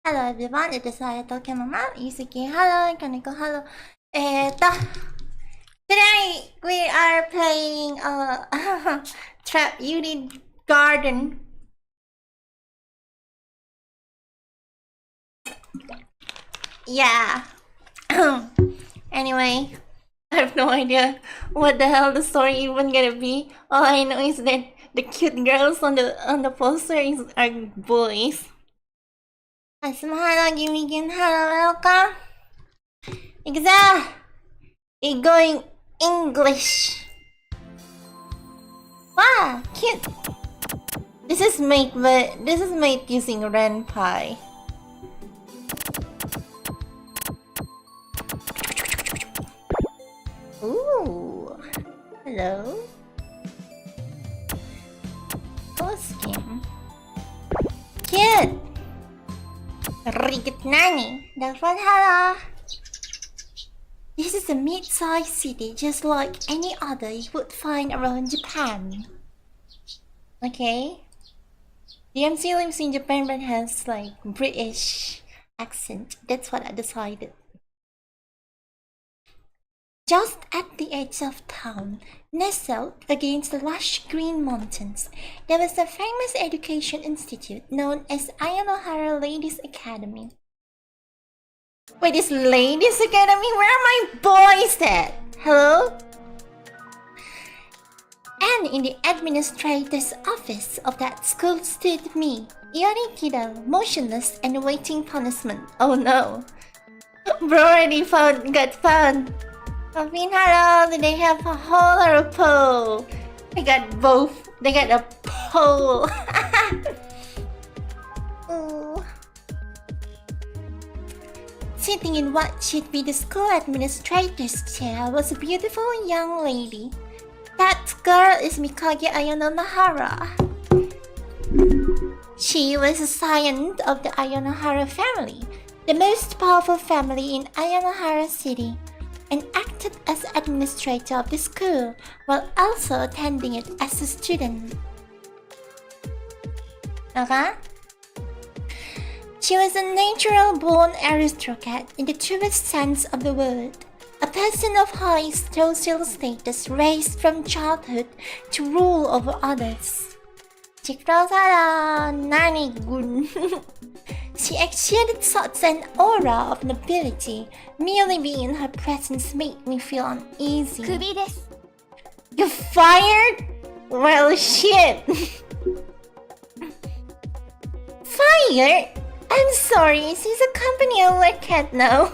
Hello everyone, it is Ethel, Chamomile, Yusuke, hello, Kaneko, hello. Today we are playing Trap Yuri Garden. Yeah. Anyway, I have no idea what the hell the story even gonna be. All I know is that the cute girls on the poster are boys. Asma, hello, Gimikin, hello, welcome. We're going English. Wow, cute. This is made using RenPy. Ooh, hello. Post game. Cute. Rigit nani. Dalfon, hello. This is a mid-sized city, just like any other you would find around Japan. Okay. The MC lives in Japan but has like British accent. That's what I decided. Just at the edge of town, nestled against the lush green mountains, there was a famous education institute known as Ayanohara Ladies Academy. Wait, this Ladies Academy? Where are my boys at? Hello? And in the administrator's office of that school stood me, Yuri Garden, motionless and awaiting punishment. Oh no. Bro already got found. Alvin, hello, they have a hole or a pole? They got both. They got a pole. Ooh. Sitting in what should be the school administrator's chair was a beautiful young lady. That girl is Mikage Ayanohara. She was a scion of the Ayanohara family, the most powerful family in Ayanohara City, and acted as administrator of the school while also attending it as a student. Okay? She was a natural-born aristocrat in the truest sense of the word, a person of high social status raised from childhood to rule over others. Nani-gun. She exuded such an aura of nobility. Merely being in her presence made me feel uneasy. You fired? Well, shit. Fired? I'm sorry, this is a company I work at now.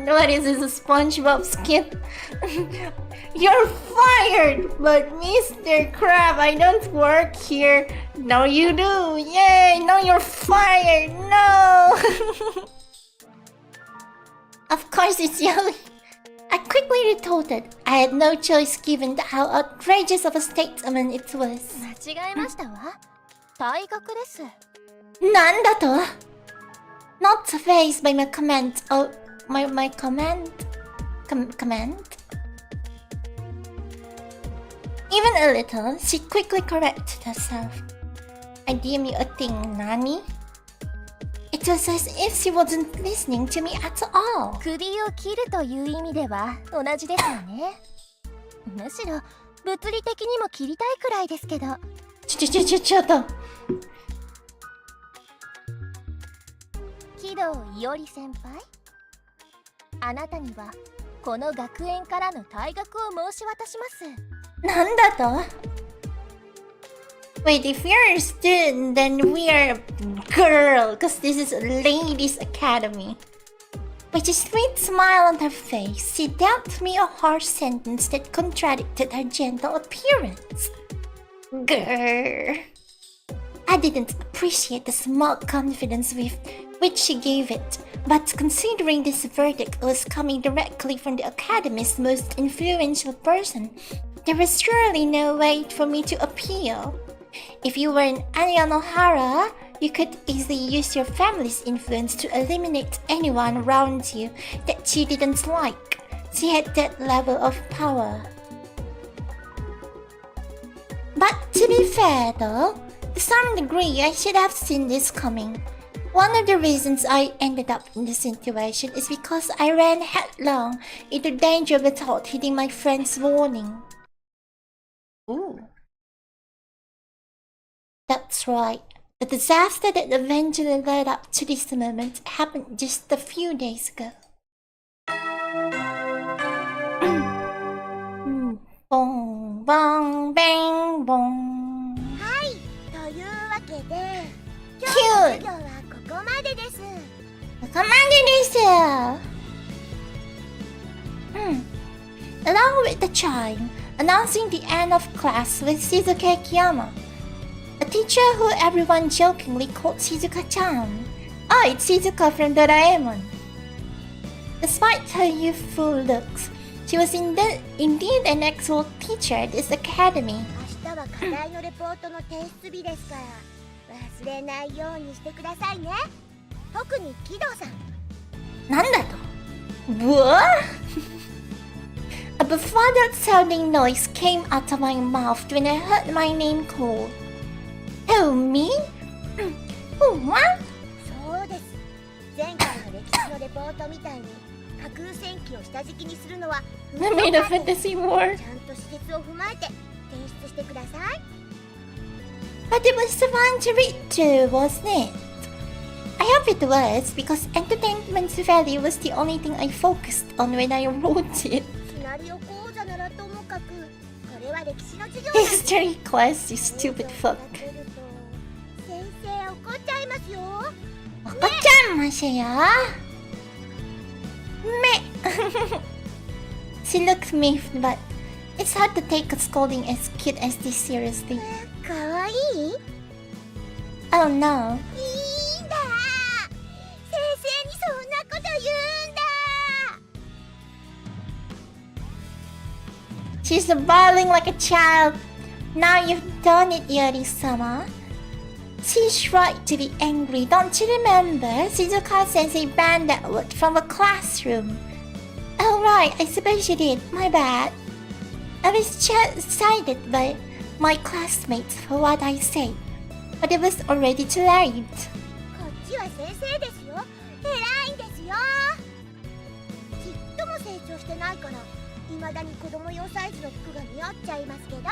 What is this, a SpongeBob skit? You're fired! But Mr. Crab, I don't work here. No, you do. Yay! No, you're fired. No! Of course, it's Yaoi. I quickly retorted. I had no choice given how outrageous of a statement it was. 間違えましたわ。退学です。なんだと? Not fazed by my comment. Oh, my comment? Comment? Even a little, she quickly corrected herself. I deem you a thing, Nani? It was as if she wasn't listening to me at all. 首を切るという意味では同じですよね。むしろ物理的にも切りたいくらいですけど。ちょっと。喜怒伊織先輩、あなたにはこの学園からの退学を申し渡します。なんだと? Wait, if you're a student, then we are a girl, because this is a ladies' academy. With a sweet smile on her face, she dealt me a harsh sentence that contradicted her gentle appearance. Grrr. I didn't appreciate the small confidence with which she gave it, but considering this verdict was coming directly from the academy's most influential person, there was surely no way for me to appeal. If you were an Ayanohara, you could easily use your family's influence to eliminate anyone around you that you didn't like. She had that level of power. But to be fair though, to some degree I should have seen this coming. One of the reasons I ended up in this situation is because I ran headlong into danger without heeding my friend's warning. Ooh. That's right. The disaster that eventually led up to this moment happened just a few days ago. Bong, bong, bang, bong. はい、というわけで、今 Cute. 日の授業はここまでです。 Come on, Along with the chime, announcing the end of class was Shizuka Kiyama, a teacher who everyone jokingly called Shizuka-chan. Oh, it's Shizuka from Doraemon. Despite her youthful looks, she was indeed an excellent teacher at this academy. 明日は課題のレポートの提出日ですから、忘れないようにしてくださいね。特に木戸さん。なんだと? What? A befuddled sounding noise came out of my mouth when I heard my name called. Oh, me? What? そうです。前回の歴史のレポートみたいに架空戦記を下敷きにするのは I made a fantasy war. ちゃんと史実を踏まえて提出してください。 But it was fun to read too, wasn't it? I hope it was, because entertainment value was the only thing I focused on when I wrote it. シナリオ講座ならともかく、これは歴史の授業なんで History class, you stupid fuck. 先生怒っちゃいますよ。怒っちゃいましたよ。Meh. She looked miffed, but it's hard to take a scolding as cute as this seriously. かわいい？ Oh no. いいんだ。先生にそんなこと言うんだ。 She's bawling like a child. Now you've done it, Yuri-sama. She's right to be angry. Don't you remember? Shizuka-sensei banned that word from the classroom. Oh right, I suppose you did. My bad. I was chided by my classmates for what I said, but it was already too late. こっちは先生ですよ。偉いんですよ。ちっとも成長してないから、未だに子供用サイズの服が似合っちゃいますけど、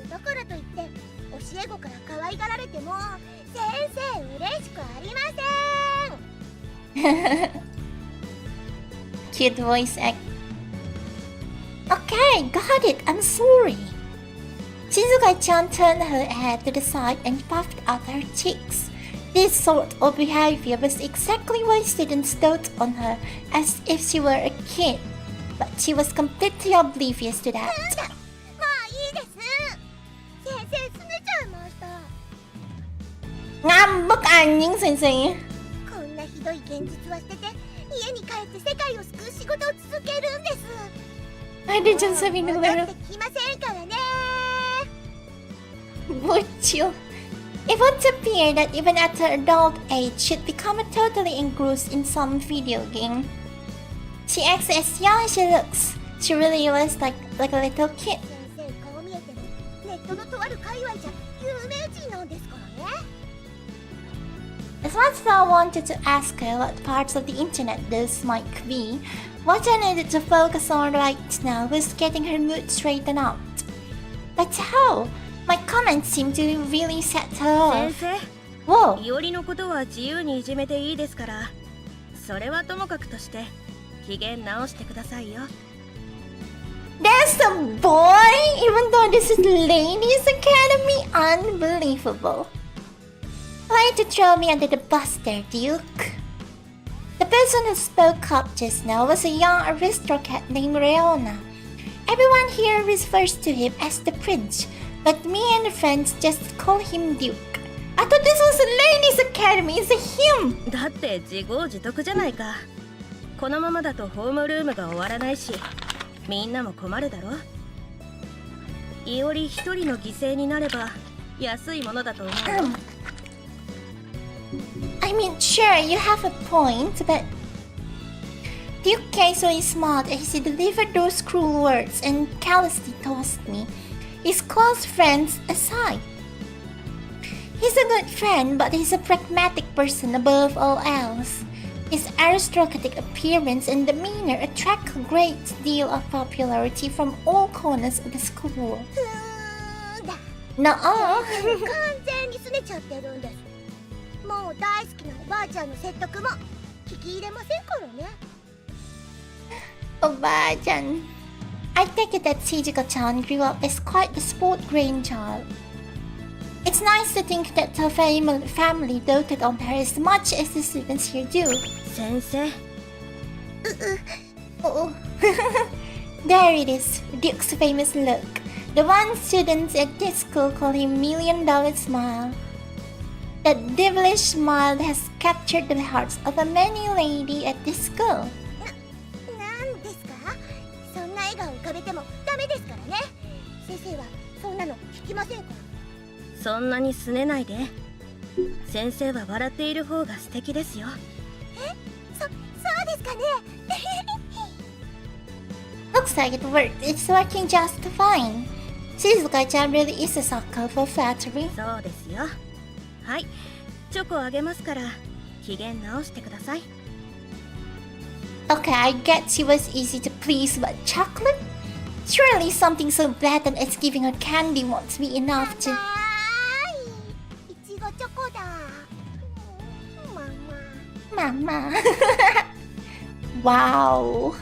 だからといって教え子から可愛がられても先生嬉しくありません。 Cute voice act. Okay, got it. I'm sorry. Shizuka-chan turned her head to the side and puffed out her cheeks. This sort of behavior was exactly why students dote on her, as if she were a kid. But she was completely oblivious to that. もういいです。先生拗ねちゃいました。 Ngambek anjing sensei. こんなひどい現実は捨てて家に帰って世界を救う仕事を続けるんです。 I did just having 戻 a ってきませんからね。 Would you? It would appear that even at her adult age, she'd become totally engrossed in some video game. She acts as young as she looks. She really was like a little kid. 先生こう見えてもネットのとある界隈じゃ有名人なんですからね。 As much as I wanted to ask her what parts of the internet this might be, what I needed to focus on right now was getting her mood straightened out. But how? My comments seemed to really set her off. 先 Whoa! 生、いおりのことは自由にいじめていいですから、それはともかくとして機嫌直してくださいよ。 That's a boy? Even though this is Ladies Academy? Unbelievable. Why to throw me under the bus there, Duke? The person who spoke up just now was a young aristocrat named Reona. Everyone here refers to him as the prince, but me and the friends just call him Duke. I thought this was a Ladies Academy, it's a him! だって自業自得じゃないか。このままだとホームルームが終わらないし、みんなも困るだろ。いおり一人の犠牲になれば安いものだと思うよ。I mean, sure, you have a point, but Duke casually smiled as he delivered those cruel words and callously tossed me, his close friends, aside. He's a good friend, but he's a pragmatic person above all else. His aristocratic appearance and demeanor attract a great deal of popularity from all corners of the school. だ Nuh-uh. 完全に拗ねちゃってるんです。もう大好きなおばあちゃんの説得も聞き入れませんからね。Obajan. I take it that Shizuka-chan grew up as quite a sport-grain child. It's nice to think that her family doted on her as much as the students here do. 先生 Oh. There it is, Duke's famous look. The one students at this school call him $1 million smile. That devilish smile has captured the hearts of a many lady at this school. なんですか？そんな笑顔浮かべてもダメですからね。先生はそんなの聞きませんから。そんなに拗ねないで。先生は笑っている方が素敵ですよ。そうですかね。Looks like it worked. It's working just fine. Shizuka-chan really is a sucker for flattery. そうですよ。はい、チョコあげますから機嫌直してください。 Okay, I get she was easy to please, but chocolate? Surely something so blatant as giving her candy won't be enough to... いちごチョコだ。ママ。 Mama. Wow.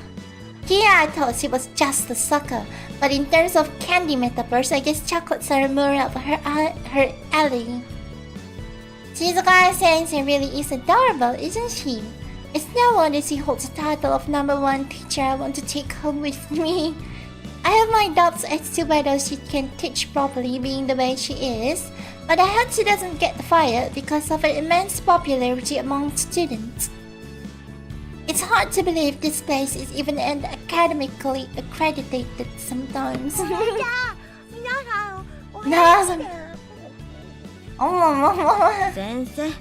Here I thought she was just a sucker, but in terms of candy metaphors, I guess chocolates are more of her alley. Shizuka-sensei really is adorable, isn't she? It's no wonder she holds the title of #1 teacher I want to take home with me. I have my doubts as to whether she can teach properly being the way she is, but I hope she doesn't get fired because of her immense popularity among students. It's hard to believe this place is even academically accredited sometimes. じゃあ皆さんお願いして。先生、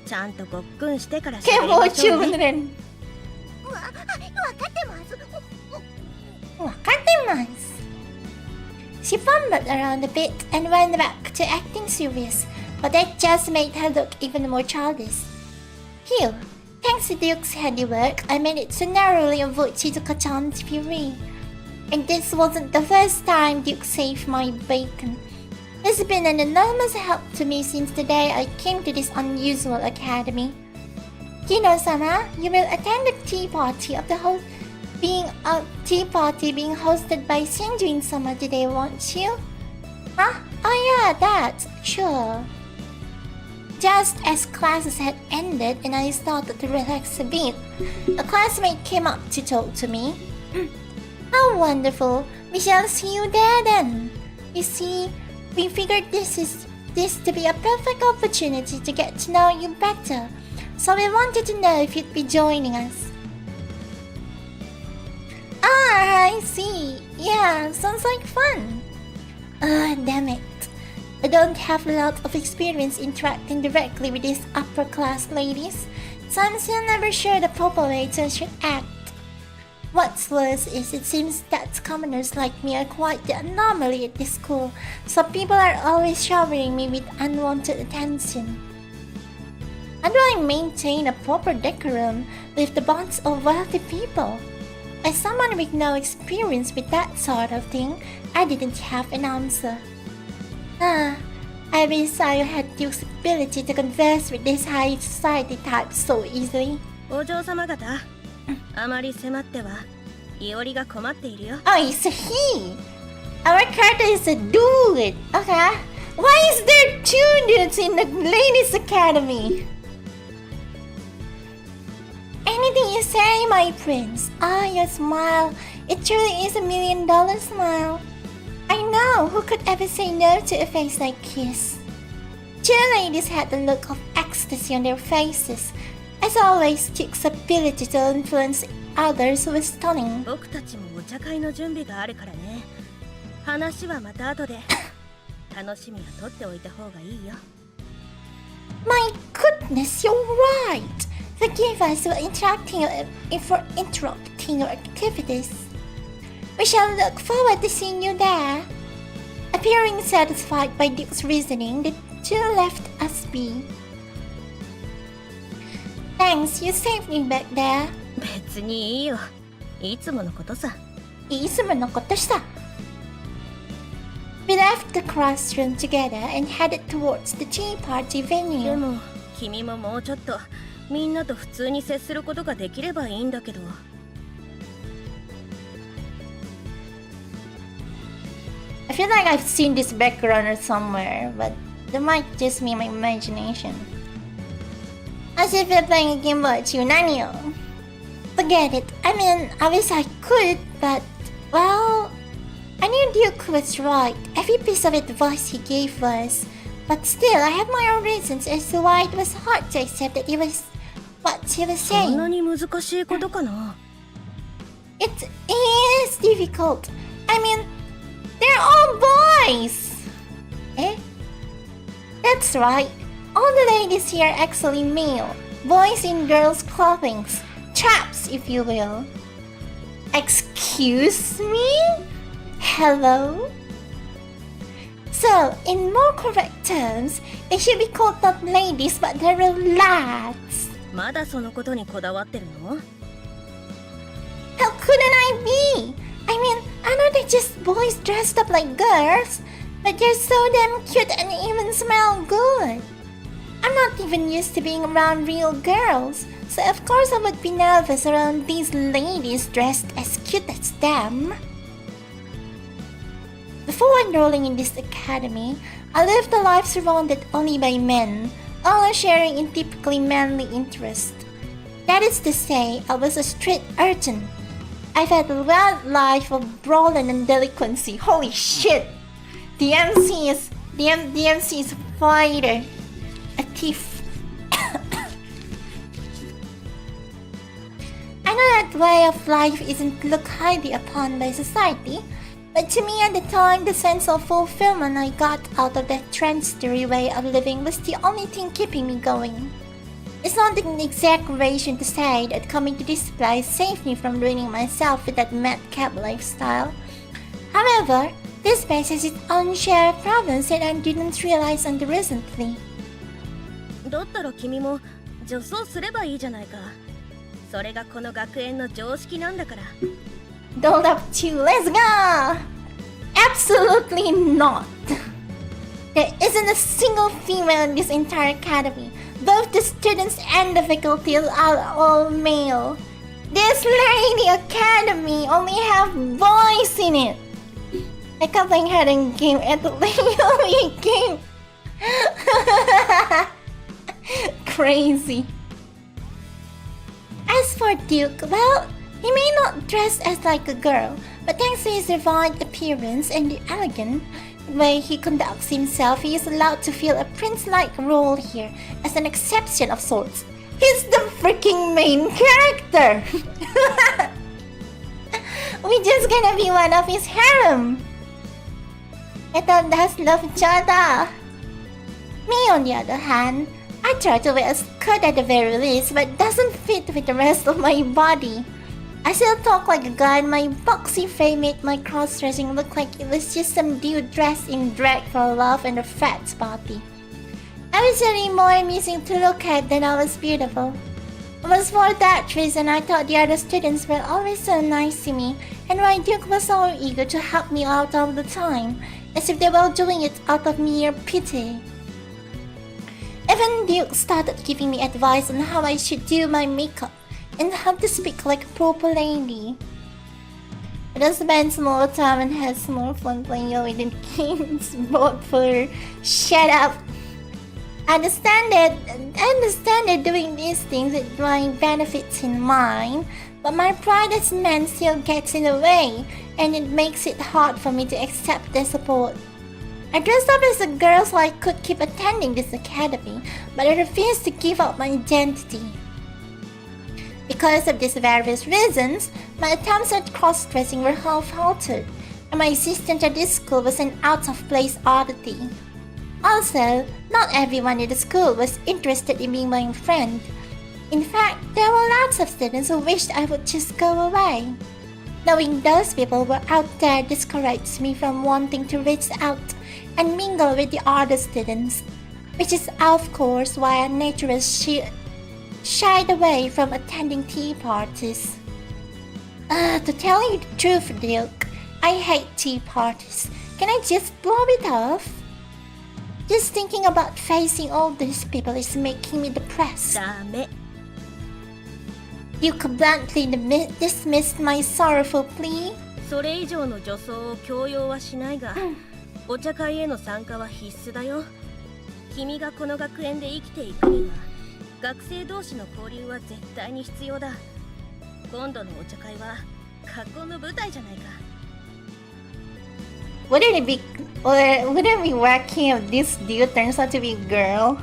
ちゃんとごっくんしてから喋りましょうね。わかってます。 She fumbled around a bit and went back to acting serious, but that just made her look even more childish. Phew, thanks to Duke's handiwork, I managed to narrowly avoid Shizuka-chan's fury. And this wasn't the first time Duke saved my bacon. He's been an enormous help to me since the day I came to this unusual academy. Kino-sama, you will attend the tea party being hosted by Shinjuin-sama today, won't you? Huh? Oh yeah, that. Sure. Just as classes had ended and I started to relax a bit, a classmate came up to talk to me. How wonderful. We shall see you there then. You see, we figured this to be a perfect opportunity to get to know you better, so we wanted to know if you'd be joining us. Ah, I see. Yeah, sounds like fun. Damn it. I don't have a lot of experience interacting directly with these upper-class ladies, so I'm still never sure the proper way to should act. What's worse is it seems that commoners like me are quite the anomaly at this school, so people are always showering me with unwanted attention. How do I maintain a proper decorum with the bunch of wealthy people? As someone with no experience with that sort of thing, I didn't have an answer. I wish I had Duke's ability to converse with these high society types so easily. お嬢様方、あまり迫っては、いおりが困っているよ。Oh, it's a he! Our character is a dude! Okay. Why is there 2 dudes in the ladies' academy? Anything you say, my prince. Ah, your smile. It truly is $1 million smile. I know, who could ever say no to a face like his? 2 ladies had the look of ecstasy on their faces. As always, Duke's ability to influence others was stunning. 僕たちもお茶会の準備があるからね。話はまた後で。楽しみは取っておいた方がいいよ。My goodness, you're right. Forgive us for interrupting your activities. We shall look forward to seeing you there. Appearing satisfied by Duke's reasoning, the two left us be. Thanks, you saved me back there. 別にいいよ。いつものことさ。いつものことした。We left the classroom together and headed towards the tea party で venue. も君ももうちょっとみんなと普通に接することができればいいんだけど。I feel like I've seen this background somewhere, but that might just be my imagination. As if you're playing a game but you nanyo. Forget it. I mean, I wish I could, but, well, I knew Duke was right. Every piece of advice he gave was. But still, I have my own reasons as to why it was hard to accept that he was what he was そんな saying. に難しいことかな。It is difficult. I mean, they're all boys. Eh? That's right. All the ladies here are actually male. Boys in girls' clothing. Traps, if you will. Excuse me? Hello? So, in more correct terms, they should be called not ladies but they're lads. まだそのことにこだわってるの？ How couldn't I be? I mean, I know they're just boys dressed up like girls, but they're so damn cute and even smell good. I'm not even used to being around real girls, so of course I would be nervous around these ladies dressed as cute as them. Before enrolling in this academy, I lived a life surrounded only by men, all sharing in typically manly interests. That is to say, I was a street urchin. I've had a wild life of brawling and delinquency. Holy shit! The MC is a fighter, a thief. I know that way of life isn't looked highly upon by society, but to me at the time, the sense of fulfillment I got out of that transitory way of living was the only thing keeping me going. It's not an exaggeration to say that coming to this place saved me from ruining myself with that madcap lifestyle. However, this place has its own share of problems that I didn't realize until recently. だったら君も女装すればいいじゃないか。それがこの学園の常識なんだから。Don't up to, let's go! Absolutely not! There isn't a single female in this entire academy. Both the students and the faculty are all male. This lady academy only have boys in it. I can't think how to game at the Yaoi game. Crazy. As for Duke, well, he may not dress as like a girl, but thanks to his refined appearance and the elegant way he conducts himself, he is allowed to fill a prince-like role here as an exception of sorts. He's the freaking main character! We're just gonna be one of his harem! Ethel does love each other. Me, on the other hand, I try to wear a skirt at the very least, but it doesn't fit with the rest of my body. I still talk like a guy, and my boxy frame made my cross-dressing look like it was just some dude dressed in drag for love and a frat party. I was really more amusing to look at than I was beautiful. It was for that reason I thought the other students were always so nice to me, and why Duke was so eager to help me out all the time, as if they were doing it out of mere pity. Even Duke started giving me advice on how I should do my makeup and how to speak like a proper lady. I just spend more time and has more fun playing Yaoi than games, both for shut up. I understand that doing these things with my benefits in mind, but my pride as a man still gets in the way, and it makes it hard for me to accept their support. I dressed up as a girl so I could keep attending this academy, but I refused to give up my identity. Because of these various reasons, my attempts at cross-dressing were half-hearted, and my existence at this school was an out-of-place oddity. Also, not everyone in the school was interested in being my friend. In fact, there were lots of students who wished I would just go away. Knowing those people were out there discouraged me from wanting to reach out and mingle with the other students. Which is of course why naturalists shied away from attending tea parties. To tell you the truth, Duke, I hate tea parties. Can I just blow it off? Just thinking about facing all these people is making me depressed. ダメ。 Duke bluntly dismissed my sorrowful plea. それ以上の女装を強要はしないが、お茶会への参加は必須だよ。君がこの学園で生きていくには、学生同士の交流は絶対に必要だ。今度のお茶会は学校の舞台じゃないか。Wouldn't it be wacky if this dude turns out to be a girl?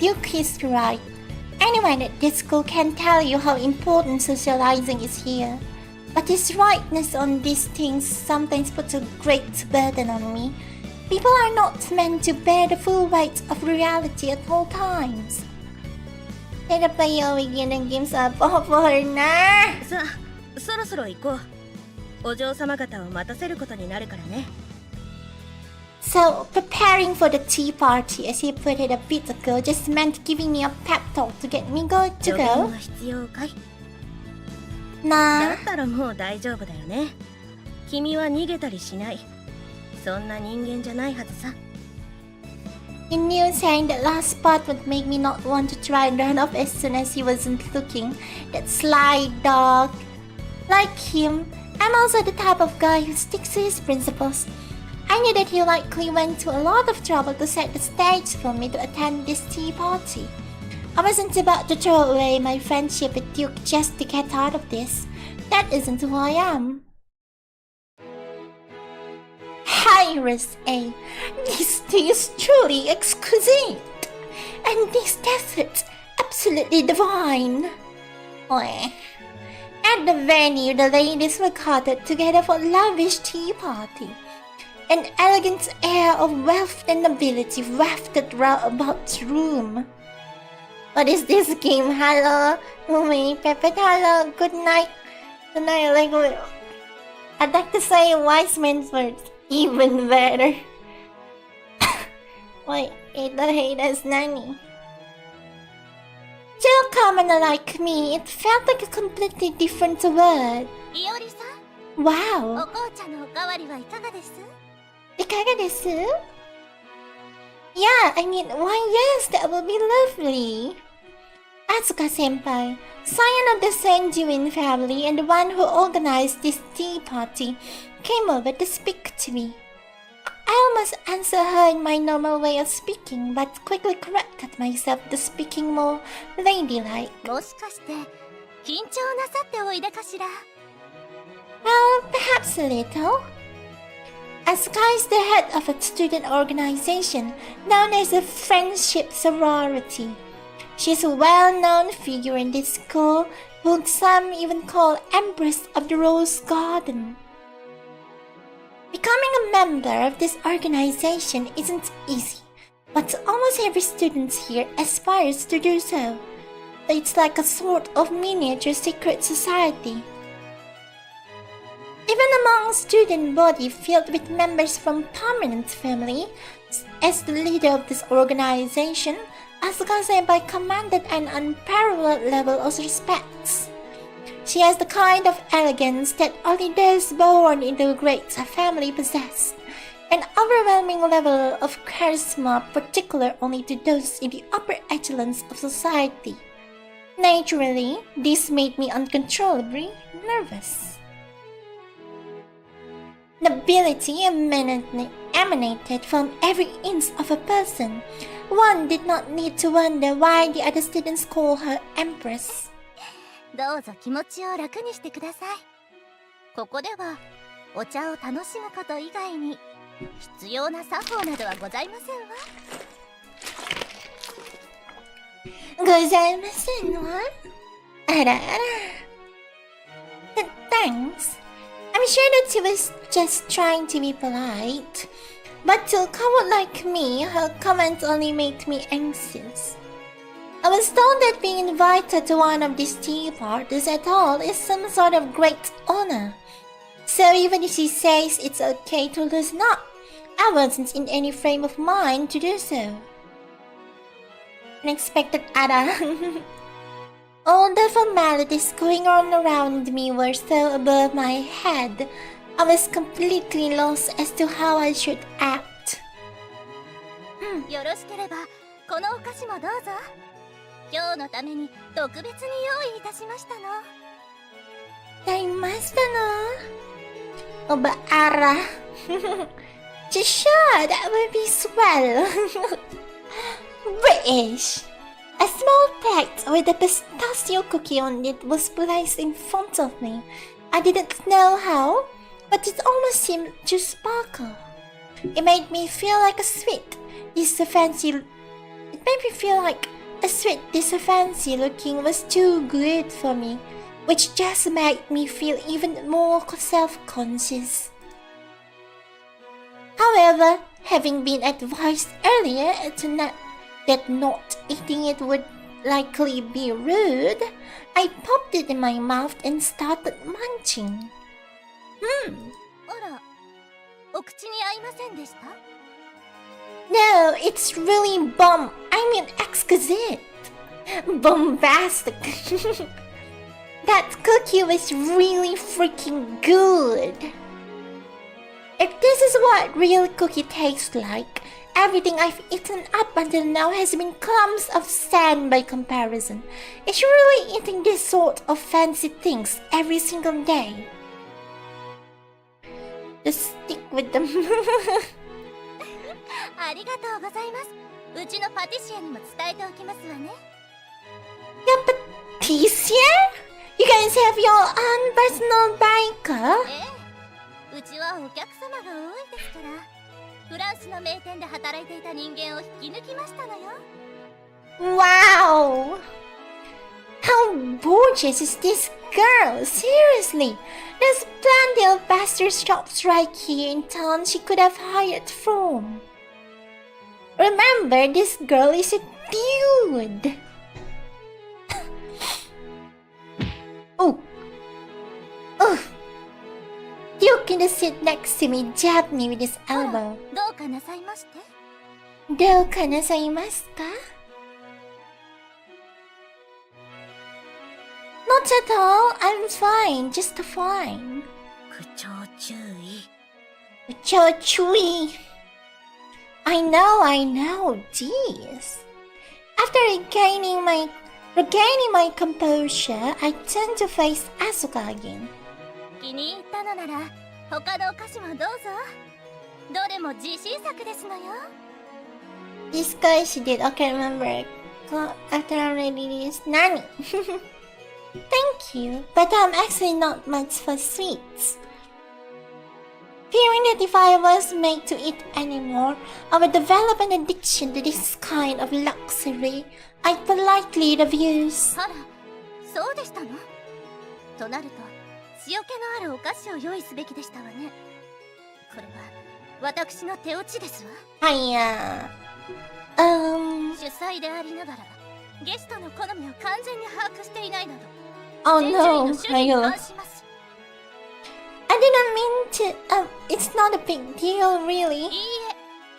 Duke is right. Anyone at this school can tell you how important socializing is here. But his rightness on these things sometimes puts a great burden on me. People are not meant to bear the full weight of reality at all times. Let up by Yaoi getting games up for her na. さあ、そろそろ行こう。お嬢様方を待たせることになるからね。So, preparing for the tea party, as he put it a bit ago, just meant giving me a pep talk to get me good to 助言 go. は必要かい？ Nah. だったらもう大丈夫だよね。君は逃げたりしない。そんな人間じゃないはずさ。 He knew saying that last part would make me not want to try and run off as soon as he wasn't looking. That sly dog. Like him, I'm also the type of guy who sticks to his principles. I knew that he likely went to a lot of trouble to set the stage for me to attend this tea party. I wasn't about to throw away my friendship with Duke just to get out of this. That isn't who I am. Iris A. This tea is truly exquisite. And this dessert, absolutely divine. At the venue, the ladies were gathered together for a lavish tea party. An elegant air of wealth and nobility wafted round about the room. What is this game? Hello? Umi, Pepe, hello. Good night. Good night. I'd like to say wise man's words. Even better. Wait, Ethel haters nanny. To a commoner like me, it felt like a completely different world. いおりさん、 Wow. お紅茶のおかわりはいかがです？ Ikaga desu? Yeah, I mean, why yes, that would be lovely. Asuka-senpai, scion of the Senjuin family and the one who organized this tea party, came over to speak to me. I almost answered her in my normal way of speaking, but quickly corrected myself to speaking more ladylike. もしかして緊張なさっておいでかしら？ Well, perhaps a little. Asuka is the head of a student organization known as the Friendship Sorority. She's a well-known figure in this school, whom some even call Empress of the Rose Garden. Becoming a member of this organization isn't easy, but almost every student here aspires to do so. It's like a sort of miniature secret society. Even among student body filled with members from prominent family, as the leader of this organization, Asuka-senpai commanded an unparalleled level of respect. She has the kind of elegance that only those born into a great family possess, an overwhelming level of charisma particular only to those in the upper echelons of society. Naturally, this made me uncontrollably nervous. Nobility emanated from every inch of a person. One did not need to wonder why the other students call her Empress. どうぞ気持ちを楽にしてください。ここではお茶を楽しむこと以外に必要な作法などはございませんわ。ございませんわ。あらあら。Thanks. I'm sure that she was just trying to be polite. But to a coward like me, her comments only made me anxious. I was told that being invited to one of these tea parties at all is some sort of great honor. So even if she says it's okay to lose not, I wasn't in any frame of mind to do so. Unexpected Ada. All the formalities going on around me were so above my head, I was completely lost as to how I should act. よろしければこのお菓子もどうぞ。今日のために特別に用意いたしましたの。Daimasta no? Oba Ara. Just sure, that would be swell. British. A small plate with a pistachio cookie on it was placed in front of me. I didn't know how, but it almost seemed to sparkle. It made me feel like a sweet, this fancy looking was too good for me, which just made me feel even more self-conscious. However, having been advised earlier that not eating it would likely be rude, I popped it in my mouth and started munching. あら、お口に合いませんでした？ No, it's really exquisite. Bombastic. That cookie was really freaking good. If this is what real cookie tastes like, everything I've eaten up until now has been clumps of sand by comparison. It's really eating this sort of fancy things every single day. Just stick with them. ありがとうございます。うちのパティシエにも伝えておきますわね。Yeah, Patricia? You guys have your own personal baker? うちはお客様が多いですから。フランスの名店で働いていた人間を引き抜きましたのよ。Wow! How gorgeous is this girl? Seriously, there's plenty of bastard shops right here in town she could have hired from. Remember, this girl is a dude. Oh. Duke in the seat next to me jabbed me with his elbow. どうかなさいまして？どうかなさいますか? Not at all. I'm fine. Just fine. 口調注意。口調注意. I know. Jeez. After regaining my composure, I turned to face Asuka again. 気に入ったのなら他のお菓子もどうぞ。どれも自信作ですのよ。This guy she did. Okay, remember. After I already this Nani. Thank you, but I'm actually not much for sweets. Fearing that if I was made to eat anymore, I would develop an addiction to this kind of luxury, I politely refused. あら、そうでしたの？となると、塩気のあるお菓子を用意すべきでしたわね。これは私の手落ちですわ。はいや。主催でありながら、ゲストの好みを完全に把握していないなど。Oh no, I didn't mean to. It's not a big deal, really. いいえ、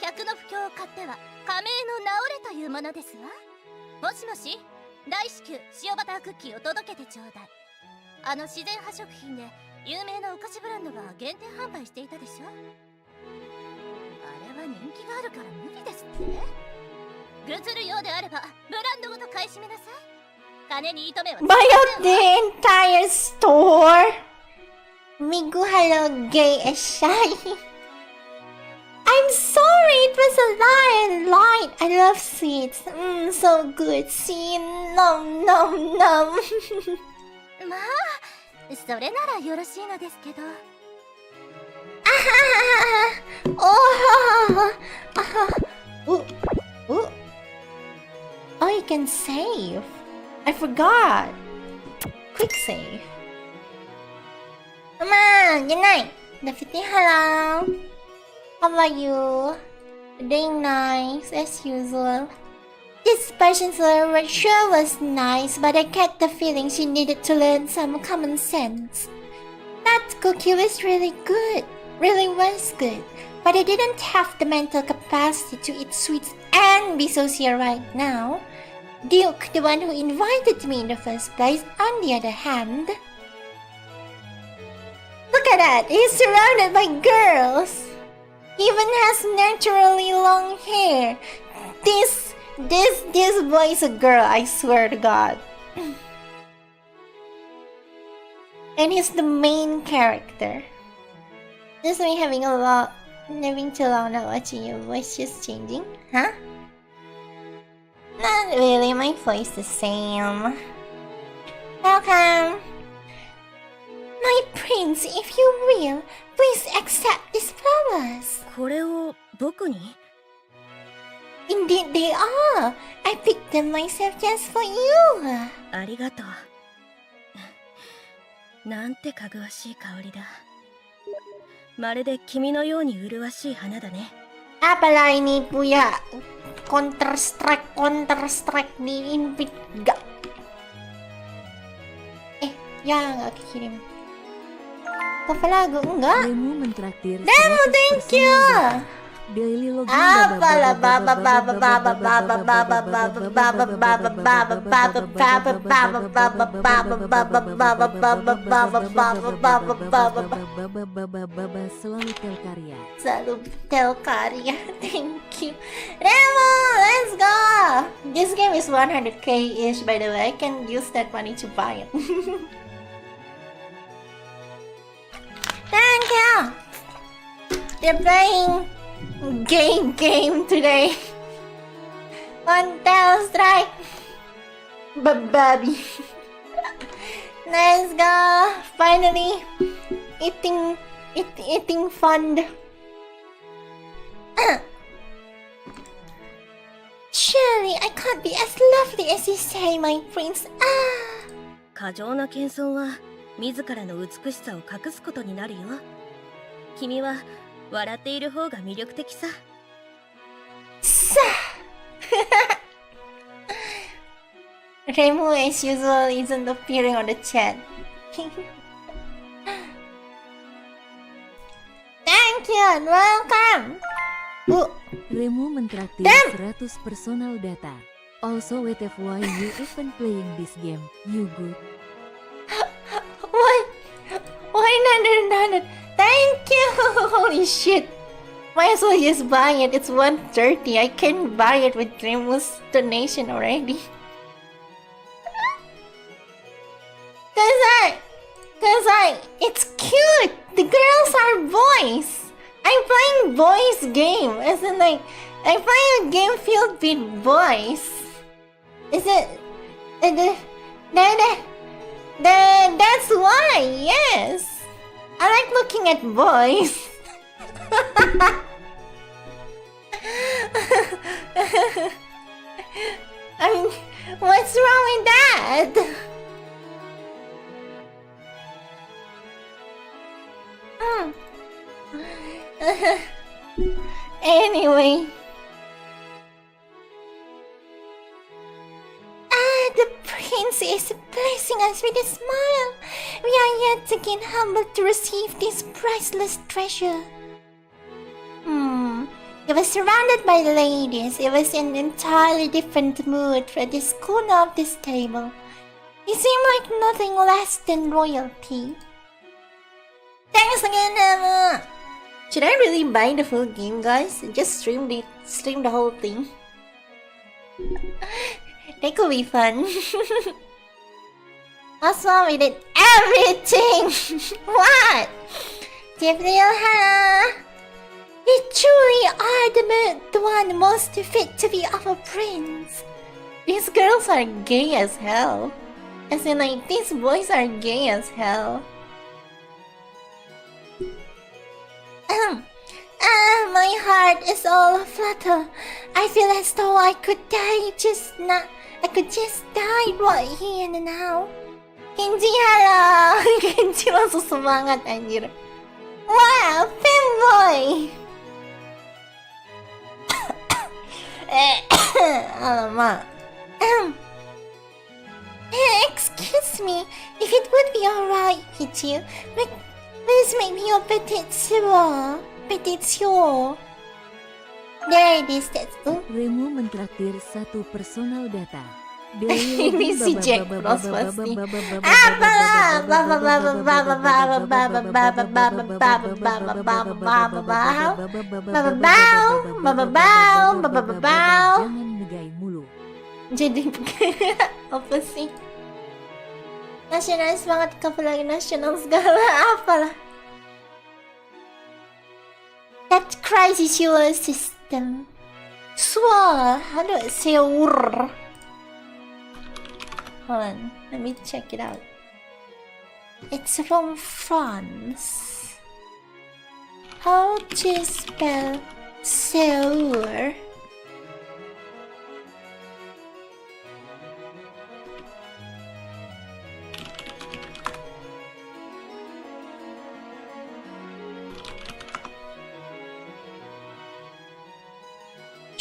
客の不況を買っては仮名の治れというものですわ。もしもし、大至急塩バタークッキーを届けてちょうだい。あの自然派食品で有名なお菓子ブランドが限定販売していたでしょ。あれは人気があるから無理ですって。ぐずるようであればブランドごと買い占めなさい。金に糸目は Buy out the entire store. Migu hello gay as shy. I'm sorry, it was a lie. I love sweets. So good. See, nom. まあ、それならよろしいのですけど。Oh, you can save. I forgot. Quick save. Come on, good night. Definitely hello. How about you? Doing nice as usual. This person's sure was nice, but I get the feeling she needed to learn some common sense. That cookie was really good. really was good, but I didn't have the mental capacity to eat sweets and be social right now. Duke, the one who invited me in the first place, on the other hand... Look at that! He's surrounded by girls! He even has naturally long hair. This boy is a girl, I swear to God. And he's the main character. Just me having too long not watching your voice just changing, huh? Not really, my voice the same. Welcome! My prince, if you will, please accept these flowers. これを僕に Indeed they are. I picked them myself just for you. ありがとう。なんてかぐわしい香りだ。まるで君のように麗しい花だね。Apalah ini punya Counter Strike di invite gak? Ya nggak kirim. Apa lagu? Enggak. Demo, thank you. Daily login Apalah selalu tel karya. Selalu tel karya. Thank you. Demo, let's go. This game is 100k-ish by the way. I can use that money to buy it. Thank you. They're playing game today. Counter Strike. Baby. Let's go. Finally, eating fun. Surely I can't be as lovely as you say, my prince. 過剰な謙遜は自らの美しさを隠すことになるよ。君は笑っている方が魅力的さ。Remu as usual isn't appearing on the chat. Thank you and welcome. Remu mentraktir 100 personal data. Also WTF why you even playing this game? You good? What? Why not? Thank you! Holy shit! Might as well just buy it. It's 130. I can buy it with Remu's donation already. It's cute! The girls are boys! I'm playing boys game. As in like, I'm playing a game filled with boys. Is it... That's why, yes! I like looking at boys. I mean, what's wrong with that? Anyway. The prince is blessing us with a smile. We are yet again humbled to receive this priceless treasure. It was surrounded by ladies. It was an entirely different mood for this corner of this table. It seemed like nothing less than royalty. Thanks again, Emma. Should I really buy the full game, guys? Just stream the whole thing. That could be fun. What's wrong with it? Everything! What? Definitely, Hannah. You truly are the one most fit to be of a prince. These girls are gay as hell. As in, like, these boys are gay as hell. My heart is all aflutter. I feel as though I could die just die right here and now. Kenji, hello! Kenji langsung semangat anjir. Wow, fanboy! Alamak. Excuse me, if it would be alright with you, Please make me your petite sure. Petite sure. There it is. That's Remu mentraktir satu personal data. Ini si Jack Frost pasti. Apalah, baba baba baba baba baba baba baba baba baba baba baba bau, baba bau, baba bau, baba bau. Jangan negai mulu. Jadi apa sih? Nasionalis banget, apalagi nasional segala apalah. That crisis your system. Swah, aduh seur. Hold on, let me check it out. It's from France. How to spell seur?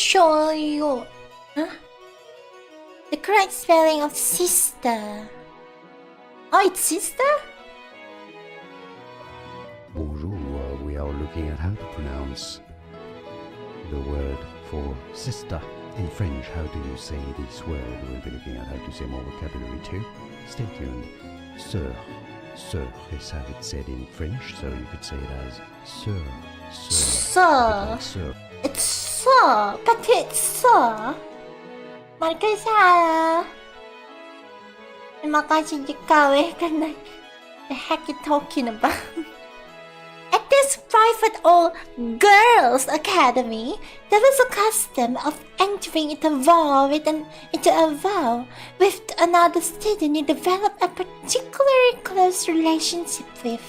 Show you. Huh? The correct spelling of sister. Oh, it's sister? Bonjour, we are looking at how to pronounce the word for sister in French. How do you say this word? We'll be looking at how to say more vocabulary too. Stay tuned. Sœur. Sœur is how it's said in French, so you could say it as sœur. Sœur. Sœur. It's so, but it's so. Marquesa. Makasih ikaw eh, kanay. The heck you talking about? At this private all-girls academy, there was a custom of entering into a vow with another student you develop a particularly close relationship with.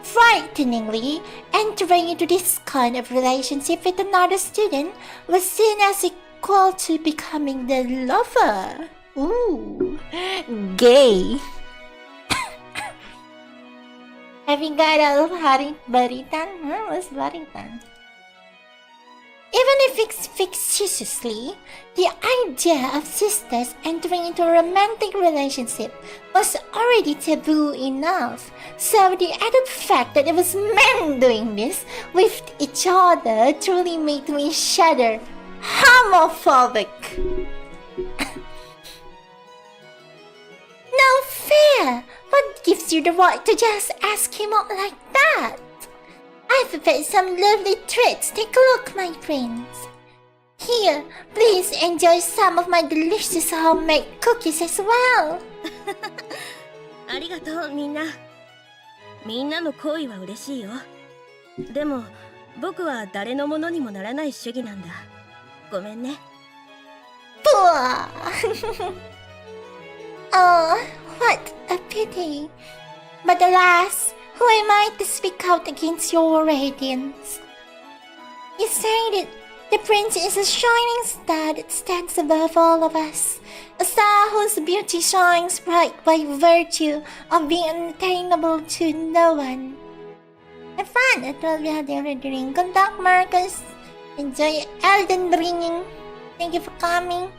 Frighteningly, entering into this kind of relationship with another student was seen as equal to becoming the lover. Ooh, gay. Have you got a baritan? Huh? What's baritan? Even if fictitiously, the idea of sisters entering into a romantic relationship was already taboo enough, so the added fact that it was men doing this with each other truly made me shudder. Homophobic! No fair! What gives you the right to just ask him out like that? I've prepared some lovely treats. Take a look, my friends. Here, please enjoy some of my delicious homemade cookies as well. ありがとうみんな。みんなの好意は嬉しいよ。でも僕は誰のものにもならない主義なんだ。ごめんね。Oh, what a pity. But alas, who am I to speak out against your radiance? You said it. The prince is a shining star that stands above all of us. A star whose beauty shines bright by virtue of being unattainable to no one. Have fun at all we had ring. Good luck, Marcus. Enjoy Elden Ring. Thank you for coming.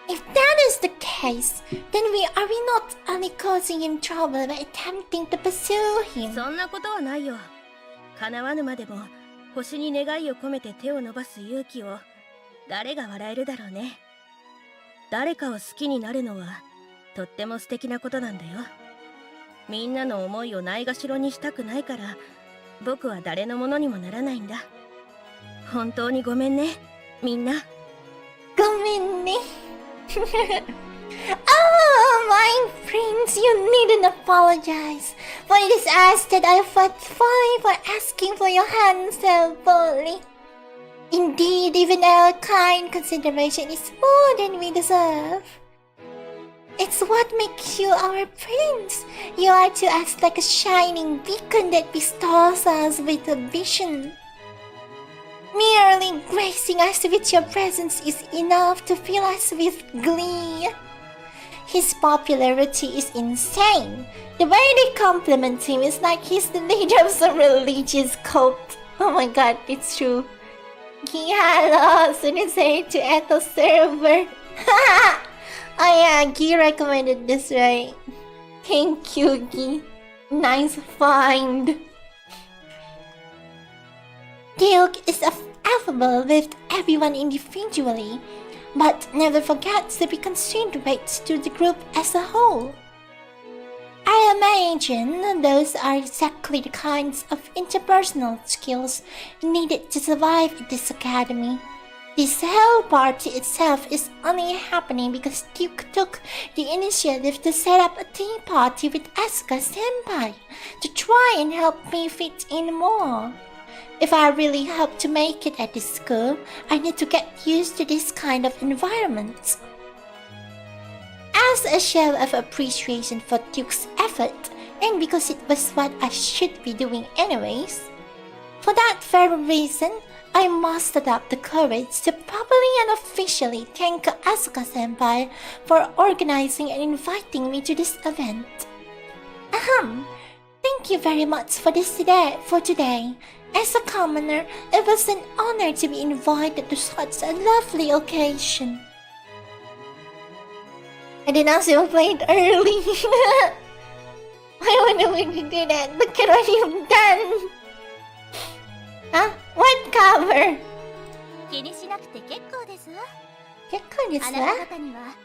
If that is the case, then are we not only causing him trouble by attempting to pursue him? そんなことはないよ。叶わぬまでも星に願いを込めて手を伸ばす勇気を誰が笑えるだろうね。誰かを好きになるのはとっても素敵なことなんだよ。みんなの思いをないがしろにしたくないから僕は誰のものにもならないんだ。本当にごめんね、みんな。ごめんね。Oh, my friends, you needn't apologize. For it is us that I fought folly for asking for your hand so boldly. Indeed, even our kind consideration is more than we deserve. It's what makes you our prince. You are to us like a shining beacon that bestows us with a vision. Merely gracing us with your presence is enough to fill us with glee. His popularity is insane. The way they compliment him is like he's the leader of some religious cult. Oh my god, it's true. Hello, say to Ethel server. Oh yeah, Guy recommended this, right? Thank you, Guy. Nice find. Duke is affable with everyone individually, but never forgets to be considerate to the group as a whole. I imagine those are exactly the kinds of interpersonal skills needed to survive at this academy. This whole party itself is only happening because Duke took the initiative to set up a tea party with Asuka Senpai to try and help me fit in more. If I really hope to make it at this school, I need to get used to this kind of environment. As a show of appreciation for Duke's effort, and because it was what I should be doing anyways, for that very reason, I mustered up the courage to properly and officially thank Asuka Senpai for organizing and inviting me to this event. Thank you very much for today. As a commoner, it was an honor to be invited to such a lovely occasion. I did not still play it early. Why would you do that? Look at what you've done! Huh? What cover? 気にしなくて結構ですわ。結構ですわ。あなた方には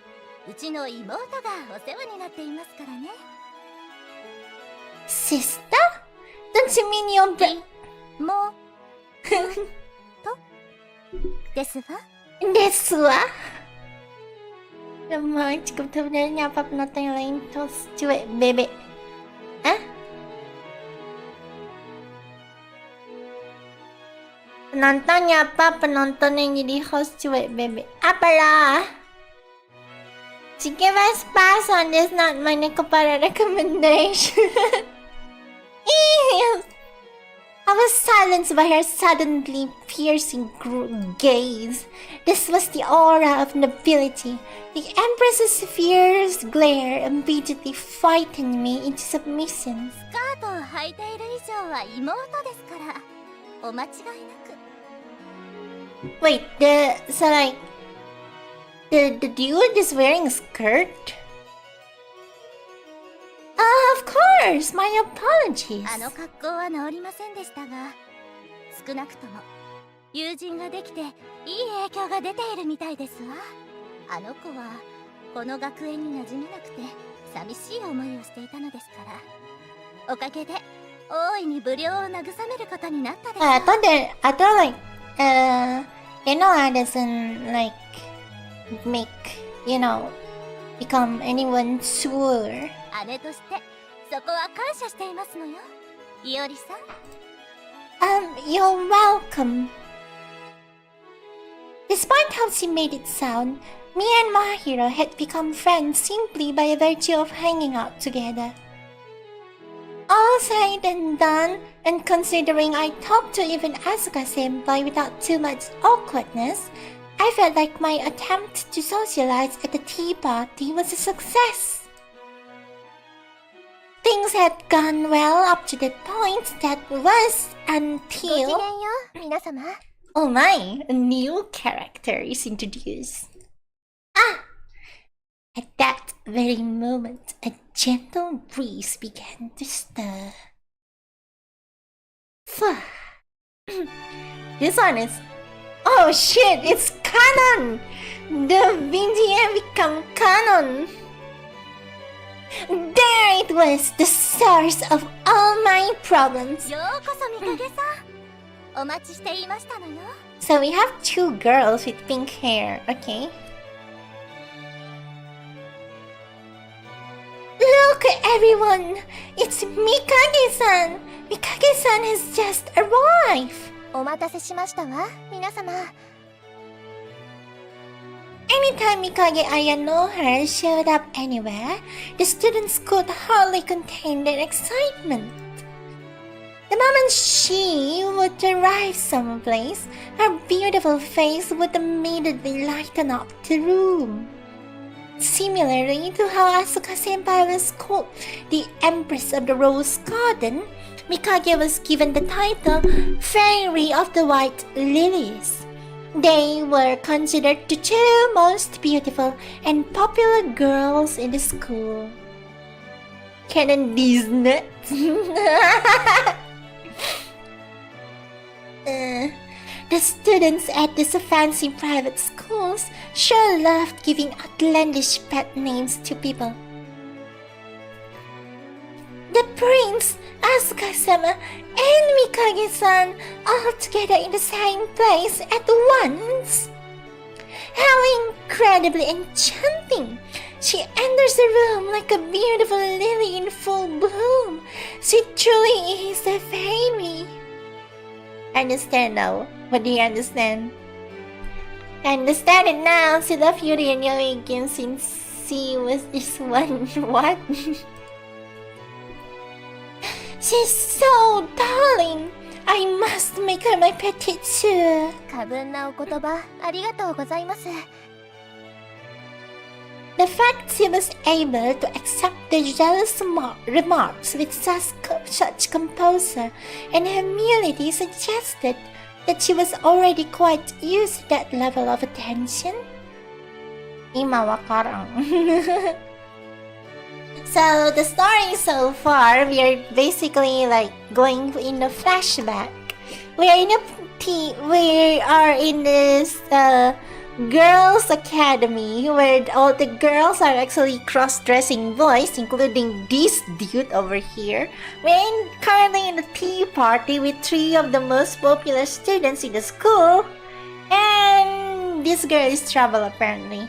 うちの妹がお世話になっていますからね。Sister? Don't you mean yourもとですわ。ですわ? Ramai cukup sebenarnya apa penonton yang lain tos cuek bebek. Hah? Penontonnya apa? Penonton yang jadi host cuek bebek. Apalah? She gave us pass on this, not mana kepada recommendation. Yes. I was silenced by her suddenly piercing gaze. This was the aura of nobility. The Empress's fierce glare immediately frightened me into submission. スカートを履いている以上は妹ですから、お間違いなく。Wait, so like, the dude is wearing a skirt? Of course, my apologies. あの格好は治りませんでしたが、少なくとも友人ができていい影響が出ているみたいですわ。あの子はこの学園に馴染めなくて寂しい思いをしていたのですから、おかげで大いに不良を慰めることになったです。I thought like, doesn't like make, become anyone sure. 姉としてそこは感謝していますのよ、いおりさん。You're welcome. Despite how she made it sound, me and Mahiro had become friends simply by virtue of hanging out together. All said and done, and considering I talked to even Asuka-senpai without too much awkwardness, I felt like my attempt to socialize at the tea party was a success. Things had gone well up to the point that was ごきげん until... よう、皆様。 Oh my, a new character is introduced. At that very moment, a gentle breeze began to stir. This one is... Oh shit, it's canon! The VTuber become canon! There it was, the source of all my problems. ようこそみかげさん。お待ちしていましたのよ。 So we have two girls with pink hair, okay? Look everyone! It's Mikage-san! Mikage-san has just arrived! お待たせしましたわ、皆様。 Anytime Mikage Ayanohara showed up anywhere, the students could hardly contain their excitement. The moment she would arrive someplace, her beautiful face would immediately lighten up the room. Similarly to how Asuka-senpai was called the Empress of the Rose Garden, Mikage was given the title Fairy of the White Lilies. They were considered the two most beautiful and popular girls in the school. canon these nuts. The students at these fancy private schools sure loved giving outlandish pet names to people. The prince, Asuka-sama, and Mikage-san all together in the same place at once. How incredibly enchanting! She enters the room like a beautiful lily in full bloom. She truly is a fairy. Understand now? What do you understand? I understand it now. She loved Yuri and Yaoi again since she was this one. What? She's so darling. I must make her my pet too. 過分なお言葉ありがとうございます。 The fact she was able to accept the jealous remarks with such composure and humility suggested that she was already quite used to that level of attention. 今わからん。So the story so far, we are basically like going in a flashback. We are in this girls' academy where all the girls are actually cross-dressing boys, including this dude over here. We're currently in a tea party with 3 of the most popular students in the school, and this girl is trouble apparently.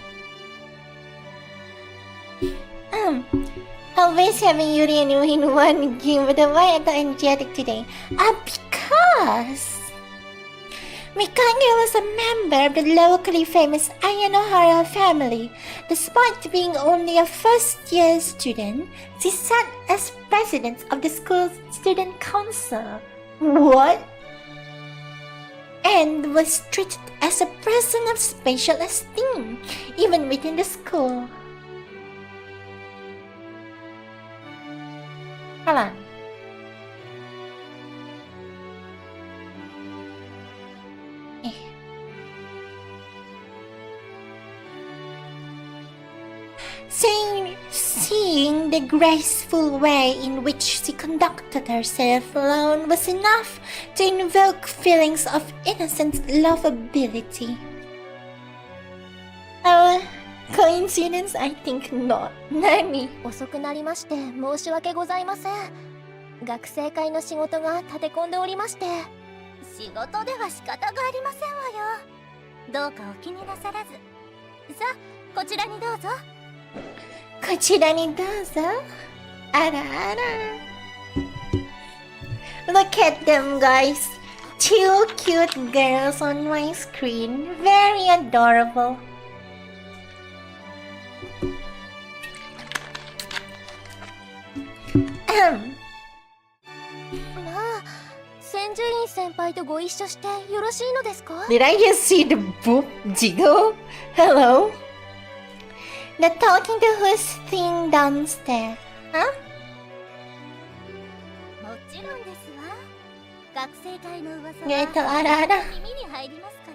Always having Yuri and you in one game, but why are they energetic today? Because Mikage was a member of the locally famous Ayanohara family. Despite being only a first-year student, she sat as president of the school's student council. What? And was treated as a person of special esteem, even within the school. Hold on. Seeing the graceful way in which she conducted herself alone was enough to invoke feelings of innocent lovability. Coincidence? I think not. Nani? 遅くなりまして申し訳ございません。学生会の仕事が立て込んでおりまして。仕事では仕方がありませんわよ。どうかお気になさらず。さあ、こちらにどうぞ。こちらにどうぞ。あらあら。Look at them, guys. 2 cute girls on my screen. Very adorable. まあ、千住院先輩とご一緒してよろしいのですか？ Did I just see the boob jiggle? Hello? The talking to who's thing downstairs. Huh? もちろんですわ。学生会の噂えっと、あらあら。は耳に入りますか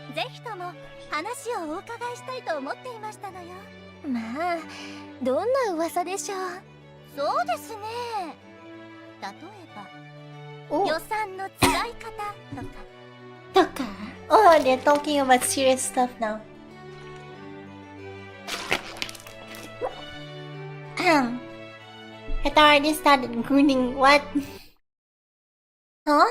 ら。ぜひとも話をお伺いしたいと思っていましたのよ。まあ、どんな噂でしょう。そうですね。例えば、予算の使い方とか。とか Oh, they're talking about serious stuff now. It already started grinning. What? Huh?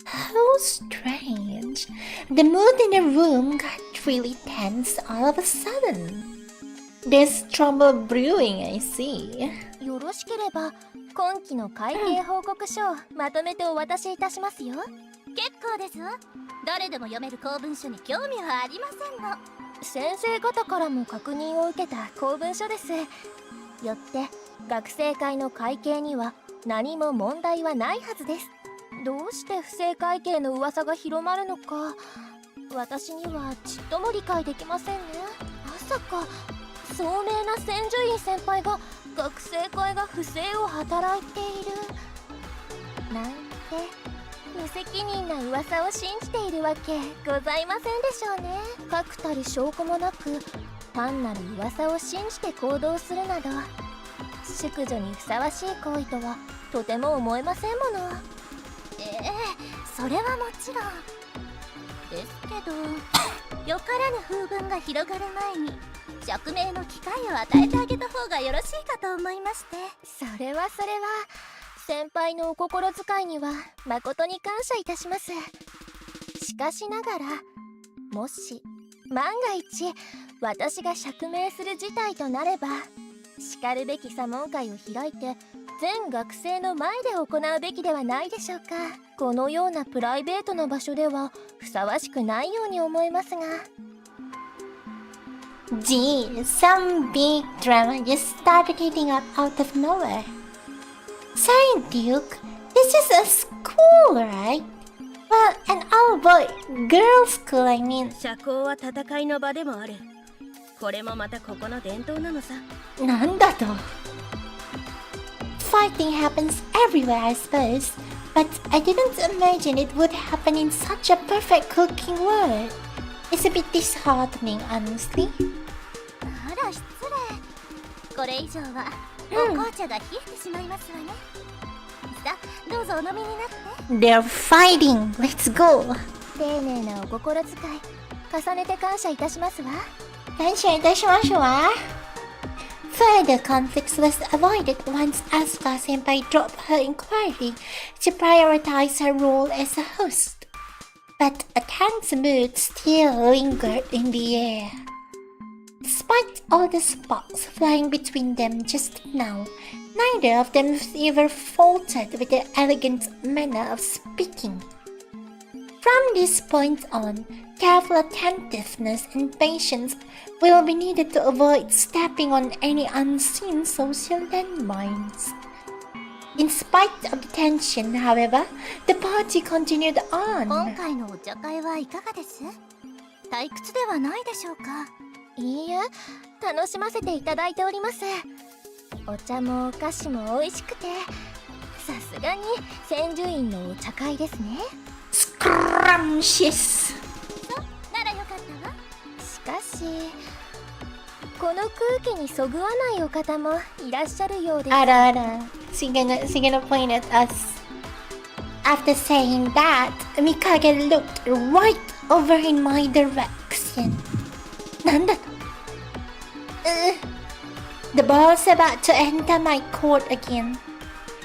How strange. The mood in the room got really tense all of a sudden. There's trouble brewing, I see. よろしければ今期の会計報告書をまとめてお渡しいたしますよ。結構ですわ。誰でも読める公文書に興味はありませんの。先生方からも確認を受けた公文書です。よって学生会の会計には何も問題はないはずです。どうして不正会計の噂が広まるのか私にはちっとも理解できませんね。まさか聡明な千住院先輩が学生会が不正を働いているなんて無責任な噂を信じているわけございませんでしょうね。確たる証拠もなく単なる噂を信じて行動するなど淑女にふさわしい行為とはとても思えませんもの。それはもちろんですけど、よからぬ風聞が広がる前に釈明の機会を与えてあげた方がよろしいかと思いまして。それは先輩のお心遣いには誠に感謝いたします。しかしながら、もし万が一私が釈明する事態となれば、しかるべき査問会を開いて全学生の前で行うべきではないでしょうか。このようなプライベートな場所ではふさわしくないように思えますが。 Gee, some big drama just started heating up out of nowhere. Say, Duke, this is a school, right? Well, an all-boy girls' school, I mean. 社交は戦いの場でもある。これもまたここの伝統なのさ。なんだと? Fighting happens everywhere, I suppose, but I didn't imagine it would happen in such a perfect cooking world. It's a bit disheartening, honestly. あら失礼。これ以上はお紅茶が冷えてしまいますわね。さあ、どうぞお飲みになって。 They're fighting. Let's go. 丁寧なお心遣い重ねて感謝いたしますわ。感謝いたしましょうわ。Further conflicts was avoided once Asuka Senpai dropped her inquiry to prioritize her role as a host. But a tense mood still lingered in the air. Despite all the sparks flying between them just now, neither of them ever faltered with their elegant manner of speaking. From this point on, careful attentiveness and patience will be needed to avoid stepping on any unseen social landmines. In spite of the tension, however, the party continued 今 on. 回のお茶会はいかがです？退屈ではないでしょうか？いいえ、楽しませていただいております。お茶もお菓子も美味しくて、さすがに千住院のお茶会ですね。 Scrumptious. ならよかったわ。しかし、この空気にそぐわないお方もいらっしゃるようです。 Ara. She gonna point at us. After saying that, Mikage looked right over in my direction. なんだと? The ball's about to enter my court again.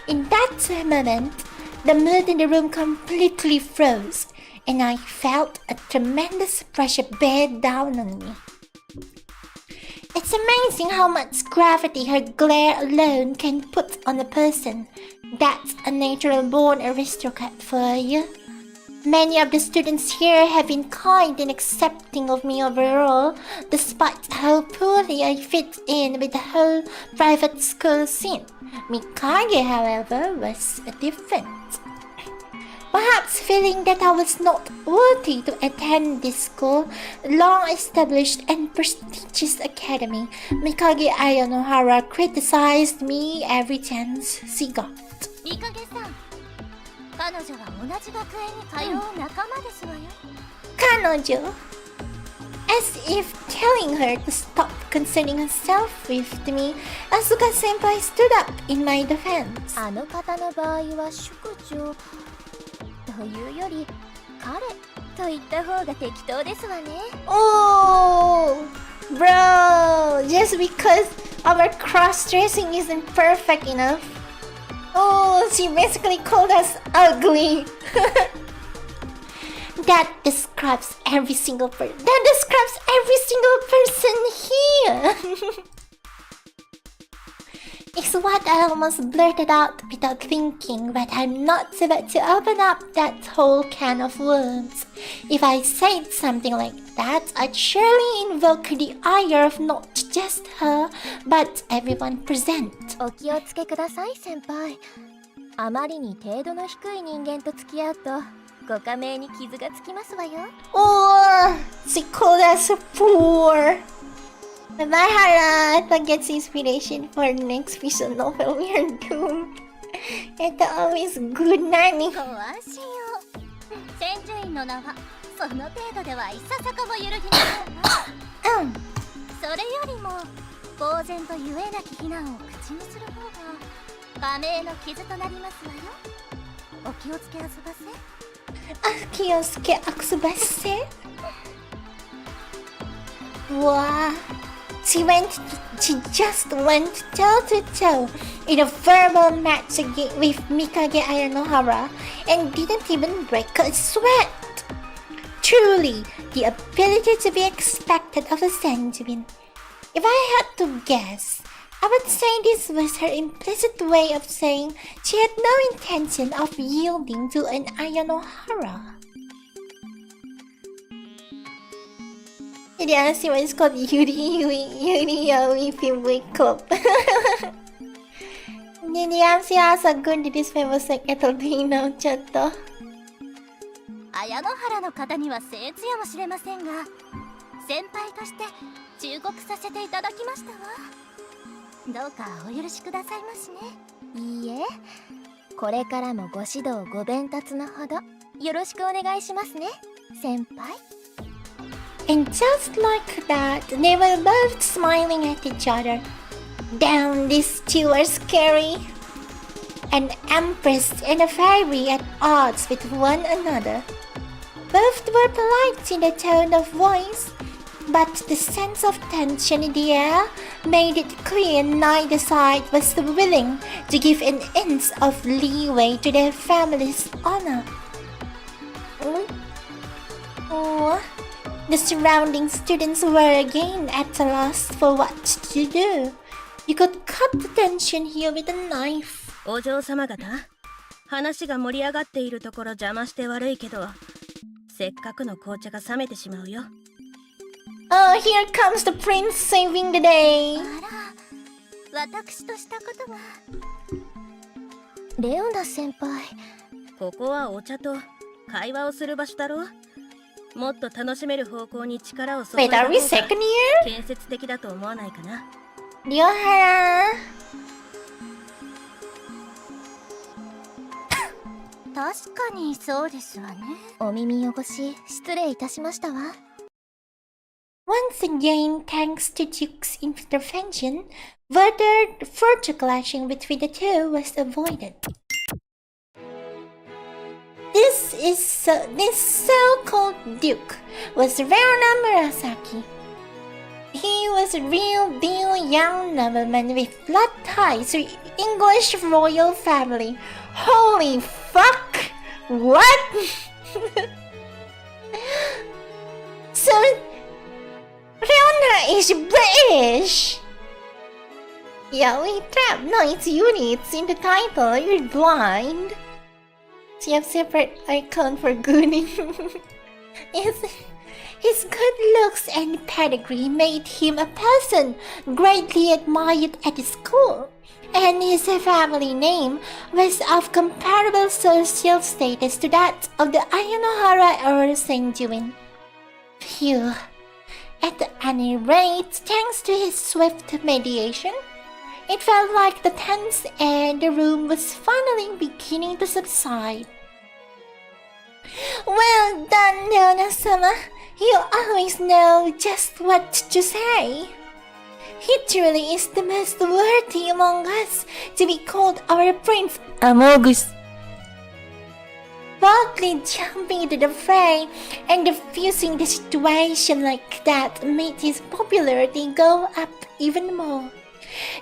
In that moment, the mood in the room completely froze, and I felt a tremendous pressure bear down on me. It's amazing how much gravity her glare alone can put on a person. That's a natural-born aristocrat for you. Many of the students here have been kind and accepting of me overall, despite how poorly I fit in with the whole private school scene. Mikage, however, was different. Perhaps feeling that I was not worthy to attend this school, long-established and prestigious academy, Mikage Ayanohara criticized me every chance she got. いかげさん、彼女は同じ学園に通う仲間ですわよ。彼女? As if telling her to stop concerning herself with me, Asuka Senpai stood up in my defense. あの方の場合は淑女というより彼と言った方が適当ですわね。 Oh, bro, just because our cross-dressing isn't perfect enough. Oh, she basically called us ugly. That describes every single person. That describes every single person here. It's what I almost blurted out without thinking, but I'm not about to open up that whole can of worms. If I said something like that, I'd surely invoke the ire of not just her, but everyone present. お気をつけください先輩。あまりに程度の低い人間と付き合うとご加盟に傷がつきますわよ。 Oh, she called us poor. Mahara, Ethel gets inspiration for the next visual novel we are doomed. Ethel always good nanny. ご安心を。千住院の名はその程度ではいささかも揺るぎませんわ。それよりも公然と言えなき非難を口にする方が加盟の傷となりますわよ。お気をつけあそばせ。Kioske Aksubase. Wow. She just went toe to toe in a verbal match with Mikage Ayanohara and didn't even break a sweat. Truly, the ability to be expected of a Sanjuin. If I had to guess, I would say this was her implicit way of saying she had no intention of yielding to an Ayanohara. Yeah, she was called Yuri Yaoi Femboy Club. Yeah, she also good to this famous like Ethel Dino Chato. 綾野原の方には精通やもしれませんが、先輩として忠告させていただきましたわ。どうかお許しくださいましね。いいえ、これからもご指導ご鞭達のほどよろしくお願いしますね、先輩。And just like that, they were both smiling at each other. Damn, these two are scary. An empress and a fairy at odds with one another. Both were polite in the tone of voice, but the sense of tension in the air made it clear neither side was willing to give an inch of leeway to their family's honor. The surrounding students were again at a loss for what to do. You could cut the tension here with a knife. お嬢様方、話が盛り上がっているところ邪魔して悪いけど、せっかくの紅茶が冷めてしまうよ。Oh, here comes the prince saving the day. あら、私としたことが。レオナ先輩。ここはお茶と会話をする場所だろ。もっと楽しめる方向に力を注いだ Wait, 方 are we が second year? 建設的だと思わないかな。Ryohara. 確かにそうですわね。お耳汚し失礼いたしましたわ。Once again, thanks to Duke's intervention, further clashing between the two was avoided. This so-called Duke was Ryona Murasaki. He was a real deal young nobleman with blood ties to English royal family. Holy fuck! What? So, Ryona is British! Yaoi trap. No, it's Yuri. It's in the title. You're blind. So you have separate icon for Goonie. His good looks and pedigree made him a person greatly admired at school, and his family name was of comparable social status to that of the Ayanohara or Senjuin. Phew. At any rate, thanks to his swift mediation, it felt like the tense air in the room was finally beginning to subside. Well done, Leona-sama. You always know just what to say. He truly is the most worthy among us to be called our prince among us. Boldly jumping into the fray and diffusing the situation like that made his popularity go up even more.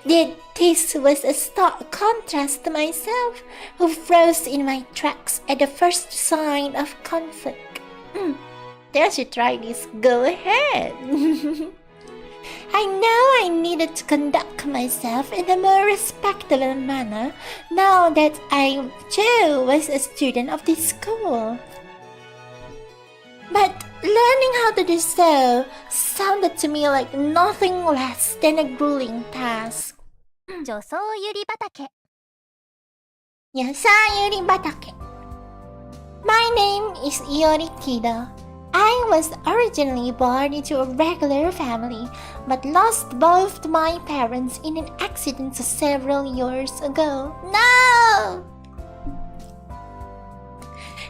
This was a stark contrast to myself, who froze in my tracks at the first sign of conflict. Dare you try this? Go ahead. I know I needed to conduct myself in a more respectable manner now that I too was a student of this school. But learning how to do so sounded to me like nothing less than a grueling task. 女装ゆり畑。Yasayuri Batake. My name is Iori Kido. I was originally born into a regular family, but lost both my parents in an accident several years ago. No!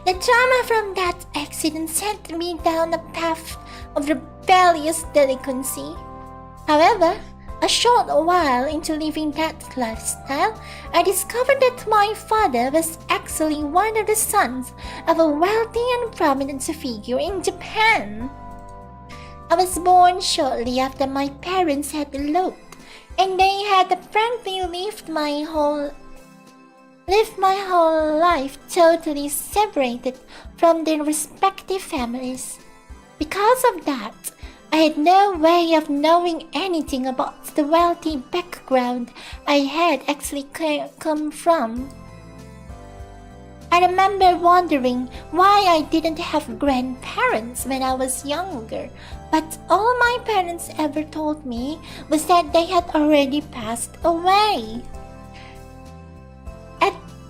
The trauma from that accident sent me down a path of rebellious delinquency. However, A short while into living that lifestyle, I discovered that my father was actually one of the sons of a wealthy and prominent figure in Japan. I was born shortly after my parents had eloped, and they had apparently lived my whole life totally separated from their respective families. Because of that, I had no way of knowing anything about the wealthy background I had actually come from. I remember wondering why I didn't have grandparents when I was younger, but all my parents ever told me was that they had already passed away.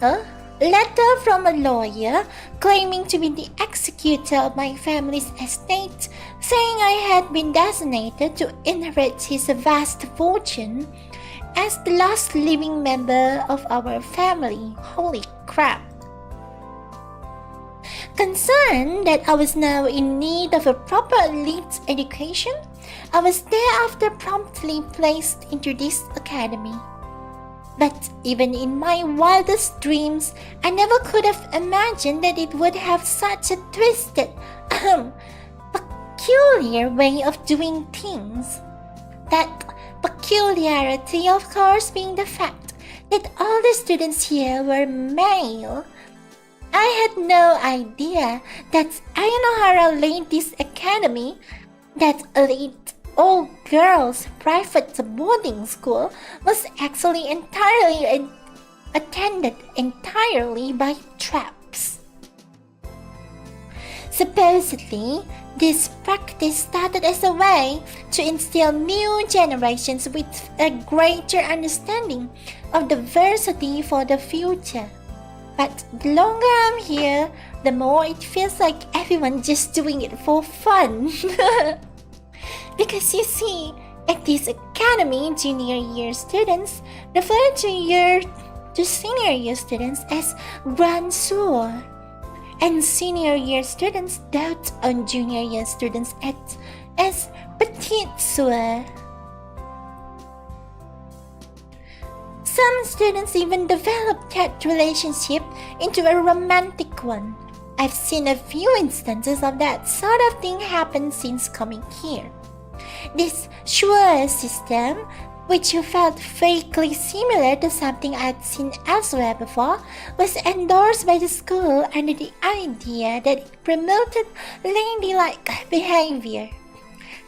A letter from a lawyer claiming to be the executor of my family's estate, saying I had been designated to inherit his vast fortune as the last living member of our family. Holy crap. Concerned that I was now in need of a proper elite education, I was thereafter promptly placed into this academy. But even in my wildest dreams, I never could have imagined that it would have such a twisted, peculiar way of doing things. That peculiarity, of course, being the fact that all the students here were male. I had no idea that Ayanohara Ladies Academy, that elite all-girls private boarding school, was actually attended entirely by traps. Supposedly, this practice started as a way to instill new generations with a greater understanding of diversity for the future. But the longer I'm here, the more it feels like everyone just doing it for fun. Because you see, at this academy, junior year students refer to senior year students as Grand Soeur, and senior year students dote on junior year students as Petite Soeur. Some students even develop that relationship into a romantic one. I've seen a few instances of that sort of thing happen since coming here. This Shure system, which felt vaguely similar to something I'd seen elsewhere before, was endorsed by the school under the idea that it promoted ladylike behavior.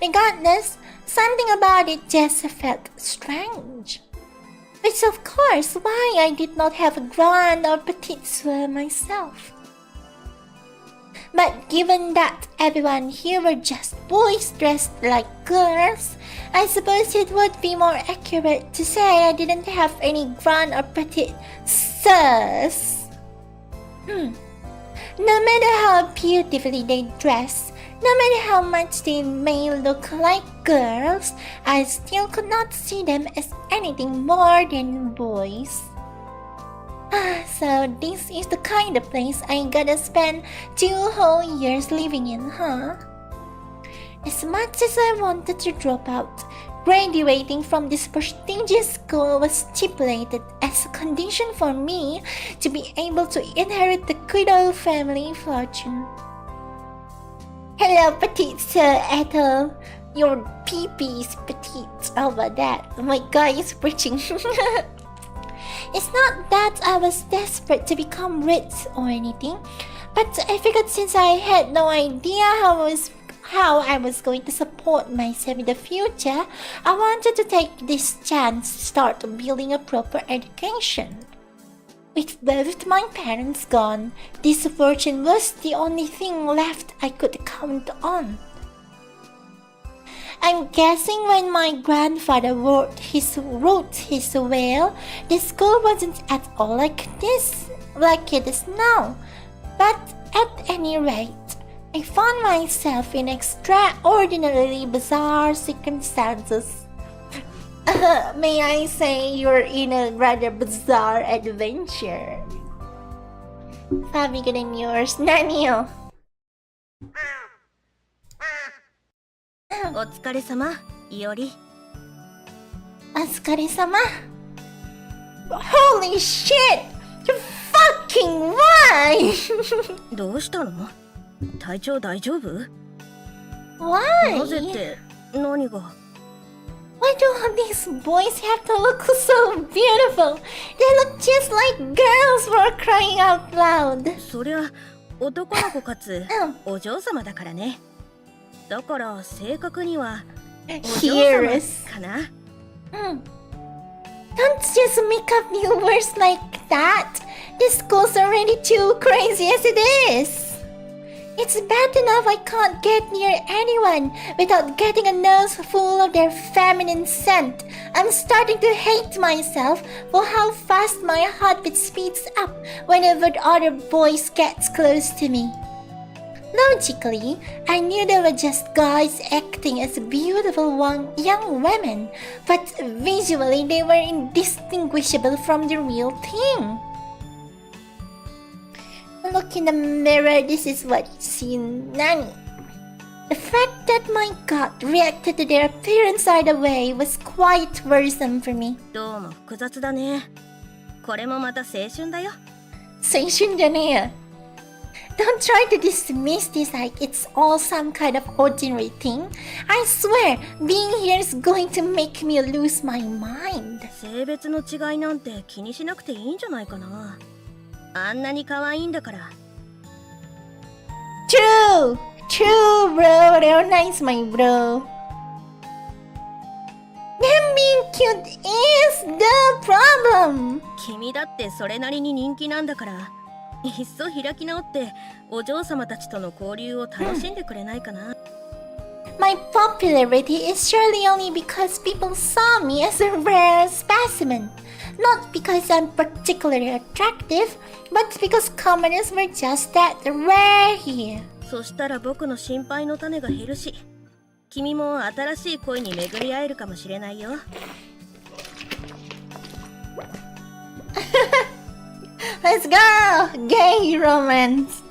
Regardless, something about it just felt strange. Which is of course why I did not have a grand or petite soeur myself. But given that everyone here were just boys dressed like girls, I suppose it would be more accurate to say I didn't have any grand or petite soeurs. No matter how beautifully they dress, no matter how much they may look like girls, I still could not see them as anything more than boys. So this is the kind of place I gotta spend 2 whole years living in, huh? As much as I wanted to drop out, graduating from this prestigious school was stipulated as a condition for me to be able to inherit the Kudo family fortune. Hello, petite sir Ethel. Your pee-pee is petite. How about that? Oh my god, he's preaching. It's not that I was desperate to become rich or anything, but I figured since I had no idea how I was going to support myself in the future, I wanted to take this chance to start building a proper education. With both my parents gone, this fortune was the only thing left I could count on. I'm guessing when my grandfather wrote his will, the school wasn't at all like it is now. But at any rate, I found myself in extraordinarily bizarre circumstances. May I say you're in a rather bizarre adventure. Sabi ka din yours, Nanio. お疲れ様、いおり。お疲れ様。Holy shit! You're fucking right! どうしたの？体調大丈夫？ Why? なぜって何が？ Why do all these boys have to look so beautiful? They look just like girls for crying out loud. そりゃ男の子かつうんお嬢様だからね。だから正確にはお嬢 Here 様 is. かな。Don't just make up new words like that. This school's already too crazy as it is. It's bad enough I can't get near anyone without getting a nose full of their feminine scent. I'm starting to hate myself for how fast my heartbeat speeds up whenever the other boys gets close to me. Logically, I knew they were just guys acting as beautiful young women, but visually they were indistinguishable from the real thing. Look in the mirror, this is what you see, Nani. The fact that my gut reacted to their appearance right away was quite worrisome for me. どうも複雑だね。これもまた青春だよ。青春じゃねえや。Don't try to dismiss this like it's all some kind of ordinary thing. I swear, being here is going to make me lose my mind. 性別の違いなんて気にしなくていいんじゃないかな。あんなに可愛いんだから。True! True, bro. They're nice, my bro. Them being cute is the problem. 君だってそれなりに人気なんだから、いっそ開き直ってお嬢様たちとの交流を楽しんでくれないかな。My popularity is surely only because people saw me as a rare specimen. Not because I'm particularly attractive, but because commoners were just that rare here. そしたら僕の心配の種が減るし、君も新しい恋に巡り合えるかもしれないよ。Let's go! Gay romance!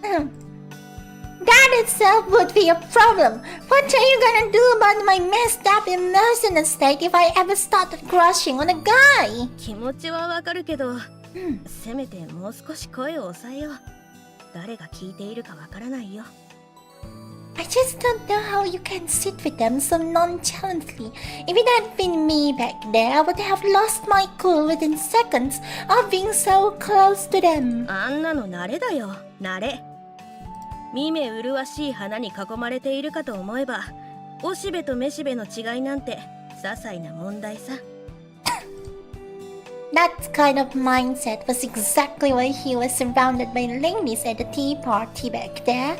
That itself would be a problem. What are you gonna do about my messed up emotional state if I ever started crushing on a guy? 気持ちはわかるけど、せめてもう少し声を抑えよう。誰が聞いているかわからないよ。I just don't know how you can sit with them so nonchalantly. If it had been me back there, I would have lost my cool within seconds of being so close to them. あんなの慣れだよ、慣れ。見目麗しい花に囲まれているかと思えば、おしべとめしべの違いなんて些細な問題さ。That kind of mindset was exactly why he was surrounded by ladies at the tea party back there.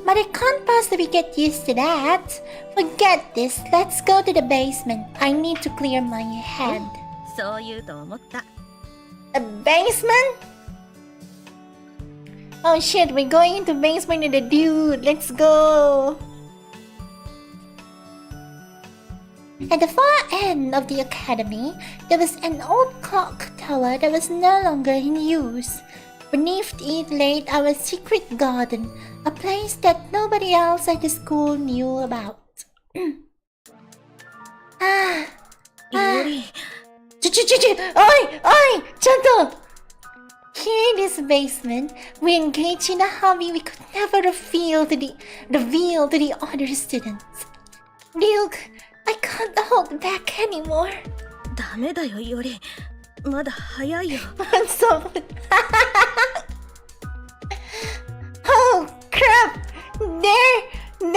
But I can't possibly get used to that. Forget this. Let's go to the basement. I need to clear my head. そう言うと思った。A basement? Oh shit, we're going into basement with a dude. Let's go. At the far end of the academy, there was an old clock tower that was no longer in use. Beneath it lay our secret garden, a place that nobody else at the school knew about. Yuri. Oi! Chanto! Here in this basement, we engage in a hobby we could never reveal to the other students. Luke, I can't hold back anymore. ダメだよ、より。まだ早いよ。What's up? Oh crap! They're doing.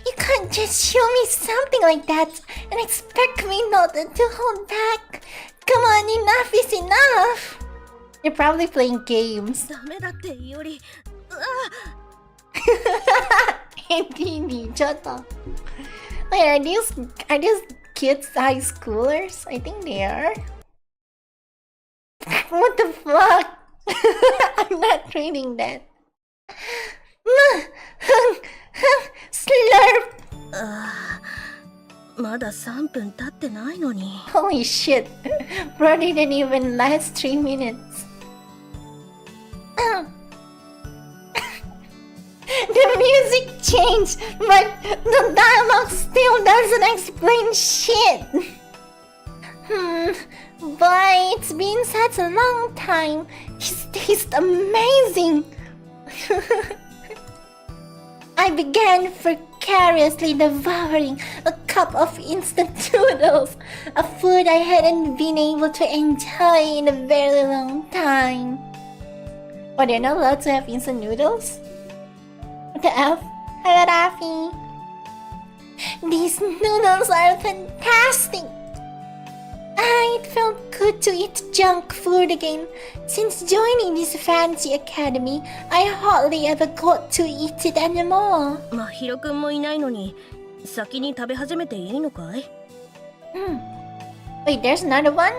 You can't just show me something like that and expect me not to hold back. Come on, enough is enough. You're probably playing games. ダメだって、より。Hindi, shut up. Wait, are these kids high schoolers? I think they are. What the fuck? I'm not reading that. Slurp! まだ3分経ってないのに。Holy shit. Bro didn't even last 3 minutes. French, but the dialogue still doesn't explain shit. Boy, it's been such a long time. His taste amazing. I began precariously devouring a cup of instant noodles, a food I hadn't been able to enjoy in a very long time. Oh, they're not allowed to have instant noodles? What the F? Hello, Rafi. These noodles are fantastic. It felt good to eat junk food again. Since joining this fancy academy, I hardly ever got to eat it anymore. まひろくんもいないのに先に食べ始めていいのかい？ Wait, there's another one?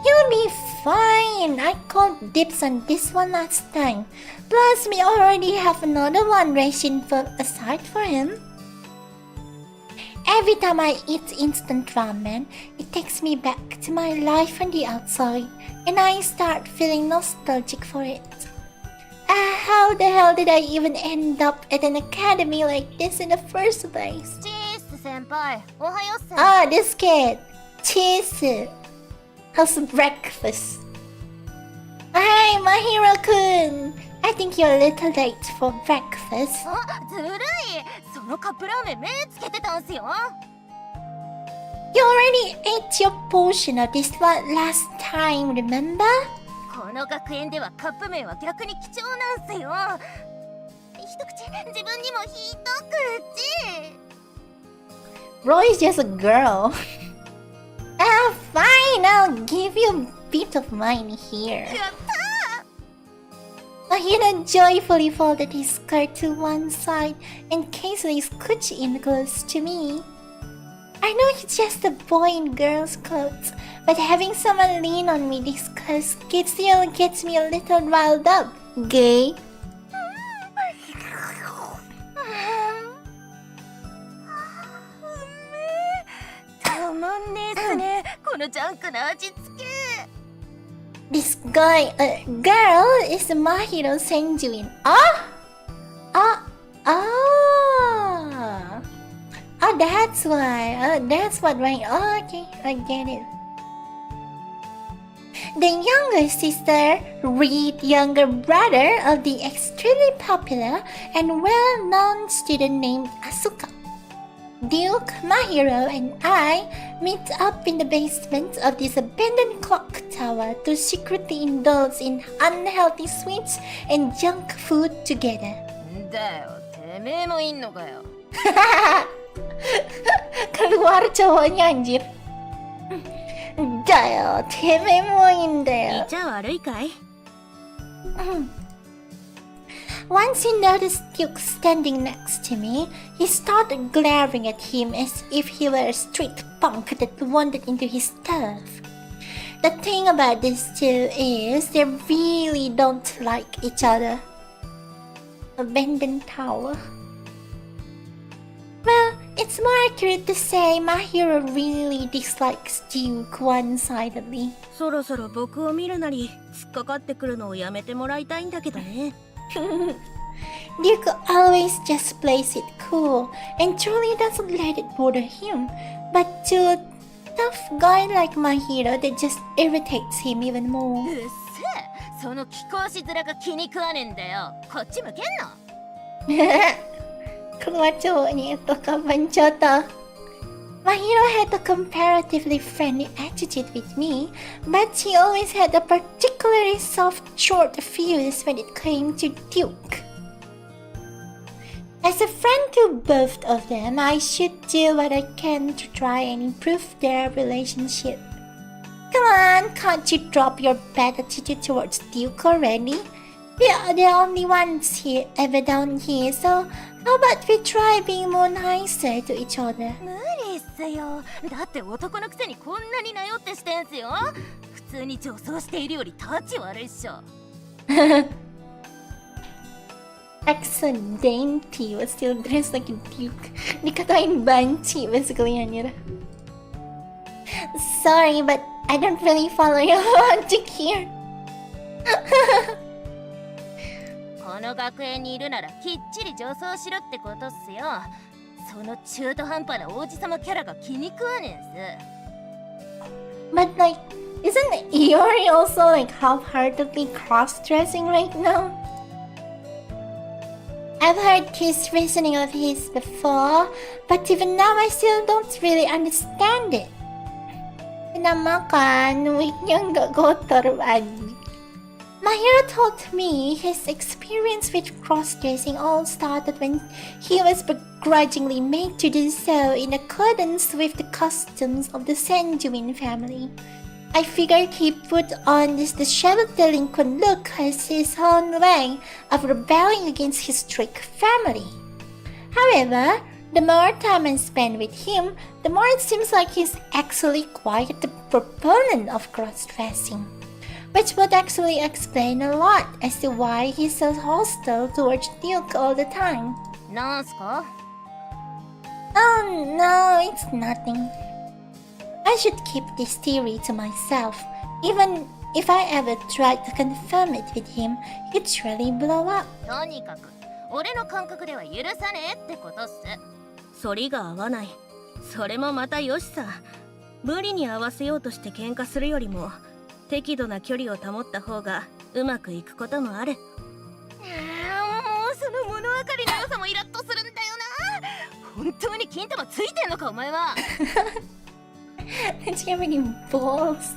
You'll be fine. I called dibs on this one last time. Plus, we already have another one rationed aside for him. Every time I eat instant ramen, it takes me back to my life on the outside, and I start feeling nostalgic for it. How the hell did I even end up at an academy like this in the first place? チース先輩、おはようっす。 Ah, this kid. Cheese. How's breakfast? Hi, Mahiro-kun. I think you're a little late for breakfast. あ、ずるい。そのカップラーメン目つけてたんすよ。 You already ate your portion of this one last time, remember? この学園ではカップ麺は逆に貴重なんすよ。一口自分にも一口。 Roy is just a girl. Fine, I'll give you a bit of mine here. やったー。 Mahiro joyfully folded his skirt to one side and casely scooched in close to me. I know he's just a boy in girls' clothes, but having someone lean on me this close still gets me a little riled up. Gay. たまんねえっすね。このジャンクな味付け。 This girl is Mahiro Senjuin. Oh, that's why. That's what right. Oh, okay, I get it. The younger sister, read younger brother of the extremely popular and well-known student named Asuka. Duke, Mahiro, and I meet up in the basement of this abandoned clock tower to secretly indulge in unhealthy sweets and junk food together. だよ、てめえもいんのかよ。 Keluar cowoknya anjir. Dayo, teme mo indayo. じゃ悪いかい？ Once he noticed Duke standing next to me, he started glaring at him as if he were a street punk that wandered into his turf. The thing about these two is they really don't like each other. Abandoned tower. Well, it's more accurate to say Mahiro really dislikes Duke one-sidedly. そろそろ僕を見るなり突っかかってくるのをやめてもらいたいんだけどね。 Duke always just plays it cool and truly doesn't let it bother him. But to a tough guy like Mahiro, that just irritates him even more. うっせえ。その気候し面が気に食わねえんだよ。こっち向けんの。 Keluar cowoknya itu kapan Choto? Mahiro had a comparatively friendly attitude with me, but he always had a particularly soft, short fuse when it came to Duke. As a friend to both of them, I should do what I can to try and improve their relationship. Come on, can't you drop your bad attitude towards Duke already? We are the only ones here ever down here, so how about we try being more nicer to each other? 無理っすよ。だって男のくせにこんなになよってしてんすよ。普通に女装しているよりタチ悪いっしょ。Accent dainty but still dressed like a duke. Dikatain banci basically anjir. Sorry, but I don't really follow your logic here. ここの学園にいるならきっちり女装しろってことっすよ。その中途半端な王子様キャラが気に食わねえんす。 But like, isn't Yuri also like half-heartedly cross-dressing right now? I've heard his reasoning of his before, but even now I still don't really understand it. Pinamakan, wiknyang gagotoruan. Mahiro told me his experience with cross-dressing all started when he was begrudgingly made to do so in accordance with the customs of the Sanjuin family. I figured he put on this disheveled delinquent look as his own way of rebelling against his strict family. However, the more time I spend with him, the more it seems like he's actually quite the proponent of cross-dressing, which would actually explain a lot as to why he's so hostile towards Duke all the time. なんすか? Oh no, it's nothing. I should keep this theory to myself. Even if I ever tried to confirm it with him, it'd surely blow up. とにかく俺の感覚では許さねえってことっす。反りが合わない。それもまたよしさ。無理に合わせようとして喧嘩するよりも適度な距離を保った方がうまくいくこともある。もうその物分かりの良さもイラッとするんだよな。本当に金玉ついてんのかお前は。It's giving you balls.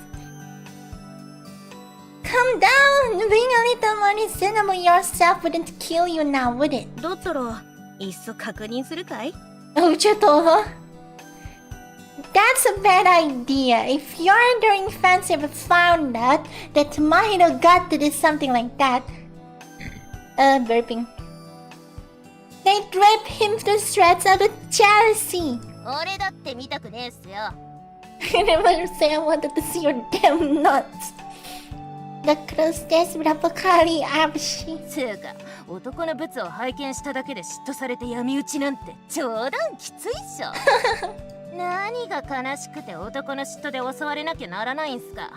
Calm down! Being a little more reasonable yourself wouldn't kill you now, would it? だったらいっそ確認するかい? Oh, Choto. That's a bad idea. If your adoring fans ever found out that Mahiro got to do something like that, burping, they'd rip him to shreds out of jealousy. 俺だって見たくねえっすよ。I never say I wanted to see your damn nuts. The cross-dress Rapakari Abushi. つうか、男のブツを拝見しただけで嫉妬されて闇討ちなんて冗談きついっしょ。何が悲しくて男の嫉妬で襲われなきゃならないんすか。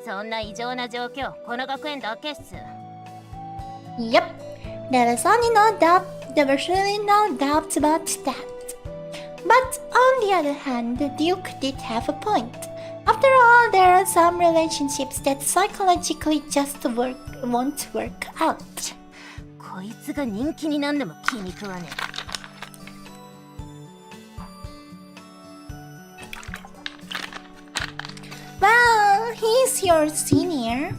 そんな異常な状況、この学園だけっす。Yep, there was only no doubt. There was really no doubt about that. But on the other hand, the Duke did have a point. After all, there are some relationships that psychologically just won't work out. こいつが人気になんでも気に食わねえ。Well, he's your senior,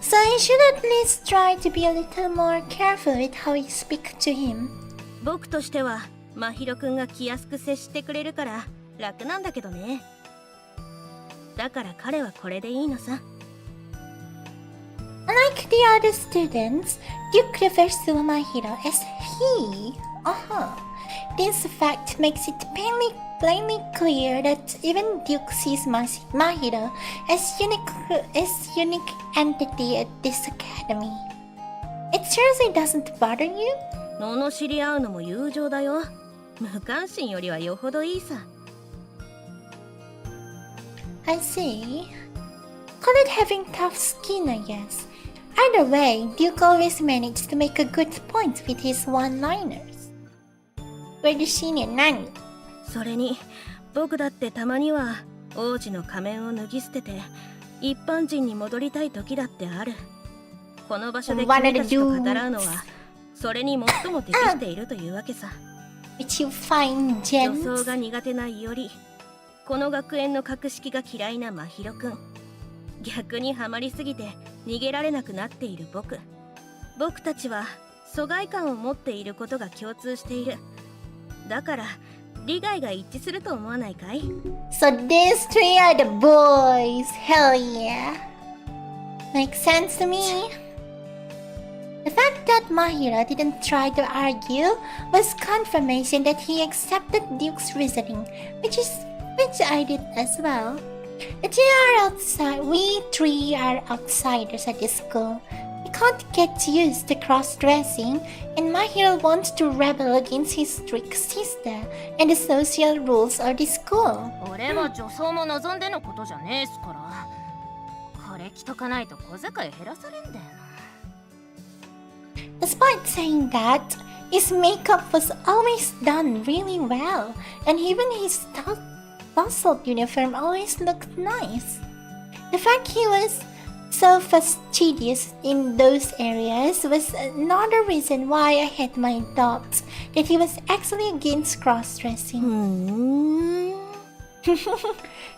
so you should at least try to be a little more careful with how you speak to him. 僕としては真宙くんが気安く接してくれるから楽なんだけどね。だから彼はこれでいいのさ。Unlike the other students, Duke refers to Mahiro as he. This fact makes it plainly clear that even Duke sees Mahiro as unique entity at this academy. It seriously doesn't bother you? 罵り合うのも友情だよ。無関心よりはよほどいいさ。I see. Call it having tough skin, I guess. Either way, Duke always managed to make a good point with his one-liners. We're the senior nanny. それに僕だってたまには王子の仮面を脱ぎ捨てて一般人に戻りたい時だってある。この場所で君たちと語らうのはそれに最も適しているというわけさ。Which you find gents? 女装が苦手ないよりこの学園の格式が嫌いな真宙くん、逆にハマりすぎて逃げられなくなっている僕たちは疎外感を持っていることが共通している。だから利害が一致すると思わないかい？ So these three are the boys. Hell yeah. Makes sense to me. The fact that Mahiro didn't try to argue was confirmation that he accepted Duke's reasoning, which I did as well. We three are outsiders at this school. We can't get used to cross-dressing, and Mahiro wants to rebel against his strict sister and the social rules of the school. 俺は女装も望んでのことじゃねえっすから。これ着とかないと小遣い減らされんだよな。Despite saying that, his makeup was always done really well, and even his tousled uniform always looked nice. The fact he was so fastidious in those areas was another reason why I had my doubts that he was actually against cross-dressing.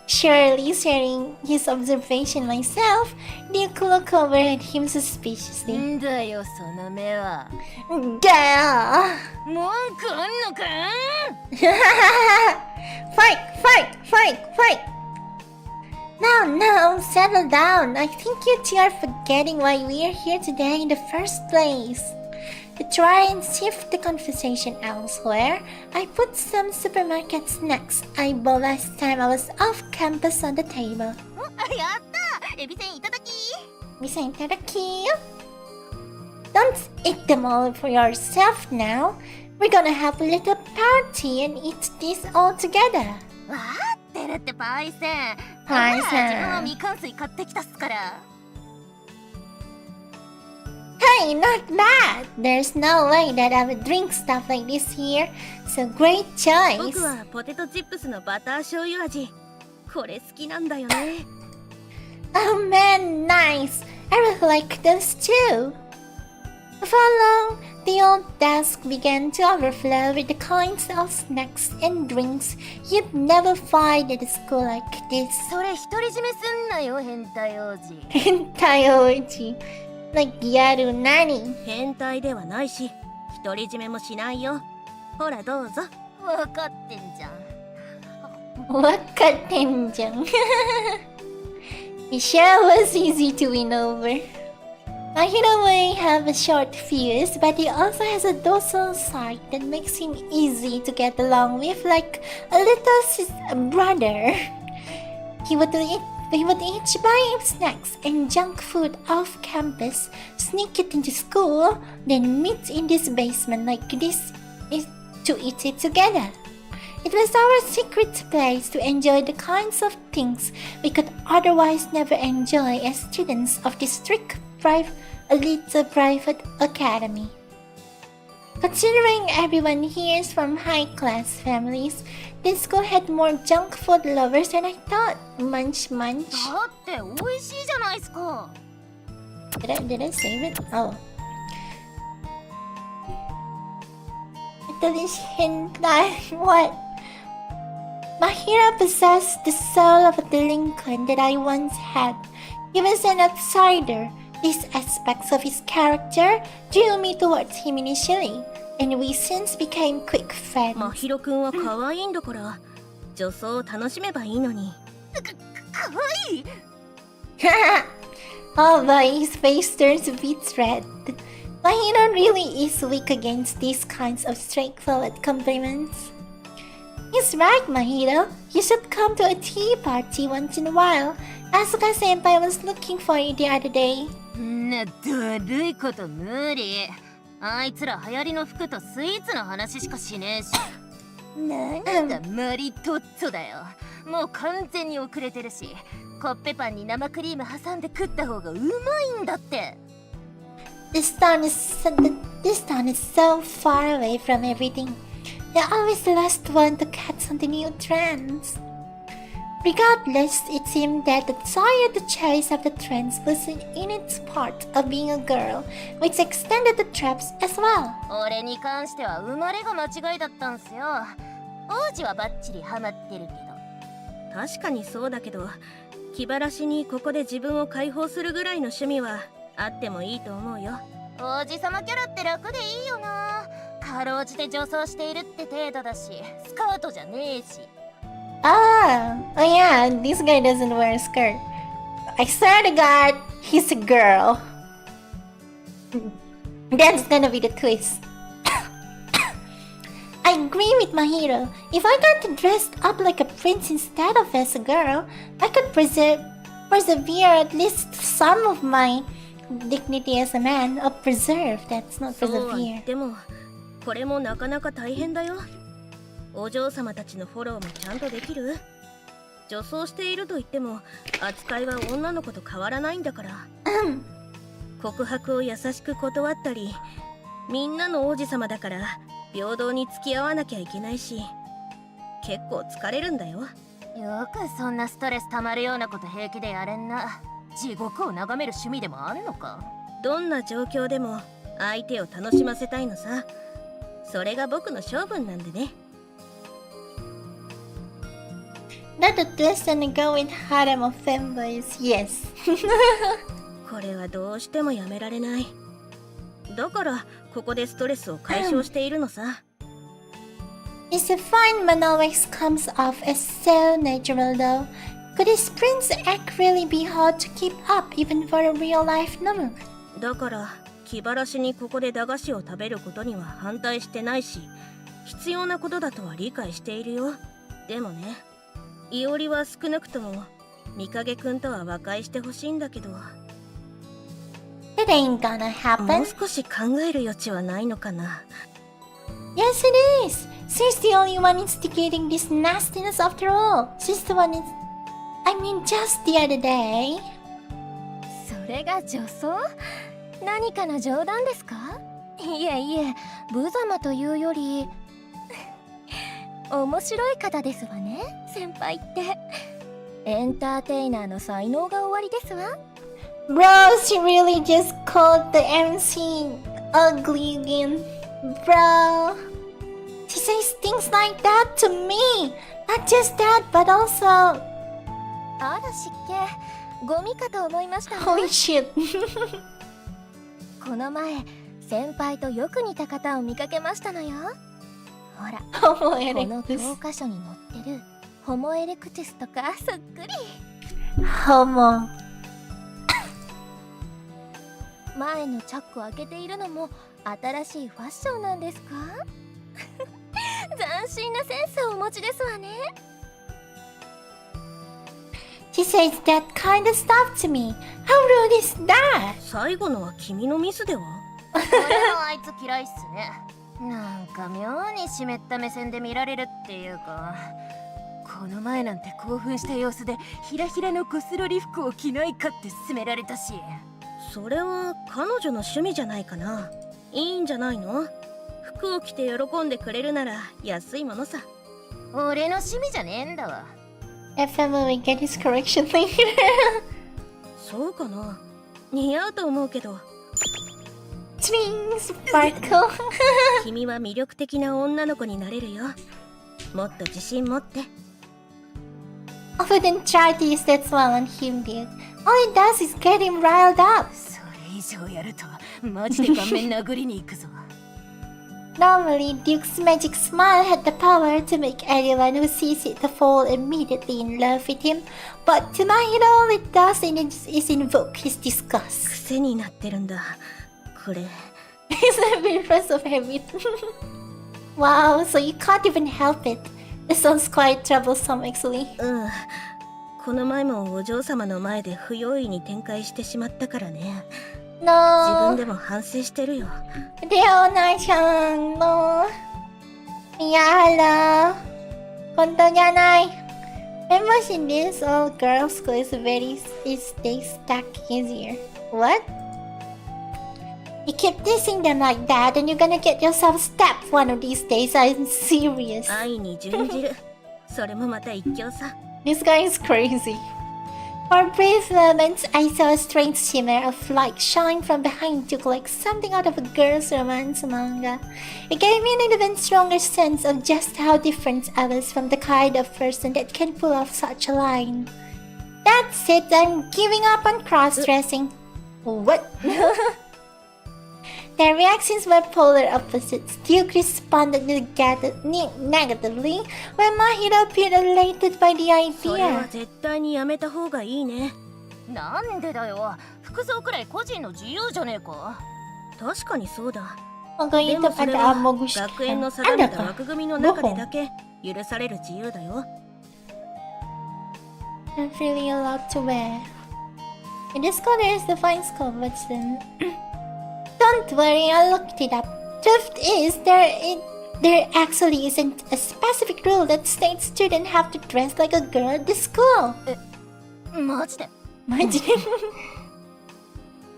Surely sharing his observation myself, Duke looked over at him suspiciously. んだよその目は。 Gah! 文句あんのか Fight! Fight! Fight! Fight! No, settle down. I think you two are forgetting why we are here today in the first place. To try and shift the conversation elsewhere, I put some supermarket snacks I bought last time I was off campus on the table. やったエビせんいただき Misantadaki. Don't eat them all for yourself now. We're gonna have a little party and eat this all together. わーってるってパイセンパイセン自分はみかん水買ってきたっすから Hey, not bad. There's no way that I would drink stuff like this here. So great 僕 choice. はポテトチップスのバター醤油味。これ好きなんだよね。 Oh man, nice. I really like those too. Before long, the old desk began to overflow with the kinds of snacks and drinks you'd never find at a school like this. それ独り占めすんなよ変態王子 Taioji. Like Yaru Nani. 変態ではないし、独り占めもしないよ。ほらどうぞ。わかってんじゃん Wakatenjang. It sure was easy to win over. My hero may have a short fuse, but he also has a docile side that makes him easy to get along with, like a little brother. He would each buy snacks and junk food off campus, sneak it into school, then meet in this basement like this to eat it together. It was our secret place to enjoy the kinds of things we could otherwise never enjoy as students of this strict elite private academy. Considering everyone here is from high-class families, this school had more junk food lovers than I thought. Munch. だって美味しいじゃないっすか Did I save it? Oh. Ethel is hentai. What? My hero possessed the soul of a delinquent that I once had. He was an outsider. These aspects of his character drew me towards him initially, and we since became quick ま friends. ひろくんは可愛いんだから、女装を楽しめばいいのに。かわいい Oh boy, his face turns a bit red. My hero really is weak against these kinds of straightforward compliments. He's right, my hero. You should come to a tea party once in a while. Asuka senpai was looking for you the other day. なだるいこと無理あいつら流行りの服とスイーツの話しかしねえしなんだマリトッツォだよもう完全に遅れてるしコッペパンに生クリーム挟んで食った方がうまいんだって This town is so far away from everything. They're always the last one to catch on the new trends. Regardless, it seemed that the desire to chase after trends was in its part of being a girl, which extended the traps as well. 俺に関しては生まれが間違いだったんすよ王子はバッチリハマってるけど確かにそうだけど、気晴らしにここで自分を解放するぐらいの趣味はあってもいいと思うよ。王子様キャラって楽でいいよなかろうじて女装しているって程度だしスカートじゃねえし Oh yeah, this guy doesn't wear a skirt. I swear to God, he's a girl. That's gonna be the twist. I agree with my hero. If I got dressed up like a prince instead of as a girl, I could persevere at least some of my dignity as a man. Or preserve, that's not そうは言っ persevere. ても、これもなかなか大変だよ。お嬢様たちのフォローもちゃんとできる？女装していると言っても扱いは女の子と変わらないんだから。告白を優しく断ったり、みんなの王子様だから平等に付き合わなきゃいけないし、結構疲れるんだよ。よくそんなストレス溜まるようなこと平気でやれんな。地獄を眺める趣味でもあるのか。どんな状況でも相手を楽しませたいのさ。それが僕の性分なんでね。Not a twist and go with harem of fanboys, yes. これはどうしてもやめられない。だからここでストレスを解消しているのさ。It's a fine man always comes off as so natural though. Could his prince act really be hard to keep up even for a real life novel? だから気晴らしにここで駄菓子を食べることには反対してないし、必要なことだとは理解しているよ。でもね、いおりは少なくともみかげくんとは和解してほしいんだけど。It ain't gonna も happen. う少し考える余地はないのかな。 Yes, it is. She's the only one instigating this nastiness after all. She's the one I mean, just the other day. それが女装？何かの冗談ですか？いえいえ、無様というより面白い方ですわね、先輩って。エンターテイナーの才能がおありですわ。Bro, she really just called the MC ugly again. Bro, she says things like that to me. Not just that, but also... あら湿気、ゴミかと思いましたわ。 Holy shit. この前、先輩とよく似た方を見かけましたのよ。ほら、 Homo この erectus. 教科書に載ってるホモエレクティスとかそっくり。 Homo. 前のチャックを開けているのも新しいファッションなんですか？斬新なセンスをお持ちですわね。She says that kind of stuff to me. How rude is that? 最後のは君のミスでは？俺はあいつ嫌いっすね。なんか妙に湿った目線で見られるっていうか、この前なんて興奮した様子でひらひらのコスロリ服を着ないかって勧められたし。それは彼女の趣味じゃないかな。いいんじゃないの？服を着て喜んでくれるなら安いものさ。俺の趣味じゃねえんだわ。FM will get his correction later. そうかな。似合うと思うけど。Twing sparkle. 君は魅力的な女の子になれるよ。もっと自信持って。 I wouldn't try to use that smile on him, dude. All it does is get him riled up. それ以上やるとマジで顔面殴りに行くぞ。Normally, Duke's magic smile had the power to make anyone who sees it fall immediately in love with him, but to Mahiro, all it does is invoke his disgust. 癖になってるんだ。これ。It's a reverse of habit. Wow, so you can't even help it. This sounds quite troublesome, actually. うん。この前もお嬢様の前で不用意に展開してしまったからね。自 No. 分でも反省してるよ。Leona-chan, no. Yala. Konto janai. Members in this all-girls school they stack easier. What? You keep dissing them like that and you're gonna get yourself stabbed one of these days. I'm serious. 愛に準じる。それもまた一興さ。 This guy is crazy. For brief moments, I saw a strange shimmer of light shine from behind Duke like something out of a girl's romance manga. It gave me an even stronger sense of just how different I was from the kind of person that can pull off such a line. That's it, I'm giving up on cross-dressing. What? Their reactions were polar opposites. Duke responded negatively, while Mahiro appeared elated by the それは idea. 絶対にやめた方がいいね。なんでだよ。服装くらい個人の自由じゃねえか。確かにそうだ。 Okay, で ito もそれ pada は mo gusto. 学園の Ano 定めた ka? 枠組みの中でだけ許される自由だよ。 Not really allowed to wear. In this color is the fine skull, but don't worry, I looked it up. Truth is, there actually isn't a specific rule that states students have to dress like a girl at the school. マジで？ Imagine.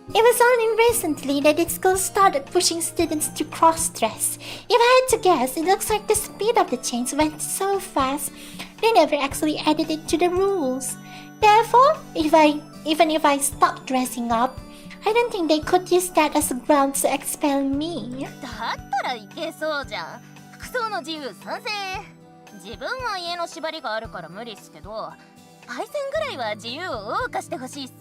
It was only recently that the school started pushing students to cross-dress. If I had to guess, it looks like the speed of the change went so fast, they never actually added it to the rules. Therefore, even if I stopped dressing up, I don't think they could use that as a ground to expel me. だったらいけそうじゃん。服装の自由賛成。自分は家の縛りがあるから無理っすけど、パイセンぐらいは自由を謳歌してほしいっす。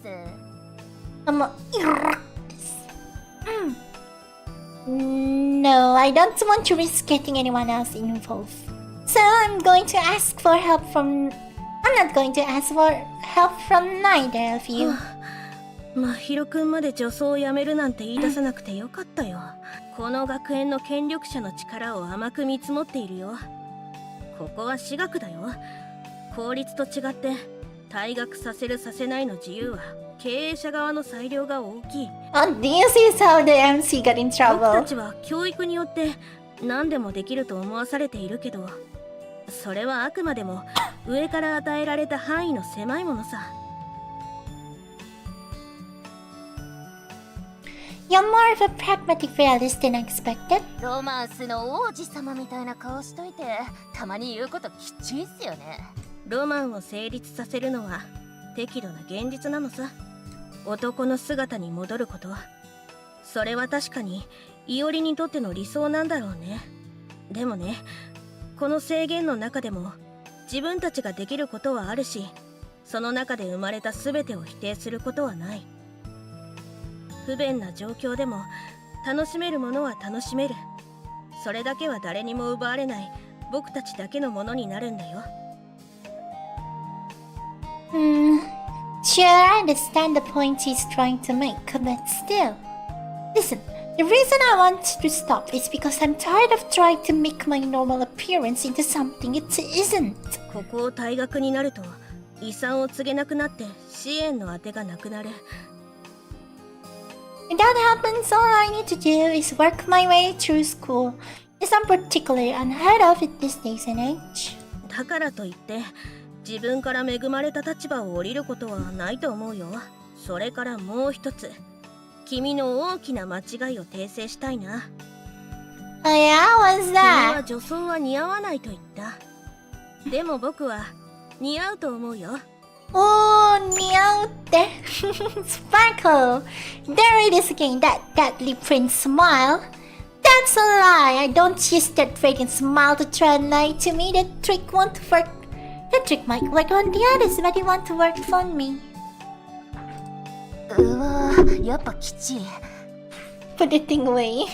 No, I don't want to risk getting anyone else involved. So I'm not going to ask for help from neither of you. まひろくんまで女装をやめるなんて言い出さなくてよかったよ。この学園の権力者の力を甘く見積もっているよ。ここは私学だよ。公立と違って退学させるさせないの自由は経営者側の裁量が大きい。Oh, this is how the MC got in 僕た trouble. ちは教育によって何でもできると思わされているけど、それはあくまでも上から与えられた範囲の狭いものさ。You're more of a pragmatic realist than I expected. ロマンスの王子様みたいな顔しといて、たまに言うこときちいっすよね。ロマンを成立させるのは適度な現実なのさ。男の姿に戻ること、それは確かにイオリにとっての理想なんだろうね。でもね、この制限の中でも自分たちができることはあるし、その中で生まれた全てを否定することはない。不便な状況でも楽しめるものは楽しめる。それだけは誰にも奪われない僕たちだけのものになるんだよ。Sure, I understand the point he's trying to make, but still. Listen, the reason I want to stop is because I'm tired of trying to make my normal appearance into something it isn't. ここを退学になると遺産を告げなくなって支援のあてがなくなる。When that happens, all I need to do is work my way through school. It's not particularly unheard of in this days and age. だからといって自分から恵まれた立場を降りることはないと思うよ。それからもう一つ、君の大きな間違いを訂正したいな。Oh yeah, what's 君は that? 女装は似合わないと言った。でも僕は似合うと思うよ。Oh, meowte. Sparkle. There it is again, that deadly prince smile. That's a lie. I don't use that radiant smile to try and lie to me. That trick won't work. That trick might work on the others, but it won't work on me. うわー、やっぱきちい。Put the thing away.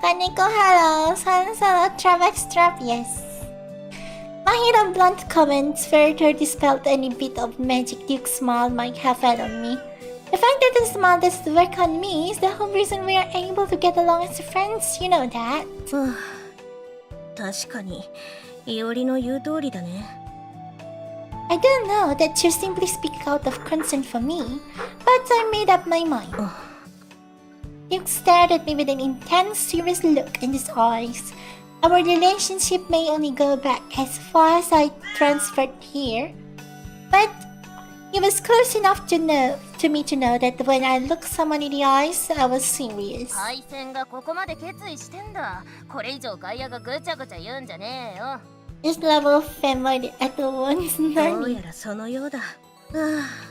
Kaneko, hello. Sansala, Travex Trap, yes. Mahira's blunt comments further dispelled any bit of magic Duke's smile might have had on me. The fact that the smile does work on me is the whole reason we are able to get along as friends, you know that. 確かにイオリの言う通りだね。I don't know that you simply speak out of concern for me, but I made up my mind. Duke stared at me with an intense, serious look in his eyes. Our relationship may only go back as far as I transferred here, but he was close enough to me to know that when I looked someone in the eyes, I was serious. 敗戦がここまで決意してんだ。これ以上外野がぐちゃぐちゃ言うんじゃねえよ。This level of fanboy the Ethel one's どう nani. やらそのようだ。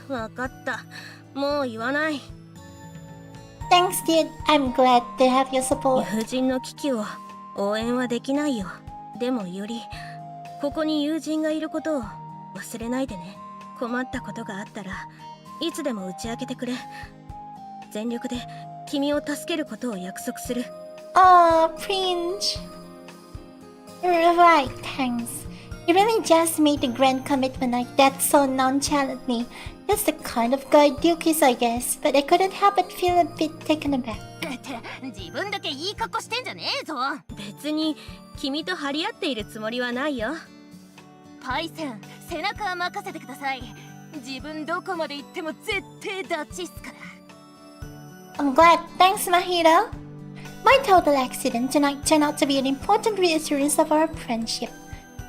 わかった。もう言わない。Thanks, dude. I'm glad to have your support. 友人の危機を応援はできないよ。でもよりここに友人がいることを忘れないでね。困ったことがあったらいつでも打ち明けてくれ。全力で君を助けることを約束する。Oh, Prince. Right, thanks. You really just made a grand commitment like that so nonchalantly. That's the kind of guy Duke is, I guess. But I couldn't help but feel a bit taken aback. って自分だけいい格好してんじゃねえぞ。別に君と張り合っているつもりはないよ。パイセン、背中は任せてください。自分どこまで行っても絶対ダチっすから。I'm glad. Thanks, Mahiro. My total accident tonight turned out to be an important reassurance of our friendship.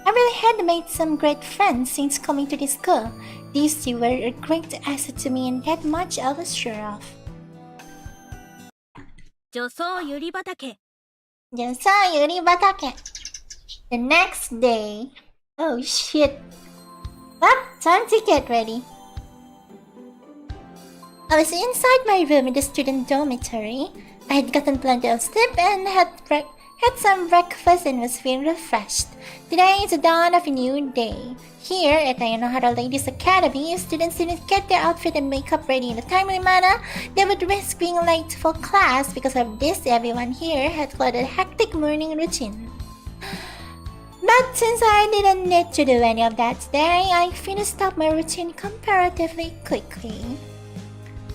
I really had made some great friends since coming to this school. These two were a great asset to me and that much I was sure of. 女装ゆり畑。 Just saw Yuri Batake. The next day. Oh shit. Well, time to get ready. I was inside my room in the student dormitory. I had gotten plenty of sleep and had some breakfast and was feeling refreshed. Today is the dawn of a new day. Here at Ayanohara Ladies Academy, students didn't get their outfit and makeup ready in a timely manner. They would risk being late for class. Because of this, everyone here had quite a hectic morning routine. But since I didn't need to do any of that today, I finished up my routine comparatively quickly.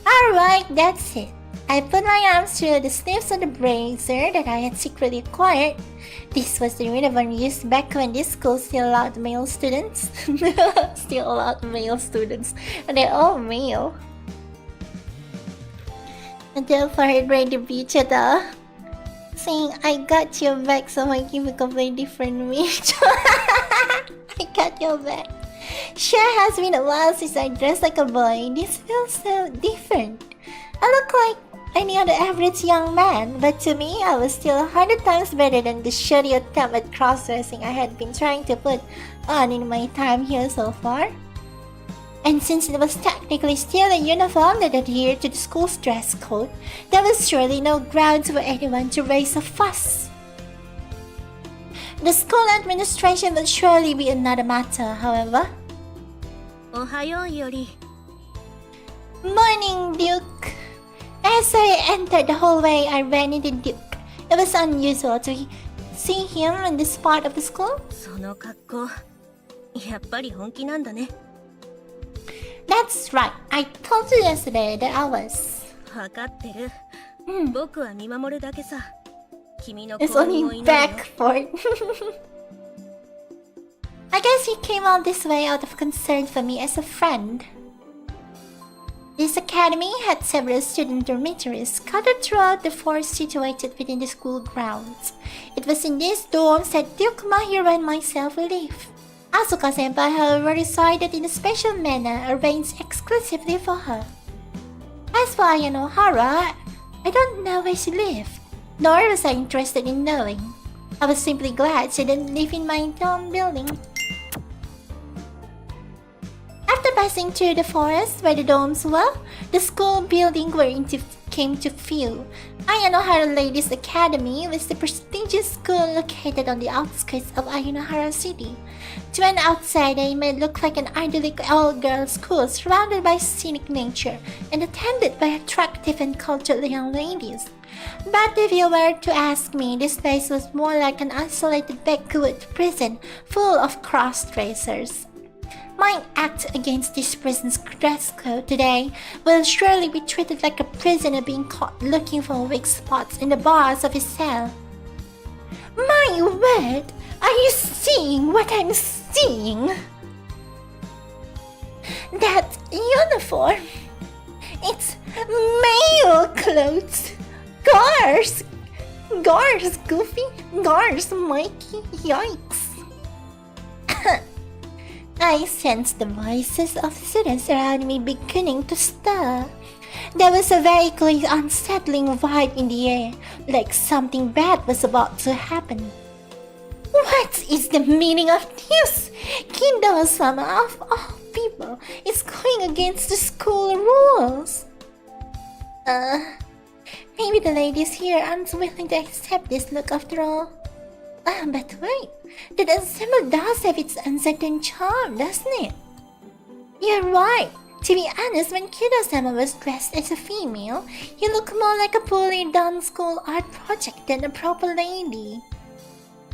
Alright, that's it. I put my arms through the sleeves of the blazer that I had secretly acquired. This was the uniform used back when this school still allowed male students. Still allowed male students. And they're all male. Until for ready beach at saying, I got your back, so I give a completely different image. I got your back. Sure has been a while since I dressed like a boy. This feels so different. I look like any other average young man, but to me, I was still 100 times better than the shoddy attempt at cross-dressing I had been trying to put on in my time here so far. And since it was technically still a uniform that adhered to the school's dress code, there was surely no grounds for anyone to raise a fuss. The school administration would surely be another matter, however. おはようより。 Morning, Duke. As I entered the hallway, I ran into Duke. It was unusual to see him in this part of the school. その格好、やっぱり本気なんだね。 That's right. I told you yesterday that I was. わかってる。Hmm. 僕は見守るだけさ。君の It's 幸運を only 祈るよ。 back for it. I guess he came all this way out of concern for me as a friend. This academy had several student dormitories scattered throughout the forest situated within the school grounds. It was in these dorms that Duke, Mahiro, and myself live. Asuka-senpai, however, resided in a special manner arranged exclusively for her. As for Ayanohara, I don't know where she lived, nor was I interested in knowing. I was simply glad she didn't live in my own building. After passing through the forest where the domes were, the school building came to view. Ayanohara Ladies Academy was the prestigious school located on the outskirts of Ayanohara City. To an outsider, it may look like an idyllic all-girls school surrounded by scenic nature and attended by attractive and cultured young ladies. But if you were to ask me, this place was more like an isolated backwood prison full of cross-dressers. My act against this prison's dress code today will surely be treated like a prisoner being caught looking for weak spots in the bars of his cell. My word! Are you seeing what I'm seeing? That uniform! It's male clothes! Gars! Gars, Goofy! Gars, Mikey! Yikes! I sensed the voices of students around me beginning to stir. There was a very clear unsettling vibe in the air, like something bad was about to happen. What is the meaning of this? Kindo-sama, of all people, is going against the school rules. Maybe the ladies here aren't willing to accept this look after all. But wait, the ensemble does have its uncertain charm, doesn't it? You're right. To be honest, when Kido-sama was dressed as a female, he looked more like a poorly done school art project than a proper lady.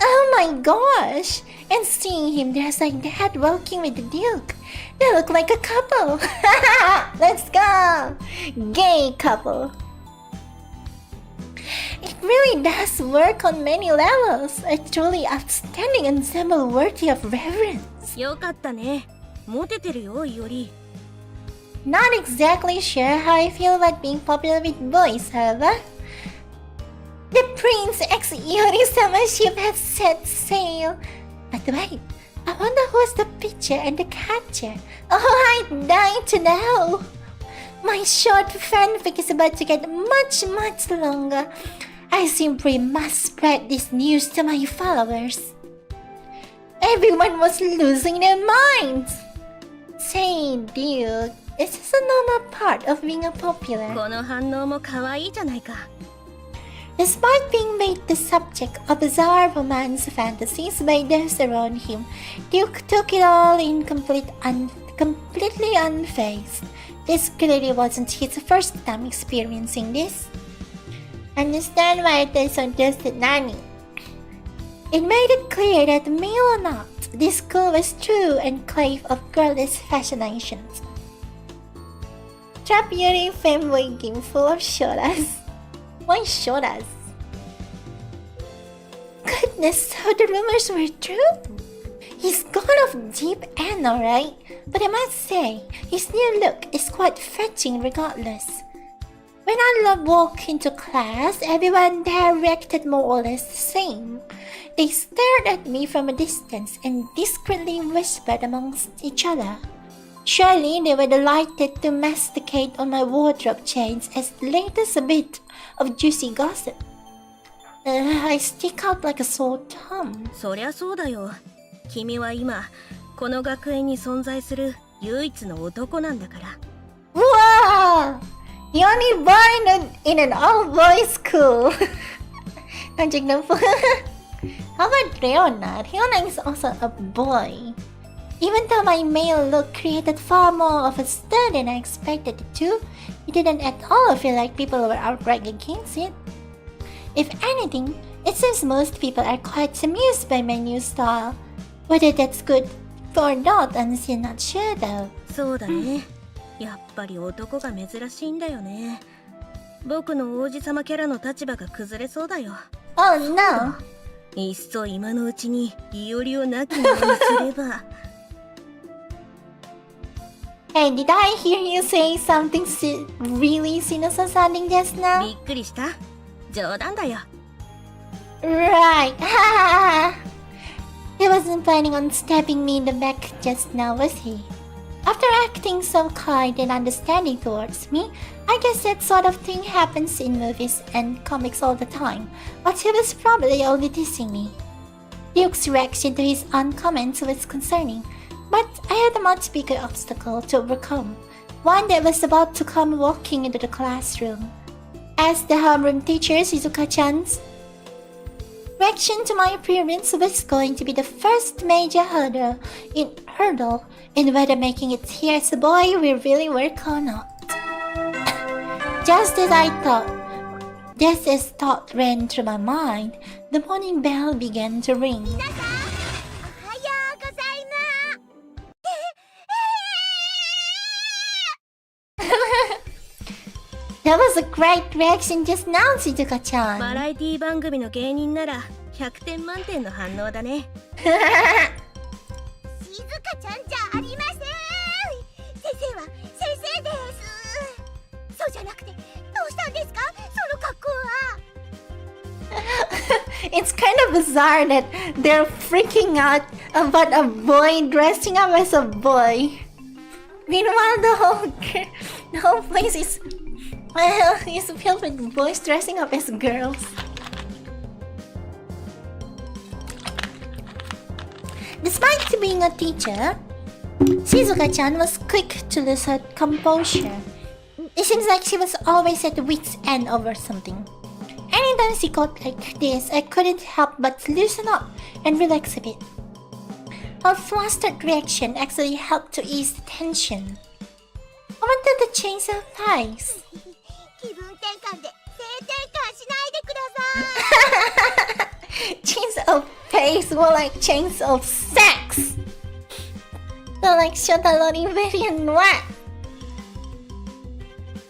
Oh my gosh! And seeing him dressed like that walking with the Duke, they look like a couple! Let's go! Gay couple! It really does work on many levels. A truly outstanding ensemble worthy of reverence. よかったね。モテてるよ、より。 Not exactly sure how I feel about being popular with boys, however. The Prince X Yori-sama ship has set sail. But wait, I wonder who's the pitcher and the catcher. Oh, I'd die to know. My short fanfic is about to get much longer. I simply must spread this news to my followers. Everyone was losing their minds. Say, dude, is this a normal part of being a popular? この反応も可愛いじゃないか。 Despite being made the subject of bizarre romance fantasies by those around him, Duke took it all in completely unfazed. This clearly wasn't his first time experiencing this. Understand why it is suggested Nani. It made it clear that male or not, this school was true enclave of girlish fascinations. Trap Yuri fanboy game full of shotas. Why shotas? Goodness, so the rumors were true? He's gone off deep end, alright? But I must say, his new look is quite fetching regardless. When I walked into class, everyone there reacted more or less the same. They stared at me from a distance and discreetly whispered amongst each other. Surely they were delighted to masticate on my wardrobe change as the latest bit of juicy gossip. I stick out like a sore thumb. そりゃそうだよ。君は今この学園に存在する唯一の男なんだから。 Wow! The only boy in an all-boys school. Nandiyan na po. How about Leona? Leona is also a boy. Even though my male look created far more of a stir than I expected it to, it didn't at all feel like people were outright against it. If anything, it seems most people are quite amused by my new style. Whether that's good or not, I'm still not sure though. そうだね。やっぱり男が珍しいんだよね。僕の王子様キャラの立場が崩れそうだよ。Oh no! いっそ今のうちにいおりをなきものにすれば。Hey, did I hear you say something really sinister sounding just び now? っくりした。冗談だよ。 Right. He wasn't planning on stabbing me in the back just now, was he? After acting so kind and understanding towards me, I guess that sort of thing happens in movies and comics all the time, but he was probably only teasing me. Duke's reaction to his own comments was concerning, but I had a much bigger obstacle to overcome, one that was about to come walking into the classroom. As the homeroom teacher, Shizuka-chan's reaction to my appearance was going to be the first major hurdle in whether making it here as a boy will really work or not. Just as thought ran through my mind, the morning bell began to ring. 皆さん、おはようございます。That was a great reaction just now, バ Shizuka-chan. ラエティ番組の芸人なら100点満点の反応だね。静香ちゃんじゃありません。先生は先生です。そうじゃなくてどうしたんですか、その格好は。It's kind of bizarre that they're freaking out about a boy dressing up as a boy. Meanwhile, the whole place is filled with boys dressing up as girls. Despite being a teacher, Shizuka-chan was quick to lose her composure. It seems like she was always at wit's end over something. Anytime she got like this, I couldn't help but loosen up and relax a bit. Her flustered reaction actually helped to ease the tension. I wanted to change her face. 気分転換で性転換しないでください。Change of face, more like change of sex. So like Shotalori variant what?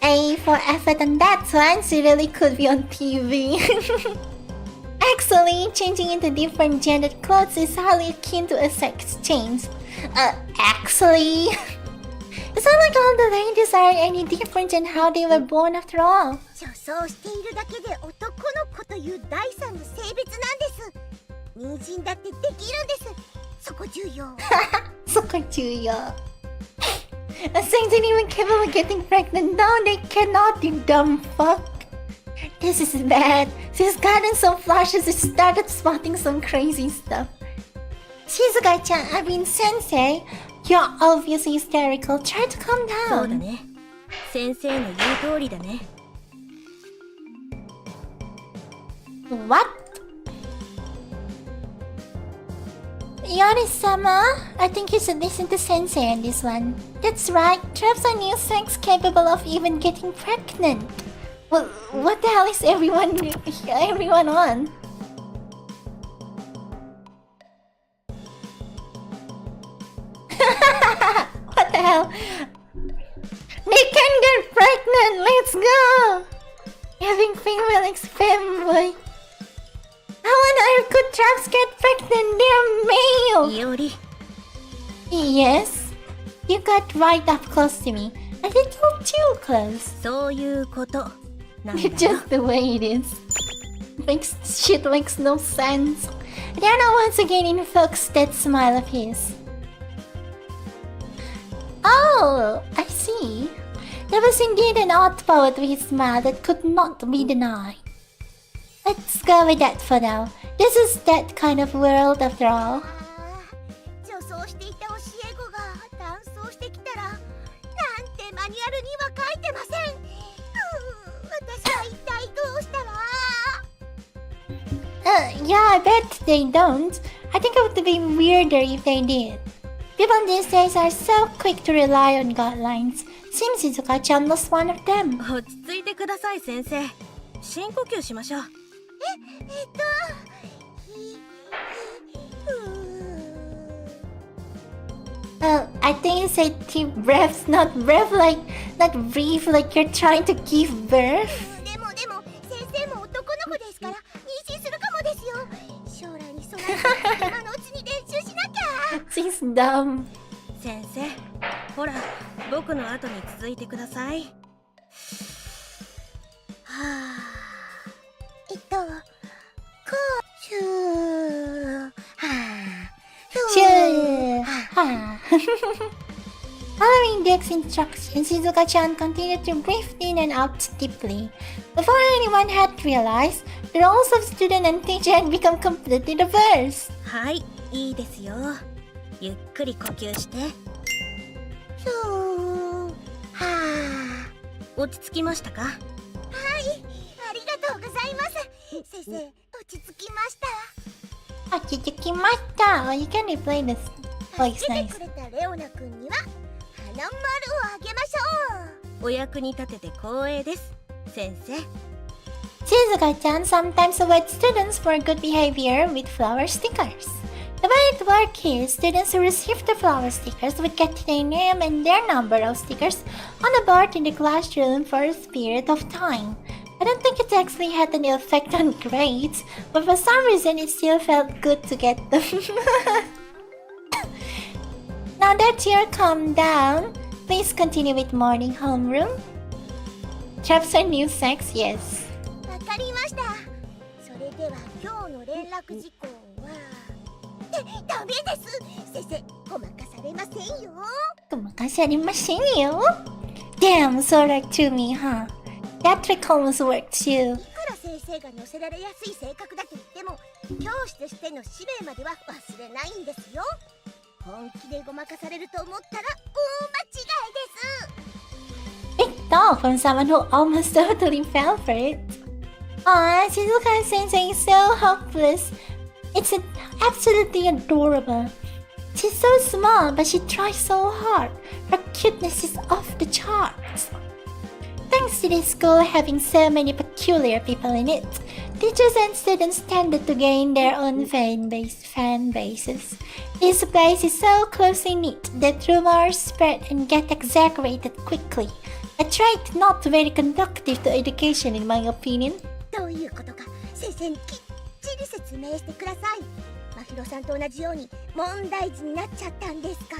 A for effort on that one, she really could be on TV. Actually, changing into different gendered clothes is highly akin to a sex change. Actually... It's not like all the ladies are any different than how they were born after all. 女装しているだけで男の子という第三の性別なんです。人参だってできるんです。そこ重要。そこ重要。A saint ain't even capable of getting pregnant. No, they cannot, you dumb fuck. This is bad. She's gotten so flushes, she started spotting some crazy stuff. Shizuka-chan, I mean Sensei, you're obviously hysterical. Try to calm そうだ down. ね。先生の言う通りだね。 What? Yori-sama, I think you should listen to Sensei on this one. That's right, traps are new sex capable of even getting pregnant. Well, what the hell is everyone on? What the hell? They can get pregnant, let's go! Having female femboy. How on earth could traps get pregnant? They're male! いおり、 Yes, you got right up close to me. A little too close. そういうことなんだ Just the way it is. Shit makes no sense. Diana once again invokes that smile of his. Oh, I see. There was indeed an odd power to his smile that could not be denied. Let's go with that for now. This is that kind of world after all. 女装していた教え子が男装してきたらなんてマニュアルには書いてません。私は一体どうしたら Yeah, I bet they don't. I think it would be weirder if they did. People these days are so quick to rely on guidelines. Seems Shizuka-chan was one of them. 落ち着いてください先生。深呼吸しましょう。I think you said deep breaths, not breath like, not breathe like you're trying to give birth. でも先生も男の子ですから妊娠するかもですよ。将来に備えて今のうちに練習しなきゃ。She's dumb. 先生、ほら、僕の後に続いてください。はこうシューはSure. Ha. Following Dick's instructions, Shizuka-chan continued to breathe in and out deeply. Before anyone had realized, the roles of student and teacher had become completely reversed. はい、いいですよ。ゆっくり呼吸して。シューは落ち着きましたか？はい、ありがとうございます。先生、落ち着きました。Achikimata. Oh, you can replay this. Oh, it's 助け nice. てくれたレオナ君には花丸をあげましょう。お役に立てて光栄です、先生。Shizuka-chan sometimes awards students for good behavior with flower stickers. The way it works is, students who receive the flower stickers would get their name and their number of stickers on the board in the classroom for a period of time. I don't think it actually had any effect on grades, but for some reason it still felt good to get them. Now that you're calmed down, please continue with morning homeroom. Traps are new sex, yes. わかりました。それでは今日の連絡事項はダメです。先生、ごまかされませんよ。Damn, so right to me, huh? That trick almost worked too. いくら先生が乗せられやすい性格だと言っても教師としての使命までは忘れないんですよ。本気でごまかされると思ったら大間違いです。 Big dog from someone who almost totally fell for it. Aw, Shizuka-sensei is so hopeless. It's absolutely adorable. She's so small, but she tries so hard. Her cuteness is off the charts. Thanks to this school having so many peculiar people in it, teachers and students tended to gain their own fan bases. This place is so closely knit that rumors spread and get exaggerated quickly. A trait not very conducive to education in my opinion. どういうことか先生にきっちり説明してください。真宙さんと同じように問題児になっちゃったんですか？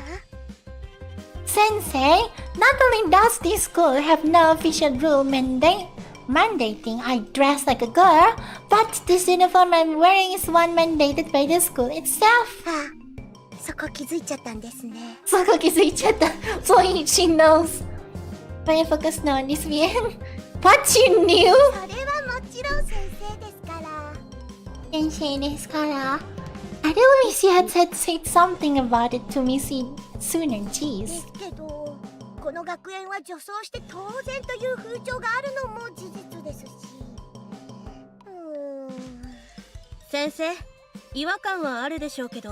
Sensei, not only does this school have no official rule mandating I dress like a girl, but this uniform I'm wearing is one mandated by the school itself. ああ、そっこ気づいちゃったんですね。そこ気づいちゃった。So she knows. FANBOX knows this bien. What you knew? それはもちろん先生ですから。先生ですから。I really wish you had said something about it to me sooner, で jeez. すけど、この学園は女装して当然という風潮があるのも事実ですし。先生、違和感はあるでしょうけど、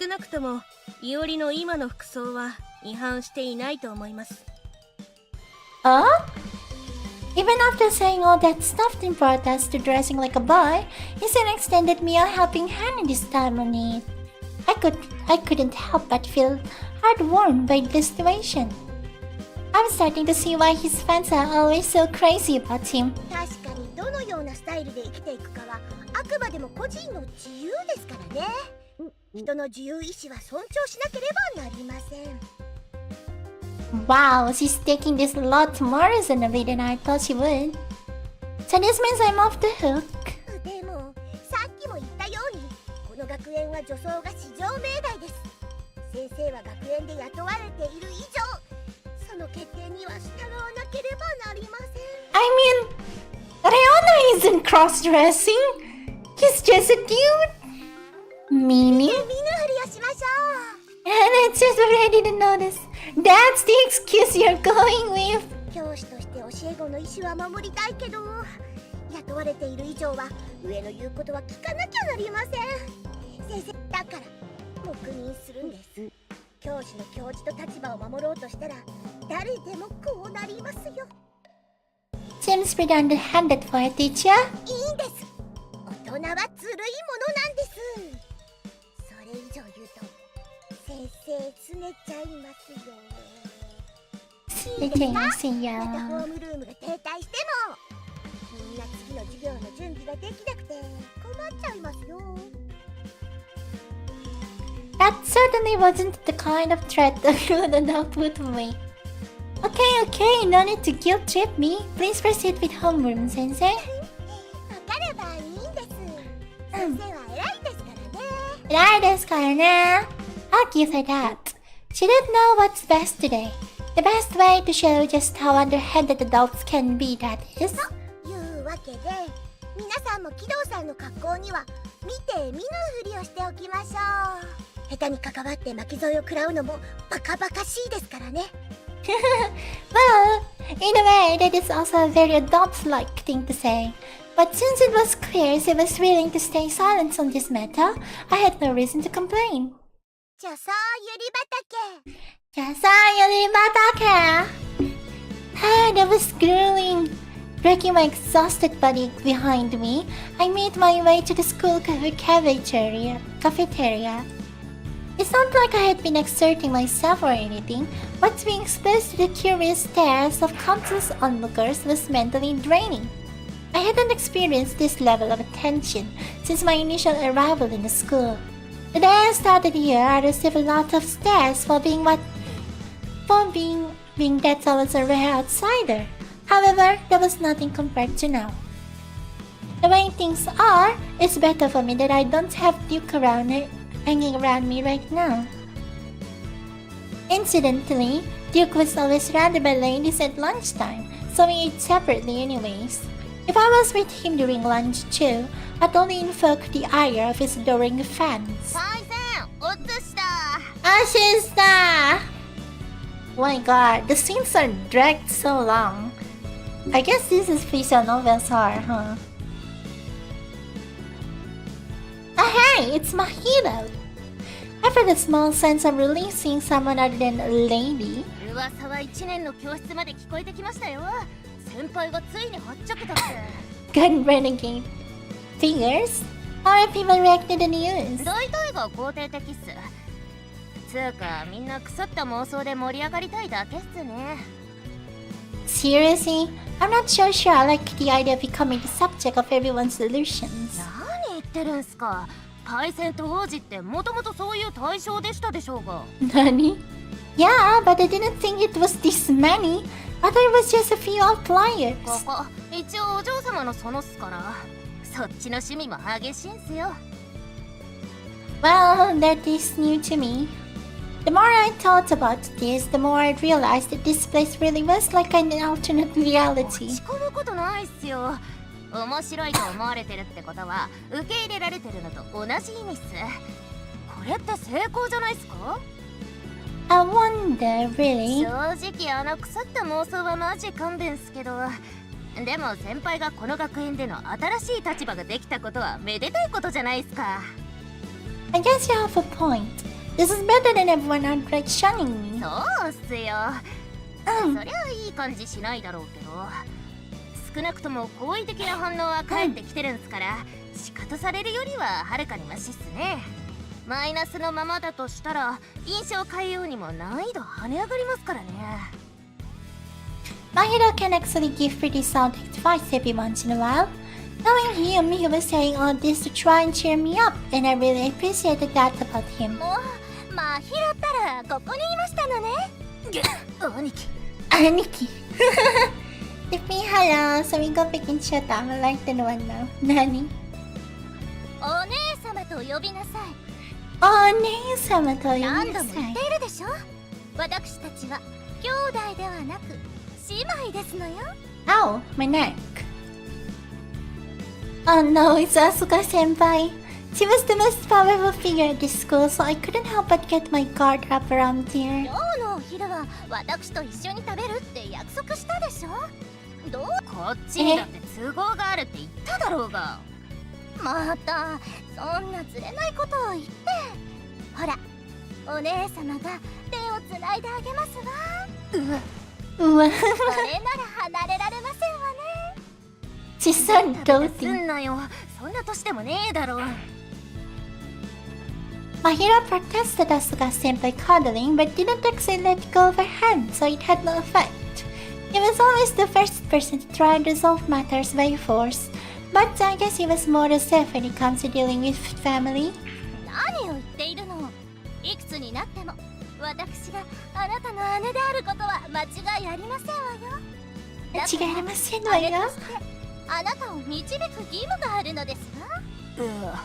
少なくともいおりの今の服装は違反していないと思います。Even after saying all that stuff in protest to dressing like a boy, he still extended me a helping hand in this time of need. I couldn't help but feel heartwarmed by the situation. I'm starting to see why his fans are always so crazy about him. 確かにどのようなスタイルで生きていくかはあくまでも個人の自由ですからね。人の自由意志は尊重しなければなりません。Wow, she's taking this a lot more reasonably than I thought she would. So this means I'm off the hook. でもさっきも言ったようにこの学園は女装が至上命題です。先生は学園で雇われている以上その決定には従わなければなりません。 I mean, Leona isn't cross-dressing. He's just a dude. Meaning? 見ぬふりをしましょう。 And it's just already to notice. That's the excuse you're going with. 教師として教え子の意思は守りたいけど雇われている以上は上の言うことは聞かなきゃなりません。先生だから黙認するんです。教師の教授と立場を守ろうとしたら誰でもこうなりますよ。 Seems pretty underhanded for a teacher. いいんです。大人はずるいものなんです。それ以上言うと先生拗ねちゃいますよ。いいですか？またホームルームが停滞してもみんな次の授業の準備ができなくて困っちゃいますよ。 That certainly wasn't the kind of threat that you would not put away. Okay, no need to guilt trip me. Please proceed with homeroom, sensei. わかればいいんです。先生は偉いですからね。偉いですからね。I'll give her that. She didn't know what's best today. The best way to show just how underhanded adults can be, that is. というわけで皆さんも木戸さんの格好には見て見ぬふりをしておきましょう。下手に関わって巻き添えを食らうのもバカバカしいですからね。Well, in a way, that is also a very adult-like thing to say. But since it was clear she was willing to stay silent on this matter, I had no reason to complain. じゃあさゆり畑。じゃあさ、ゆり畑。That was grueling. Dragging my exhausted body behind me, I made my way to the school cafeteria. It's not like I had been exerting myself or anything, but being exposed to the curious stares of countless onlookers was mentally draining. I hadn't experienced this level of attention since my initial arrival in the school. The day I started here, I received a lot of stares for being that I was a rare outsider. However, that was nothing compared to now. The way things are, it's better for me that I don't have Duke hanging around me right now. Incidentally, Duke was always surrounded by ladies at lunchtime, so we ate separately anyways. If I was with him during lunch too, I'd only invoke the ire of his adoring fans. パイセン落とした。 Ashista! Oh my god, the scenes are dragged so long. I guess this is visual novels are, huh? Ah hey, it's my hero! I felt a small sense of relief seeing someone other than a lady. 噂は1年の教室まで聞こえてきましたよ。先輩がついにはっちゃけたって。 Gun renegade figures? How have people reacted to the news? 大体が肯定的っす。つうかみんな腐った妄想で盛り上がりたいだけっすね。 Seriously? I'm not so sure I like the idea of becoming the subject of everyone's delusions. 何言ってるんすか。パイセンと王子ってもともとそういう対象でしたでしょうが。Nani? Yeah, but I didn't think it was this many. I thought it was just a few outliers. ここ一応お嬢様のそのっすから、そっちの趣味も激しいんすよ。Well, that is new to me. The more I thought about this, the more I realized that this place really was like an alternate 落 reality. ち込むことないっすよ。面白いと思われてるってことは受け入れられてるのと同じ意味っす。これって成功じゃないっすか？ I wonder, really? 正直あの腐った妄想はマジ勘弁っすけど、でも先輩がこの学園での新しい立場ができたことはめでたいことじゃないっすか。 I guess you have a point. This is better than everyone outright shunning me. そうっすよ。そりゃいい感じしないだろうけど、少なくとも好意的な反応は返ってきてるんすから、仕方されるよりははるかにマシっすね。マイナスのままだとしたら印象変えようにも難易度跳ね上がりますからね。 My hero can actually give pretty sound advice every once in a while. Knowing him, he was saying all this to try and cheer me up, and I really appreciated that about him. もうまひろったらここにいましたのね。兄貴、 Aniki. Tippy, hello. So we go back in shut down. I like the one now. Nani? お姉様と呼びなさい。 Oh, nee-sama to 何度も言 yunasai. っているでしょ。私たちは兄弟ではなく姉妹ですのよ。 Ow, my neck. Oh no, it's Asuka-senpai. She was the most powerful figure at this school, so I couldn't help but get my guard up around here. 今日のお昼は私と一緒に食べるって約束したでしょ。どう？こっちにだって都合があるって言っただろうが。またそんなずれないことを言って。ほら、お姉様が手をつないであげますわ。 Uwa. これなら離れられませんわね。 She's so す doting. んなよ、そんな年でもねえだろう。 My hero protested Asuka-senpai cuddling, but didn't actually let go of her hand, so it had no effect. He was always the first person to try and resolve matters by force, but I guess he was more reserved when it comes to dealing with family. 何を言っているの。いくつになっても私があなたの姉であることは間違いありませんわよ。だから違いませんわよ。姉としてあなたを導く義務があるのですわ。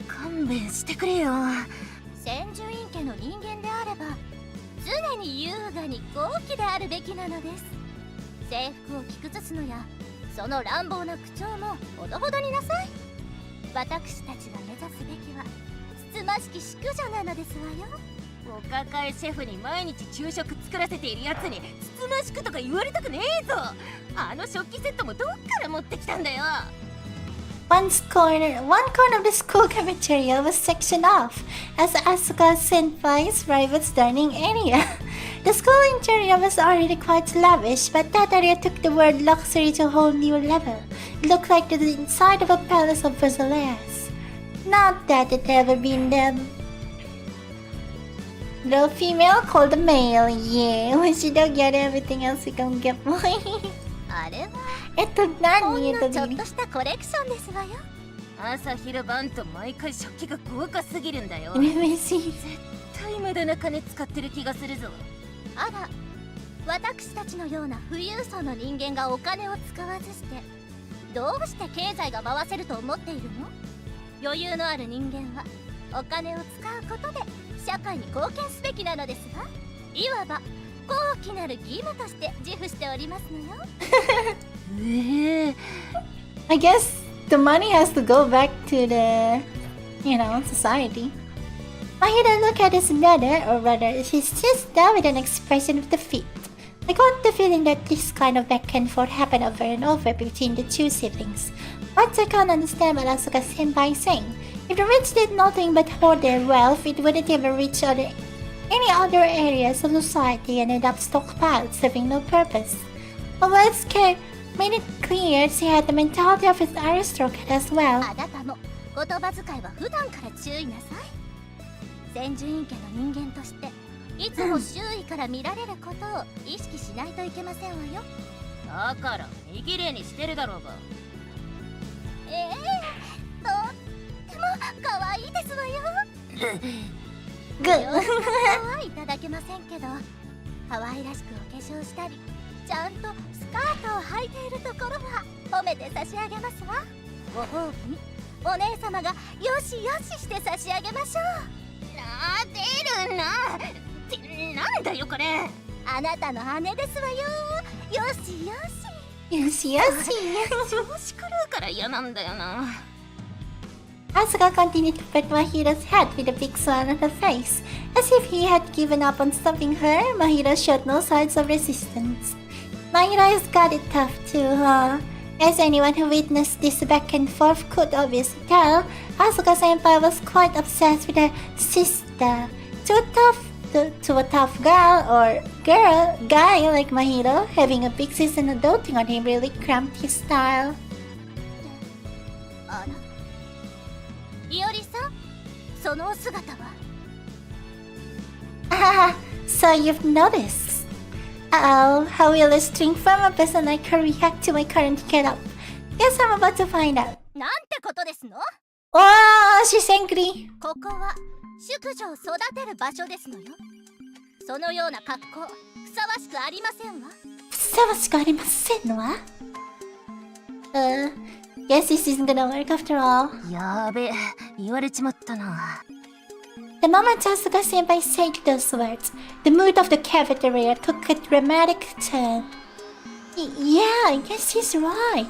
勘弁してくれよ。千住院家の人間であれば常に優雅に豪気であるべきなのです。制服を着崩すのやその乱暴な口調もほどほどになさい。私たちが目指すべきはつつましき淑女なのですわよ。お抱えシェフに毎日昼食作らせているやつにつつましくとか言われたくねえぞ。あの食器セットもどっから持ってきたんだよ。One corner of the school cafeteria was sectioned off as Asuka-senpai's private dining area. The school interior was already quite lavish, but that area took the word luxury to a whole new level. It looked like the inside of a palace of Versailles. Not that it ever been there. The female called the male, yeah. We should get everything else we can get more. あれは Ito ほん nani の ito ちょっ din. としたコレクションですわよ。朝昼晩と毎回食器が豪華すぎるんだよ。 Messy. 絶対無駄な金使ってる気がするぞ。あら、私たちのような富裕層の人間がお金を使わずしてどうして経済が回せると思っているの？余裕のある人間はお金を使うことで社会に貢献すべきなのですが、いわば高貴なる義務として自負しておりますのよ。I guess the money has to go back to the, society. Mahida looked at his brother, or rather his sister, with an expression of defeat. I got the feeling that this kind of back and forth happened over and over between the two siblings. But I can't understand what Asuka-senpai is saying. If the rich did nothing but hoard their wealth, it wouldn't even reach any other areas of society and end up stockpiled, serving no purpose. But what's made it clear she had the mentality of an aristocrat as well. あなたも言葉遣いは普段から注意なさい。千住院家の人間としていつも周囲から見られることを意識しないといけませんわよ。だから身綺麗にしてるだろうが。とっても可愛いですわよ。 Good. はいただけませんけど、可愛らしくお化粧したりちゃんとスカートを履いているところは褒めて差し上げますわ。ご褒美にお姉様がよしよしして差し上げましょう。出るなってなんだよこれ。あなたの姉ですわよ。よしよし。Yes, yes. 調子狂うから嫌なんだよな。Asuka continued to pet Mahiro's head with a big smile on her face. As if he had given up on stopping her, Mahiro showed no signs of resistance. Mahiro has got it tough too, huh? As anyone who witnessed this back and forth could obviously tell, Asuka-senpai was quite obsessed with her sister. To a tough girl or guy like Mahiro, having a big sister and doting on him really cramped his style. あら、いおりさん、そのお姿は。Ah, so you've noticed. Uh-oh, how will a string from a person like her react to my current getup? Guess I'm about to find out. なんてことですの？ Oh, she's angry. ここは淑女を育てる場所ですのよ。そのような格好、ふさわしくありませんわ。ふさわしくありませんわ。Guess this isn't gonna work after all. やべえ、言われちまったな。The moment Asuka-senpai said those words, the mood of the cafeteria took a dramatic turn. Yeah, I guess he's right.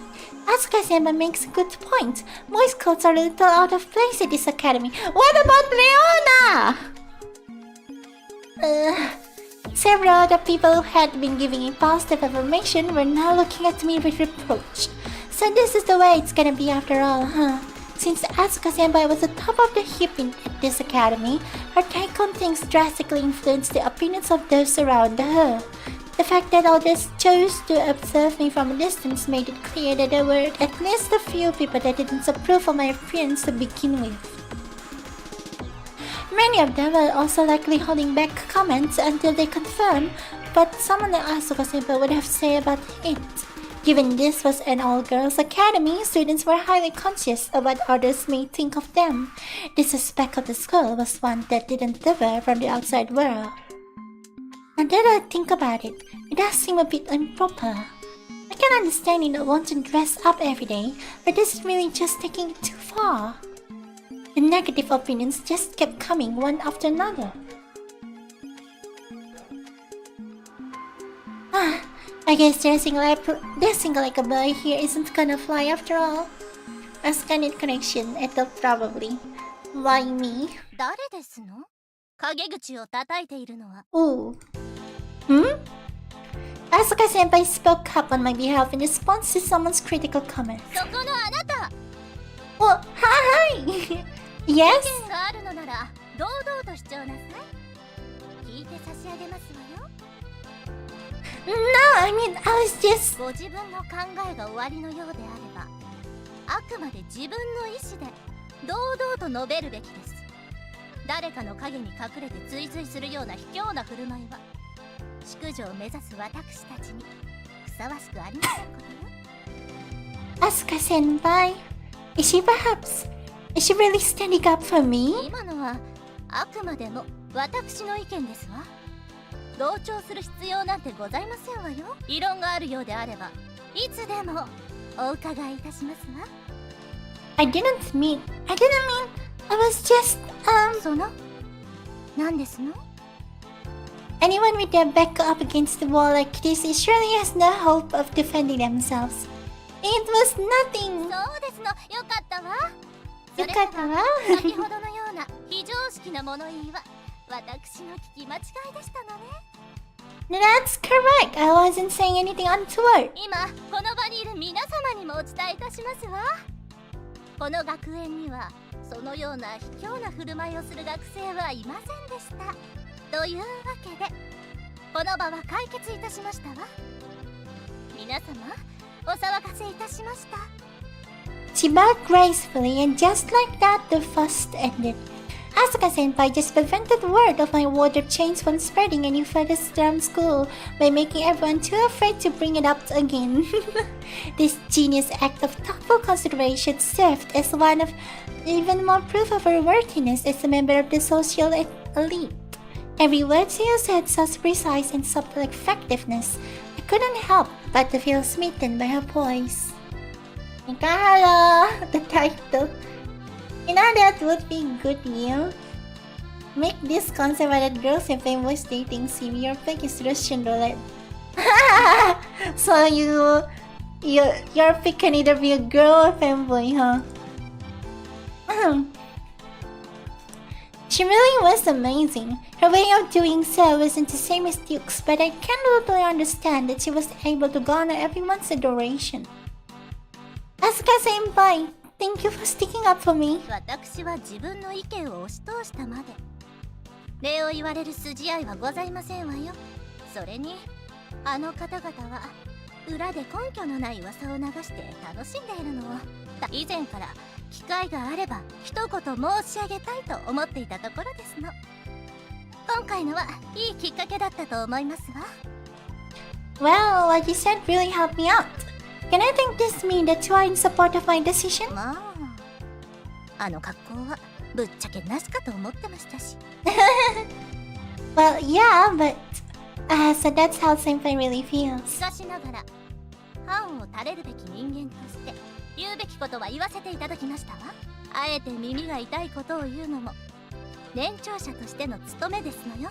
Asuka-senpai makes a good point. Boys' clothes are a little out of place at this academy. What about Leona? Several other people who had been giving me positive affirmation were now looking at me with reproach. So this is the way it's gonna be after all, huh? Since Asuka-senpai was the top of the heap at this academy, her take on things drastically influenced the opinions of those around her. The fact that others chose to observe me from a distance made it clear that there were at least a few people that didn't approve of my appearance to begin with. Many of them were also likely holding back comments until they confirmed what someone like Asuka-senpai would have to say about it. Given this was an all-girls academy, students were highly conscious of what others may think of them. This aspect of the school was one that didn't differ from the outside world. Now that I think about it, it does seem a bit improper. I can understand you don't want to dress up every day, but this is really just taking it too far. The negative opinions just kept coming one after another. I guess dressing like a boy here isn't gonna fly after all. A scanned connection, Ethel probably. Why me? 誰ですの？陰口を叩いているのは。Ooh. Asuka-senpai spoke up on my behalf in response to someone's critical comment. そこのあなた。Oh, hi! Yes? 意見があるのなら堂々と主張なさい。聞いて差し上げますわよ。No, I mean, I was just... ご自分の考えが終わりのようであれば、あくまで自分の意思で堂々と述べるべきです。誰かの影に隠れて追随するような卑怯な振る舞いは、淑女を目指す私たちにふさわしくありませんことよ。Asuka-senpai, is she really standing up for me? 今のはあくまでも私の意見ですわ。同調する必要なんてございませんわよ。異論があるようであれば、いつでもお伺いいたしますわ。I didn't mean, I was just, その、何ですの？ Anyone with their back up against the wall like this surely has no hope of defending themselves. It was nothing. そうですの、よかったわ。よかったわ。先ほどのような非常識な物言いは、私の聞き間違いでしたのね。That's correct. I wasn't saying anything untoward. 今この場にいる皆様にもお伝えいたしますわ。この学園にはそのような卑怯な振る舞いをする学生はいませんでした。というわけで、この場は解決いたしましたわ。皆様、お騒がせいたしました。She bowed gracefully, and just like that, the fuss ended. Asuka-senpai just prevented word of my water chains from spreading any further around school by making everyone too afraid to bring it up again. This genius act of thoughtful consideration served as one of even more proof of her worthiness as a member of the social elite. Every word she used had such precise and subtle effectiveness. I couldn't help but to feel smitten by her poise. Hello, the title. You know that would be good, you. Make this concept that girls and fanboys dating sim. Your pick is Russian roulette. So your pick can either be a girl or fanboy, huh? She really was amazing. Her way of doing so wasn't the same as Duke's, but I can totally understand that she was able to garner everyone's adoration. Asuka senpai, thank you for sticking up for me. 私は自分の意見を押し通したまで。礼を言われる筋合いはございませんわよ。それにあの方々は裏で根拠のない噂を流して楽しんでいるのを以前から機会があれば一言申し上げたいと思っていたところですの。今回のはいいきっかけだったと思いますわ。Well, what you said really helped me out. Can I think this mean that you are in support of my decision? まあ、あの格好はぶっちゃけなしかと思ってましたし。Well, yeah, but so that's how senpai really feels. しかしながら、藩を垂れるべき人間として言うべきことは言わせていただきましたわ。あえて耳が痛いことを言うのも年長者としての務めですのよ。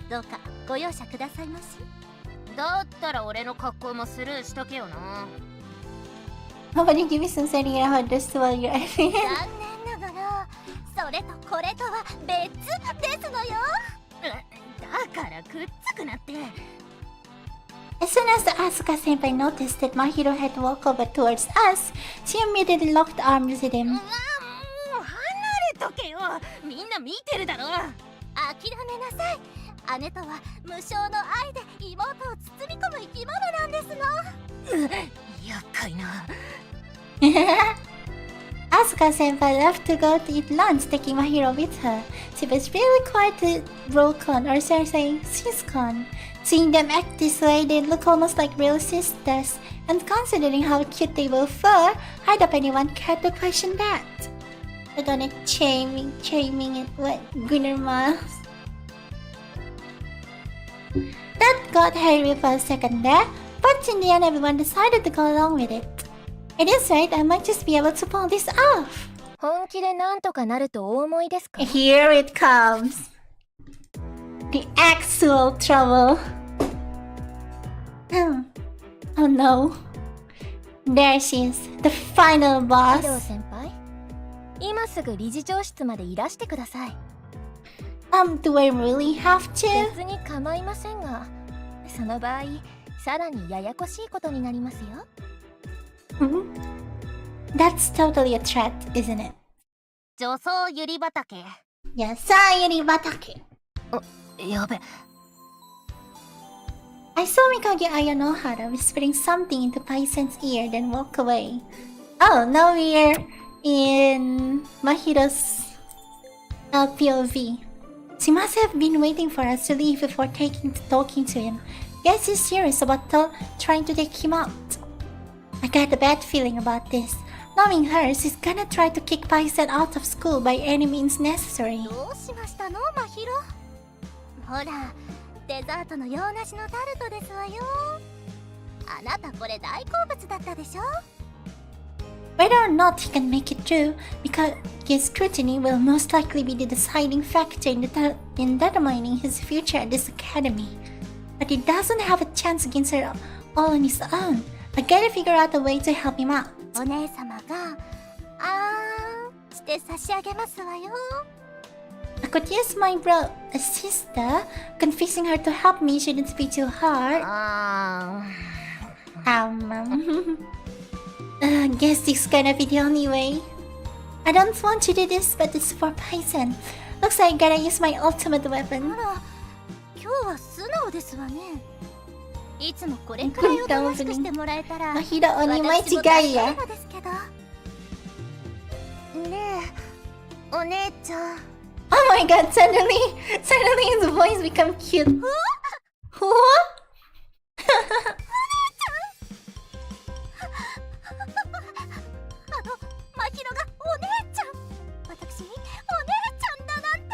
どうかご容赦くださいまし。だったら俺の格好もスルーしとけよな。How about you give me some setting out how this while you're at it? 残念ながら、それとこれとは別ですのよ。だからくっつくなって。As soon as Asuka senpai noticed that Mahiro had walked over towards us, she immediately locked arms with him. もう離れとけよ。みんな見てるだろ。諦めなさい。姉とは無償の愛で妹を包み込む生き物なんですの。厄介な。Asuka senpai left to go to eat lunch, taking Mahiro with her. She was really quite a bro-con, or should I say, sis-con. Seeing them act this way, they look almost like real sisters. And considering how cute they both were, hard up anyone cared to question that. We're gonna shaming it with greener miles. That got hairy for a second there, but in the end everyone decided to go along with it. At this rate, I might just be able to pull this off. 本気でなんとかなるとお思いですか？ Here it comes. The actual trouble. Oh no. There she is, the final ヒ boss. ロ先輩、今すぐ理事長室までいらしてください。Do I really have to? 別に構いませんが、その場合、さらにややこしいことになりますよ。That's totally a threat, isn't it? 女装ゆり畑。Yes, Yuri Garden. やべ。I saw Mikage Ayanohara whispering something into Paisen's ear, then walk away. Oh, now we're in Mahiro's POV. She must have been waiting for us to leave before talking to him. Guess she's serious about trying to take him out. I got a bad feeling about this. Knowing her, she's gonna try to kick Paisen out of school by any means necessary. どうしましたの、まひろ。ほら、デザートの洋梨のタルトですわよ。あなたこれ大好物だったでしょ。Whether or not he can make it through, because his scrutiny will most likely be the deciding factor in determining his future at this academy. But he doesn't have a chance against her all on his own. I gotta figure out a way to help him out. お姉様がして差し上げますわよ。I could use my sister. Confessing her to help me shouldn't be too hard. Guess this is gonna be the only way. I don't want to do this, but it's for Paisen. Looks like I gotta use my ultimate weapon. あら、今日は素直ですわね。いつもこれくらいおとなしくしてもらえたら、Mahiro only might 私も gaya. 大丈夫ですけど。ねえ、お姉ちゃん。Oh my god, suddenly his voice become cute. What? まひろがお姉ちゃん。私にお姉ちゃんだなんて。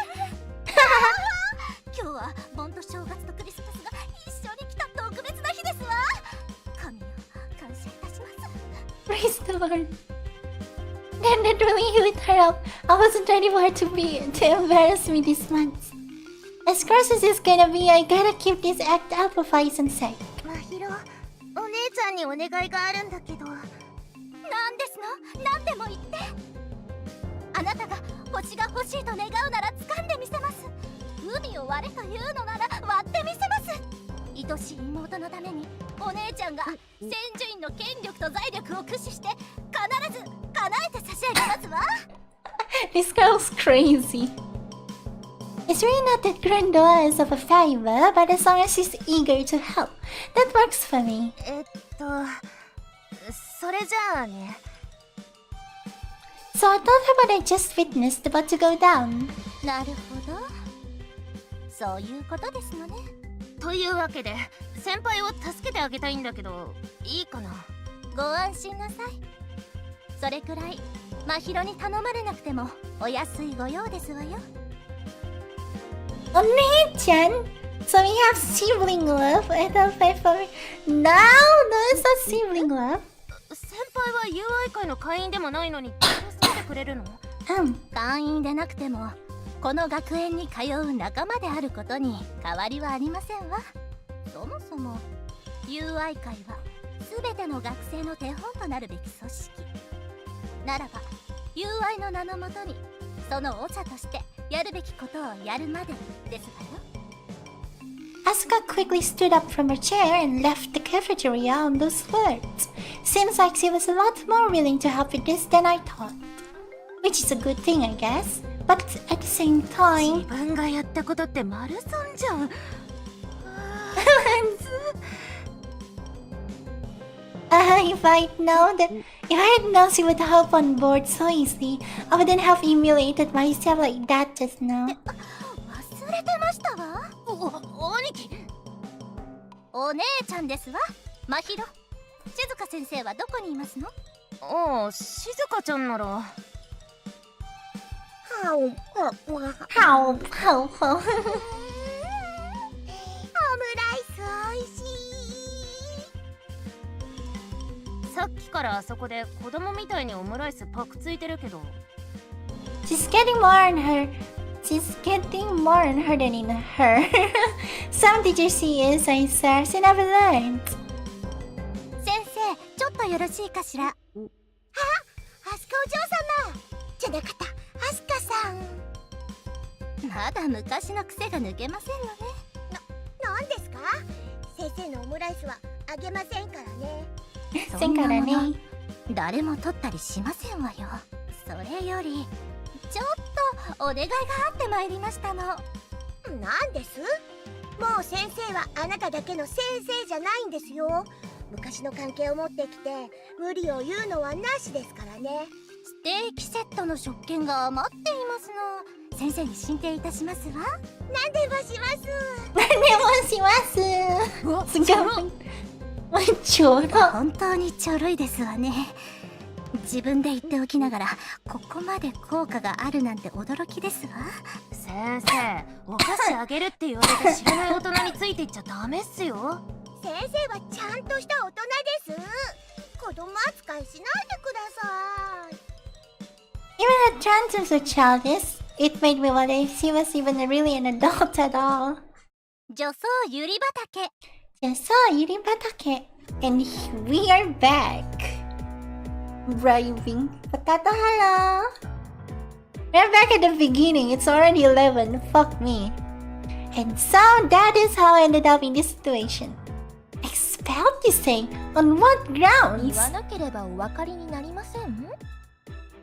今日は盆と正月とクリスマスが一緒に来た特別な日ですわ。神よ、感謝いたします。 Praise the Lord. Then that really lit her up. I wasn't ready for her to embarrass me this month. As gross as it's gonna be, I gotta keep this act up for Faison's sake. まひろ、お姉ちゃんにお願いがあるんだけど。なんですの？何でも言って。あなたが星が欲しいと願うなら掴んでみせます。海を割れというのなら割ってみせます。愛しい妹のためにお姉ちゃんが千住院の権力と財力を駆使して必ず叶えて差し上げますわ。This girl's crazy. It's really not that grandiose of a favor, but as long as she's eager to help, that works for me. それじゃあね。So I told her what I just witnessed about to go down. なるほど。そういうことですのね。というわけで先輩を助けてあげたいんだけど、いいかな？ご安心なさい。それくらい真宙に頼まれなくてもお安いご用ですわよ。Oni-chan? So we have sibling love. Ethel faithful. No, it's not sibling love. 先輩は友愛会の会員でもないのに助けてくれるの？会員でなくてもこの学園に通う仲間であることに変わりはありませんわ。そもそも友愛会は全ての学生の手本となるべき組織ならば、友愛の名のもとにその長としてやるべきことをやるまでですわよ。Asuka quickly stood up from her chair and left the cafeteria on those words. Seems like she was a lot more willing to help with this than I thought. Which is a good thing, I guess. But at the same 自 time... 分がやったことって丸損じゃん。if I had known she would hop on board so easily, I wouldn't have humiliated myself like that just now. 忘れてましたわ。兄貴。お姉ちゃんですわ。真宙。静香先生はどこにいますの？ああ、静香ちゃんなら。How? オムライスおいしい。さっきからあそこで子供みたいにオムライスパクついてるけど。She's getting more in her than in her. Some teachers see is I swear she never learned. 先生、ちょっとよろしいかしら。あ、アスカお嬢様じゃなかった、アスカさん。まだ昔の癖が抜けませんのね。なんですか？先生のオムライスはあげませんからね。そんなもの誰も取ったりしませんわよ。それよりちょっとお願いがあってまいりましたの。なんです？もう先生はあなただけの先生じゃないんですよ。昔の関係を持ってきて無理を言うのはなしですからね。ステーキセットの食券が余っていますの。先生に進呈いたしますわ。何でもします。何でもします。すごい。ちょろ。本当にちょろいですわね。自分で言っておきながらここまで効果があるなんて驚きですわ。先生、お菓子あげるって言われて知らない大人についていっちゃダメっすよ。先生はちゃんとした大人です。子供扱いしないでください。Even the transims were childish. It made me wonder if she was even really an adult at all. 女装ゆり畑。Just saw Yuri Garden, and we are back. Driving. Potato, hello. We're back at the beginning. It's already 11. Fuck me. And so that is how I ended up in this situation. Expelled, you say? On what 言 grounds? わなければお分かりになりません？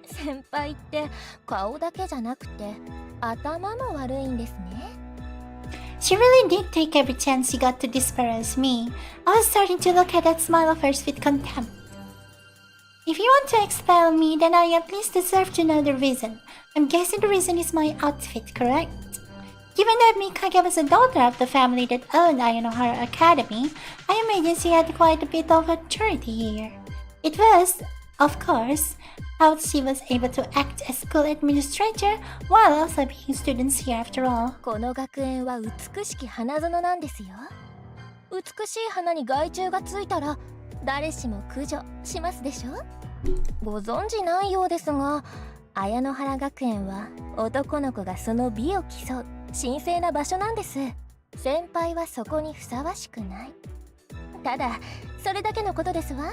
先輩って顔だけじゃなくて頭も悪いんですね。She really did take every chance she got to disparage me. I was starting to look at that smile of hers with contempt. If you want to expel me, then I at least deserve to know the reason. I'm guessing the reason is my outfit, correct? Given that Mikage was a daughter of the family that owned Ayanohara Academy, I imagine she had quite a bit of authority here. It was, of course, how she was able to act as school administrator while also being students here after all. この学園は美しき花園なんですよ。美しい花に害虫がついたら誰しも駆除しますでしょ。ご存じないようですが、綾野原学園は男の子がその美を競う神聖な場所なんです。先輩はそこにふさわしくない。ただそれだけのことですわ。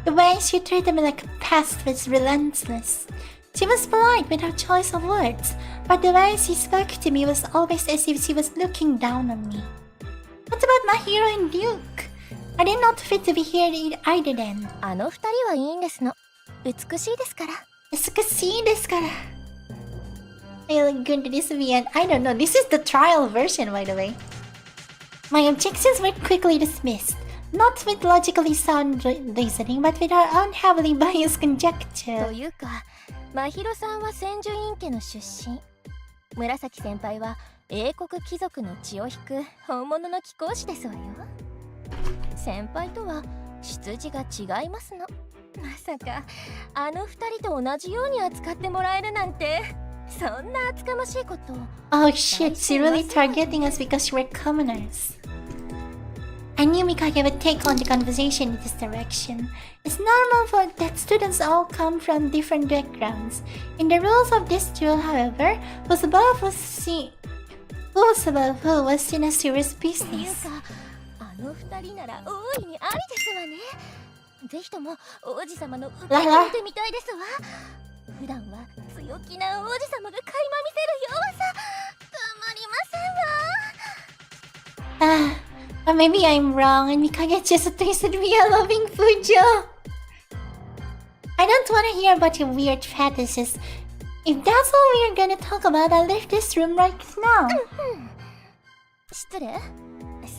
The way she treated me like a pest was relentless. She was polite with her choice of words, but the way she spoke to me was always as if she was looking down on me. What about my hero and Duke? I did not fit to be here either then. あの二人はいいんですの。美しいですから。美しいですから。I look good to this VN. I don't know. This is the trial version, by the way. My objections were quickly dismissed. Not with logically sound reasoning, but with her own heavily biased と conjecture. いうか、真宙さんは千住院家の出身。紫先輩は英国貴族の血を引く本物の貴公子ですわよ。先輩とは出自が違いますの。まさかあの二人と同じように扱ってもらえるなんて、そんな厚かましいこと。 Oh shit, she really targeting us because we're commoners. I knew Mikage would take on the conversation in this direction. It's normal for that students all come from different backgrounds. In the rules of this duel, however, who was above who was seen as serious っていう business. か、あの二人なら大いにありですわね。ぜひとも王子様の歌を見てみたいですわ。普段は強気な王子様が垣間見せる弱さ、たまりませんわ。Or maybe I'm wrong and Mikage just tasted me a loving Fujo. I don't want to hear about your weird fetishes. If that's all we're gonna talk about, I'll leave this room right now. 失礼。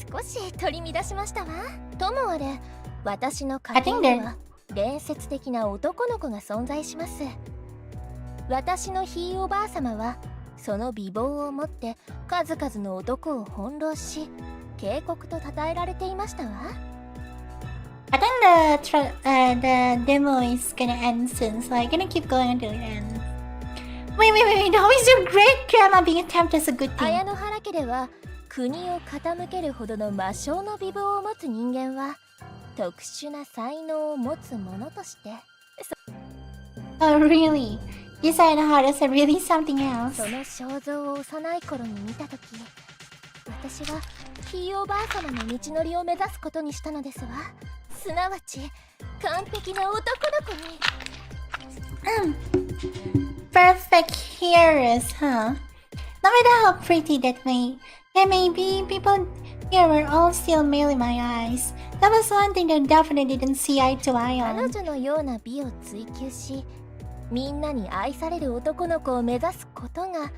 少し取り乱しましたわ。ともあれ、私の家庭には伝説的な男の子が存在します。私のひいおばあ様はその美貌をもって数々の男を翻弄し、警告と称えられていましたわ。I think the demo is gonna end soon, so I'm gonna keep going until it ends. Wait, how is your great grandma being attempted as a good thing? 綾野原家では国を傾けるほどの魔性の美貌を持つ人間は特殊な才能を持つ者として、 Oh really? This I know how is really something else. その肖像を幼い頃に見たとき、私はひいおばあ様の道のりを目指すことにしたのですわ。すなわち完璧な男の子に。Perfect hearers, huh? No matter how pretty they may be, people here were all still male in my eyes. That was one thing that definitely didn't see eye to eye 彼 on. 女のような美を追求し、みんなに愛される男の子を目指すことが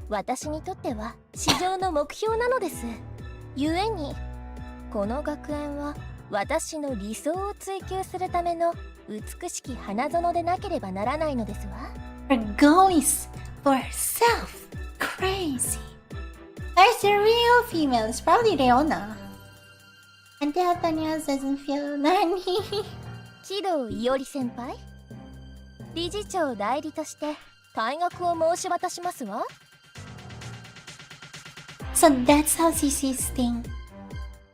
私にとっては至上の目標なのです。ゆえにこの学園は私の理想を追求するための美しき花園でなければならないのですわ。 Her goals for herself. Crazy. There's the real female. It's probably Leona. And the Tanya doesn't feel nani. 喜道伊織先輩、理事長代理として退学を申し渡しますわ。 So that's how she sees things.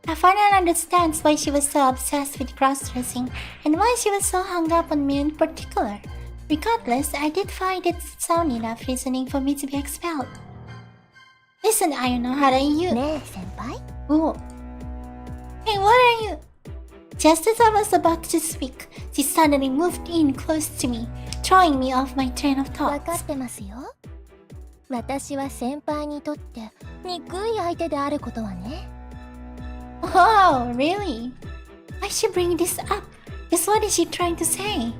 I finally understands why she was so obsessed with cross-dressing and why she was so hung up on me in particular. Regardless, I did find it sound enough reasoning for me to be expelled. Listen, Ayanohara, you... ねえ先輩、 Oh. Hey, what are you... Just as I was about to speak, she suddenly moved in close to me, throwing me off my train of 分か thought. ってますよ。私は先輩にとって憎い相手であることはね。 Oh, really? Why should bring this up? Just what is she trying to say?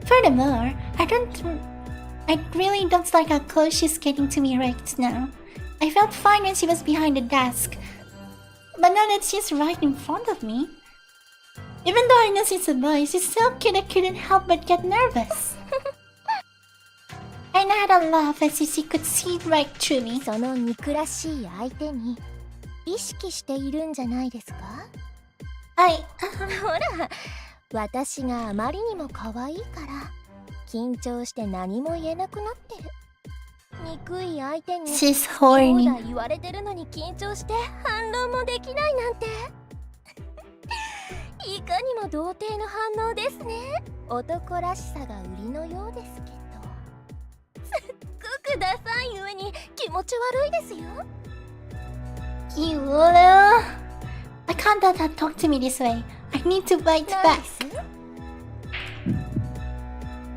Furthermore, I really don't like how close she's getting to me right now. I felt fine when she was behind the desk, but now that she's right in front of me, even though I know she's a boy, she's so cute I couldn't help but get nervous. I had a laugh as if she could see right through me. その憎らしい相手に意識しているんじゃないですか？ ほら、私があまりにも可愛いから緊張して何も言えなくなってる。憎い相手に She's そう horny. だ言われてるのに緊張して反論もできないなんていかにも童貞の反応ですね。男らしさが売りのようですけど。ください上に気持ち悪いですよ。 You little... I can't let her talk to me this way. I need to bite なん back. です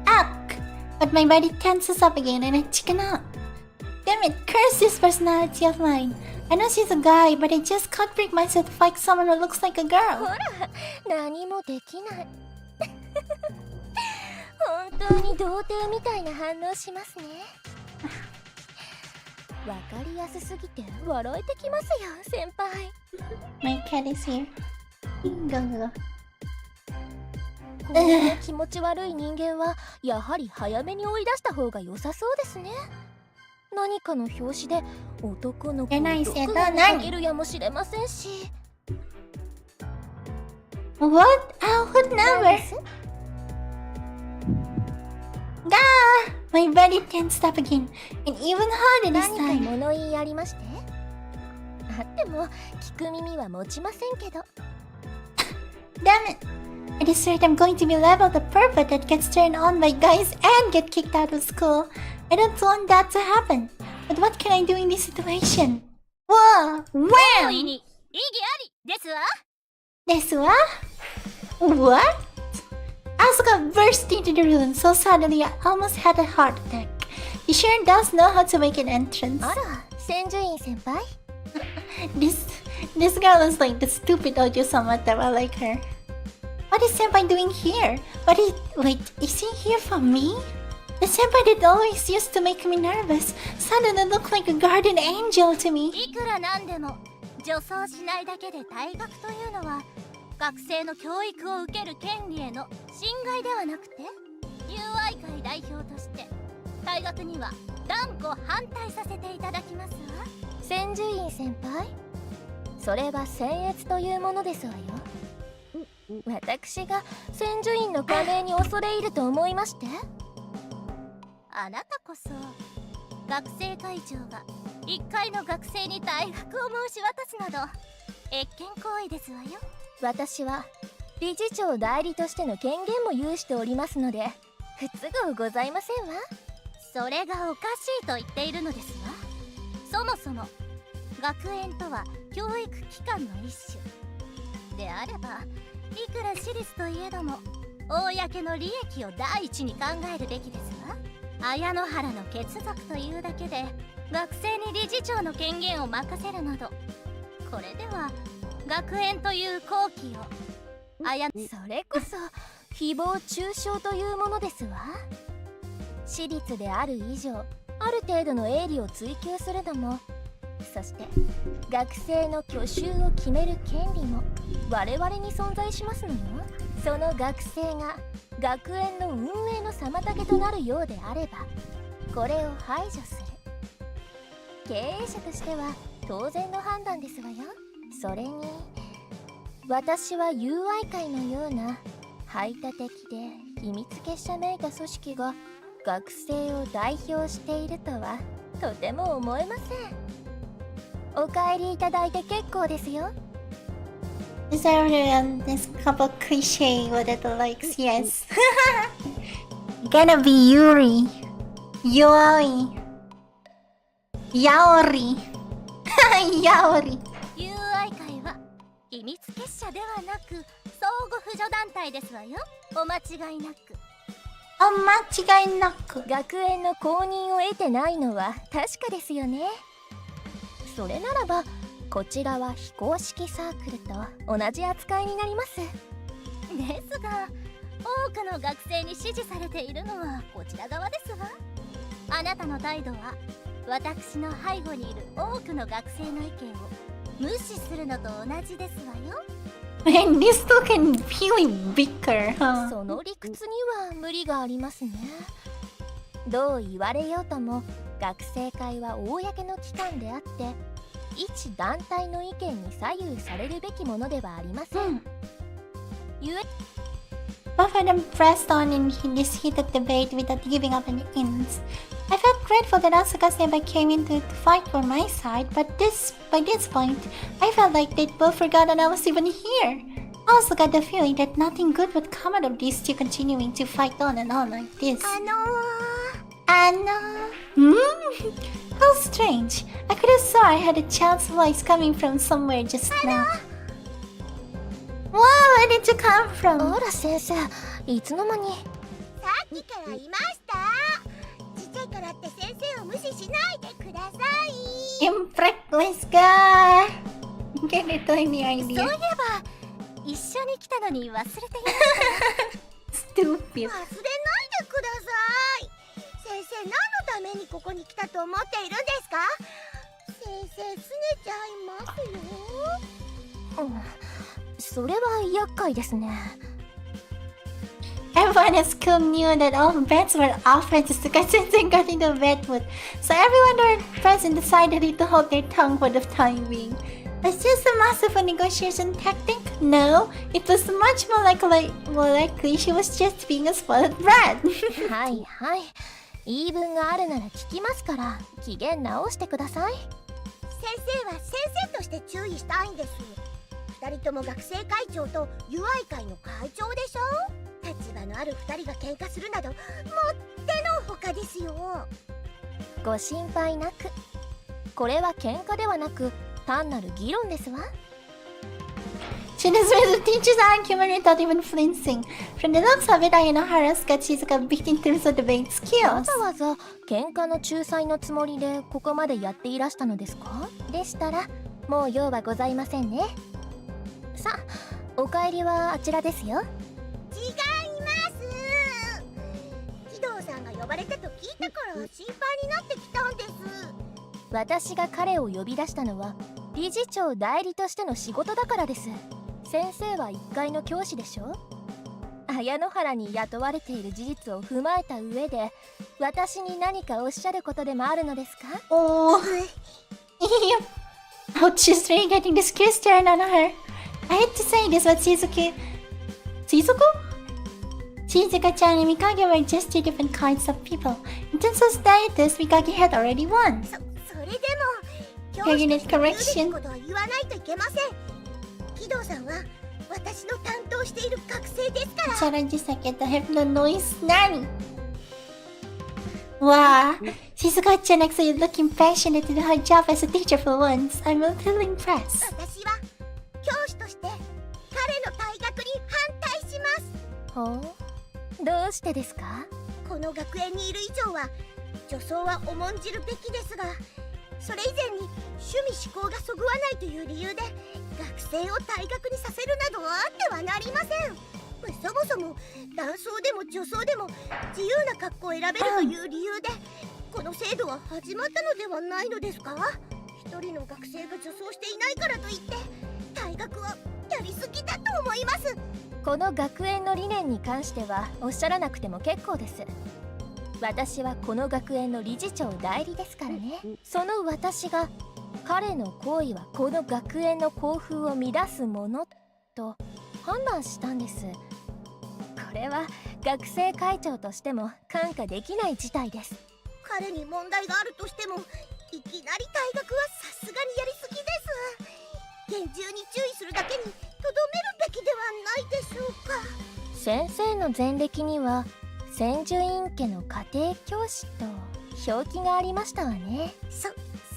Ack! But my body tenses up again and I chicken out. Damn it, curse this personality of mine. I know she's a guy, but I just can't break myself to fight someone who looks like a ほ girl. ら何もできない本当に童貞みたいな反応しますね。わかりやすすぎて笑えてきますよ先輩。 My cat is here. Go, go. こんな気持ち悪い人間はやはり早めに追い出した方が良さそうですね。何かの拍子で男の子を何毒がかけるやもしれませんし。 What? I would 何 never. です Gah! My body tensed up again, and even harder this 何か time. 物言いありまして。あっても聞く耳は持ちませんけど。 Damn it! I decide I'm going to be labeled a pervert that gets turned on by guys and get kicked out of school. I don't want that to happen. But what can I do in this situation? Whoa! 大い Wham! に意義ありですわ。 This what? What? Asuka burst into the room so suddenly I almost had a heart attack. He sure does know how to make an entrance. あら千住院先輩。 This girl is like the stupid Ojo-sama type. I like her. What is Senpai doing here? Wait, is he here for me? The senpai that always used to make me nervous suddenly looked like a guardian angel to me. いくらなんでも女装しないだけで退学というのは学生の教育を受ける権利への侵害ではなくて、友愛会代表として退学には断固反対させていただきますわ。千住院先輩、それは僭越というものですわよ。私が千住院の加盟に恐れ入ると思いまして。あなたこそ学生会長が一階の学生に退学を申し渡すなど越権行為ですわよ。私は理事長代理としての権限も有しておりますので不都合ございませんわ。それがおかしいと言っているのですわ。そもそも学園とは教育機関の一種であれば、いくら私立といえども公の利益を第一に考えるべきですわ。綾野原の血族というだけで学生に理事長の権限を任せるなど、これでは学園という好機をそれこそ誹謗中傷というものですわ。私立である以上ある程度の営利を追求するのも、そして学生の去就を決める権利も我々に存在しますのよ。その学生が学園の運営の妨げとなるようであればこれを排除する。経営者としては当然の判断ですわよ。それに私は友愛会のような排他的で秘密結社めいた組織が学生を代表しているとはとても思えません。お帰りいただいて結構ですよ。Is there this couple cliche with it likes? Yes. Gonna be Yuri, Yaoi, Yaori, Yaori. 友愛会は秘密結社ではなく相互扶助団体ですわよ。お間違いなく。間違いなく。学園の公認を得てないのは確かですよね。それならばこちらは非公式サークルと同じ扱いになります。ですが多くの学生に支持されているのはこちら側ですわ。あなたの態度は私の背後にいる多くの学生の意見を無視するのと同じですわよ。Man, these two can really bicker, huh? その理屈には無理がありますね。どう言われようとも学生会は公の機関であって一団体の意見に左右されるべきものではありません。Both of them pressed on in this heated debate without giving up any ends. I felt grateful that Asuka Senpai came in to fight for my side, but by this point, I felt like they'd both forgotten I was even here. I also got the feeling that nothing good would come out of these two continuing to fight on and on like this. How strange. I could have swore I heard a child's voice coming from somewhere just now. Wow, where did you come from? あら先生、いつの間に。さっきからいました。ちっちゃいからって先生を無視しないでください。 Let's go! Get it to me そうい idea. えば一緒に来たのに忘れていました。 Stupid. 忘れないでください。先生、何のためにここに来たと思っているんですか？先生、拗ねちゃいますよ。それは厄介ですね。 Everyone at school knew that all bets were off just because Sensei got into a bed mood. So everyone who were present decided to hold their tongue for the time being. Was this a massive negotiation tactic? No, it was much more likely she was just being a spoiled brat. はいはい。言い分があるなら聞きますから、機嫌直してください。先生は先生として注意したいんです。二人とも学生会長と友愛会の会長でしょ。立場のある二人が喧嘩するなどもってのほかですよ。ご心配なく。これは喧嘩ではなく単なる議論ですわ。 She dismissed the teacher's argument without even flincing. From the looks of it, Ayanohara's got Shizuka beat in terms of debate わ skills. ざわざ喧嘩の仲裁のつもりでここまでやっていらしたのですか？でしたらもう用はございませんね。さあ、お帰りはあちらですよ。違います。木戸さんが呼ばれたと聞いたから心配になってきたんです。私が彼を呼び出したのは理事長代理としての仕事だからです。先生は1階の教師でしょ。綾野原に雇われている事実を踏まえた上で私に何かおっしゃることでもあるのですか？ Oh. Yep. Ouch, she's really getting this kiss turned on her. I hate to say this, but Shizuka-chan and Mikage were just two different kinds of people. In terms of status, Mikage had already won. それでも教 Can 師 you と need して言うべき correction? ことは言わないといけません。木戸さんは私の担当している学生ですから。 Sorry, just a second. I have no noise. Nani? Wow, Shizuka-chan actually looking passionate in her job as a teacher for once. I'm a little impressed. 私は教師として彼の退学に反対します。ほう、どうしてですか？この学園にいる以上は女装は重んじるべきですが、それ以前に趣味思考がそぐわないという理由で学生を退学にさせるなどあってはなりません。そもそも男装でも女装でも自由な格好を選べるという理由でこの制度は始まったのではないのですか？一人の学生が女装していないからといって退学はやりすぎだと思います。この学園の理念に関してはおっしゃらなくても結構です。私はこの学園の理事長代理ですからね。その私が彼の行為はこの学園の校風を乱すものと判断したんです。これは学生会長としても看過できない事態です。彼に問題があるとしてもいきなり退学はさすがにやりすぎです。厳重に注意するだけにとどめるべきではないでしょうか。先生の前歴には千住院家の家庭教師と表記がありましたわね。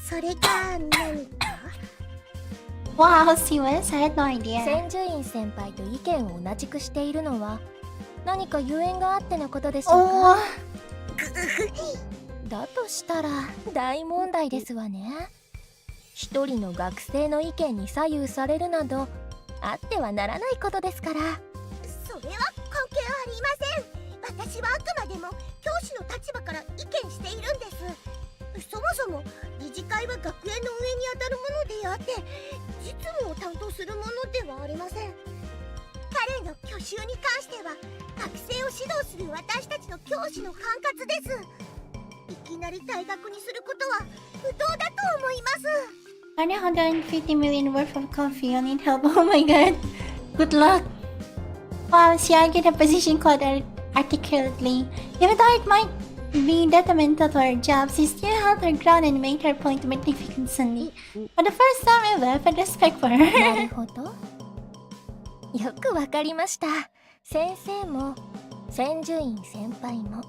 それが何か？ Wow, serious? I had no idea. 千住院先輩と意見を同じくしているのは何かゆえんがあってのことでしょうか？ Oh. だとしたら大問題ですわね。一人の学生の意見に左右されるなどあってはならないことですから。それは関係ありません。私はあくまでも教師の立場から意見しているんです。そもそも理事会は学園の上にあたるものであって実務を担当するものではありません。彼の去就に関しては学生を指導する私たちの教師の管轄です。いきなり退学にすることは不当だと思います。 150 million worth of coffee. I need help. Oh my god. Good luck. Wow, she argued her position quite articulately. Even though it might be detrimental to her job, she still held her ground and made her point magnificently. For the first time ever, I had respect for な her. るほど。よくわかりました。先生も千住院先輩も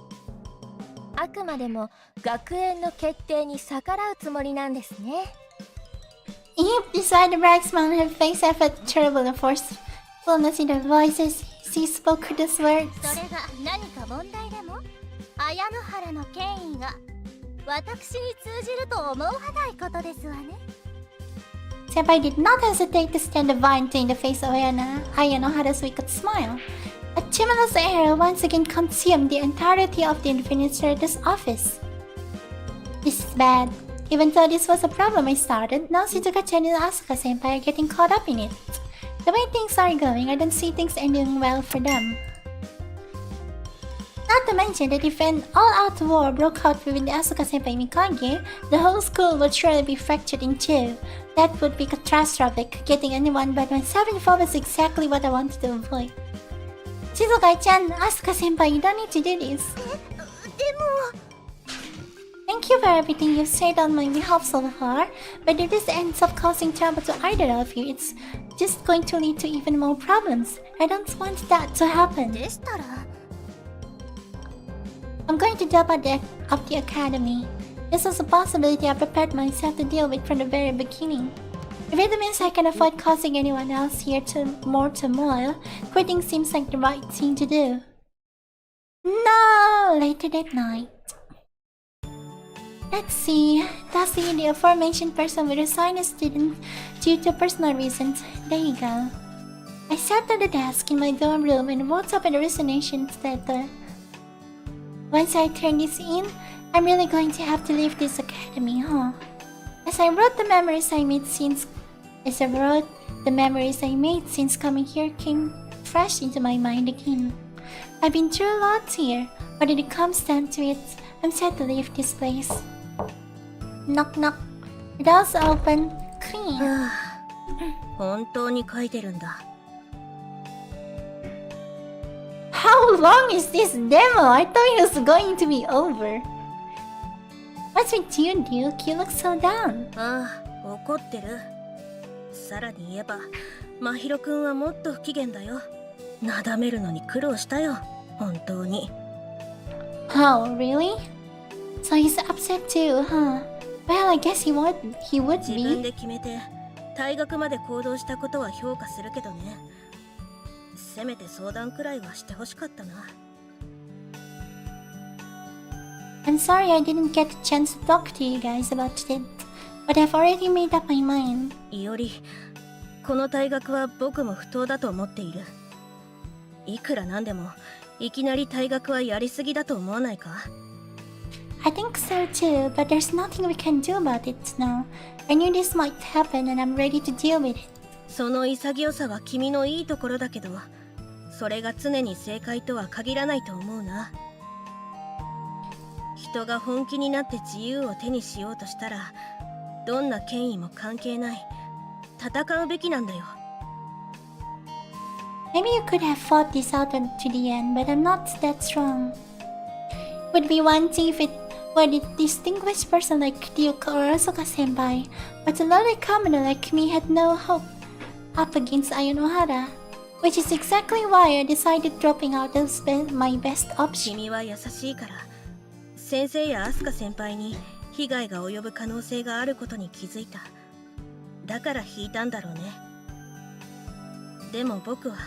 あくまでも学園の決定に逆らうつもりなんですね。Yep, despite the bright smile on her face, I felt terrible forcefulness in her voice as she spoke those words. それが何か問題でも、綾野原の権威が私に通じると思わないことですわね。Senpai did not hesitate to stand defiantly in the face of Ayanohara's wicked smile. A tremulous air once again consumed the entirety of the administrator's office. This is bad. Even though this was a problem I started, now Shizuka-chan and Asuka-senpai are getting caught up in it. The way things are going, I don't see things ending well for them. Not to mention that if an all-out war broke out within the Asuka-senpai Mikage, the whole school would surely be fractured in two. That would be catastrophic. Getting anyone but myself involved is exactly what I wanted to avoid. Shizuka-chan, Asuka-senpai, you don't need to do this. でも Thank you for everything you've said on my behalf so far, but if this ends up causing trouble to either of you, it's just going to lead to even more problems. I don't want that to happen. でしたら I'm going to drop out of the academy. This was a possibility I prepared myself to deal with from the very beginning. If it means I can avoid causing anyone else here more turmoil, quitting seems like the right thing to do. No! Later that night. Let's see. Dusty, the aforementioned person, will resign as student due to personal reasons. There you go. I sat at the desk in my dorm room and wrote up a resignation letter. Once I turn this in, I'm really going to have to leave this academy, huh? As I wrote the memories I made since coming here came fresh into my mind again. I've been through lots here, but when it comes down to it, I'm sad to leave this place. Knock knock. The door's open. Clean. 本当に書いてるんだ。How long is this demo? I thought it was going to be over. What's with you, Duke? You look so down. ああ、怒ってる。さらに言えば、真宙くんはもっと不機嫌だよ。なだめるのに苦労したよ。本当に。Oh, really? So he's upset too, huh? Well, I guess he would 自分 be. で決めて退学まで行動したことは評価するけどね。せめて相談くらいはしてほしかったな。I'm sorry I didn't get a chance to talk to you guys about it, but I've already made up my mind. いおり、この退学は僕も不当だと思っている。いくらなんでもいきなり退学はやりすぎだと思わないか？ I think so too, but there's nothing we can do about it now. I knew this might happen and I'm ready to deal with it. その潔さは君のいいところだけど、それが常に正解とは限らないと思うな。人が本気になって自由を手にしようとしたら、どんな権威も関係ない。戦うべきなんだよ。Maybe you could have fought this out to the end, but I'm not that strong. Would be one thing if it were a distinguished person like Duke or Asuka-senpai, but a lowly commoner like me had no hope up against Ayanohara, which is exactly why I decided dropping out as my best option. 君は優しいから、先生やアスカ先輩に被害が及ぶ可能性があることに気づいた。だから引いたんだろうね。でも僕は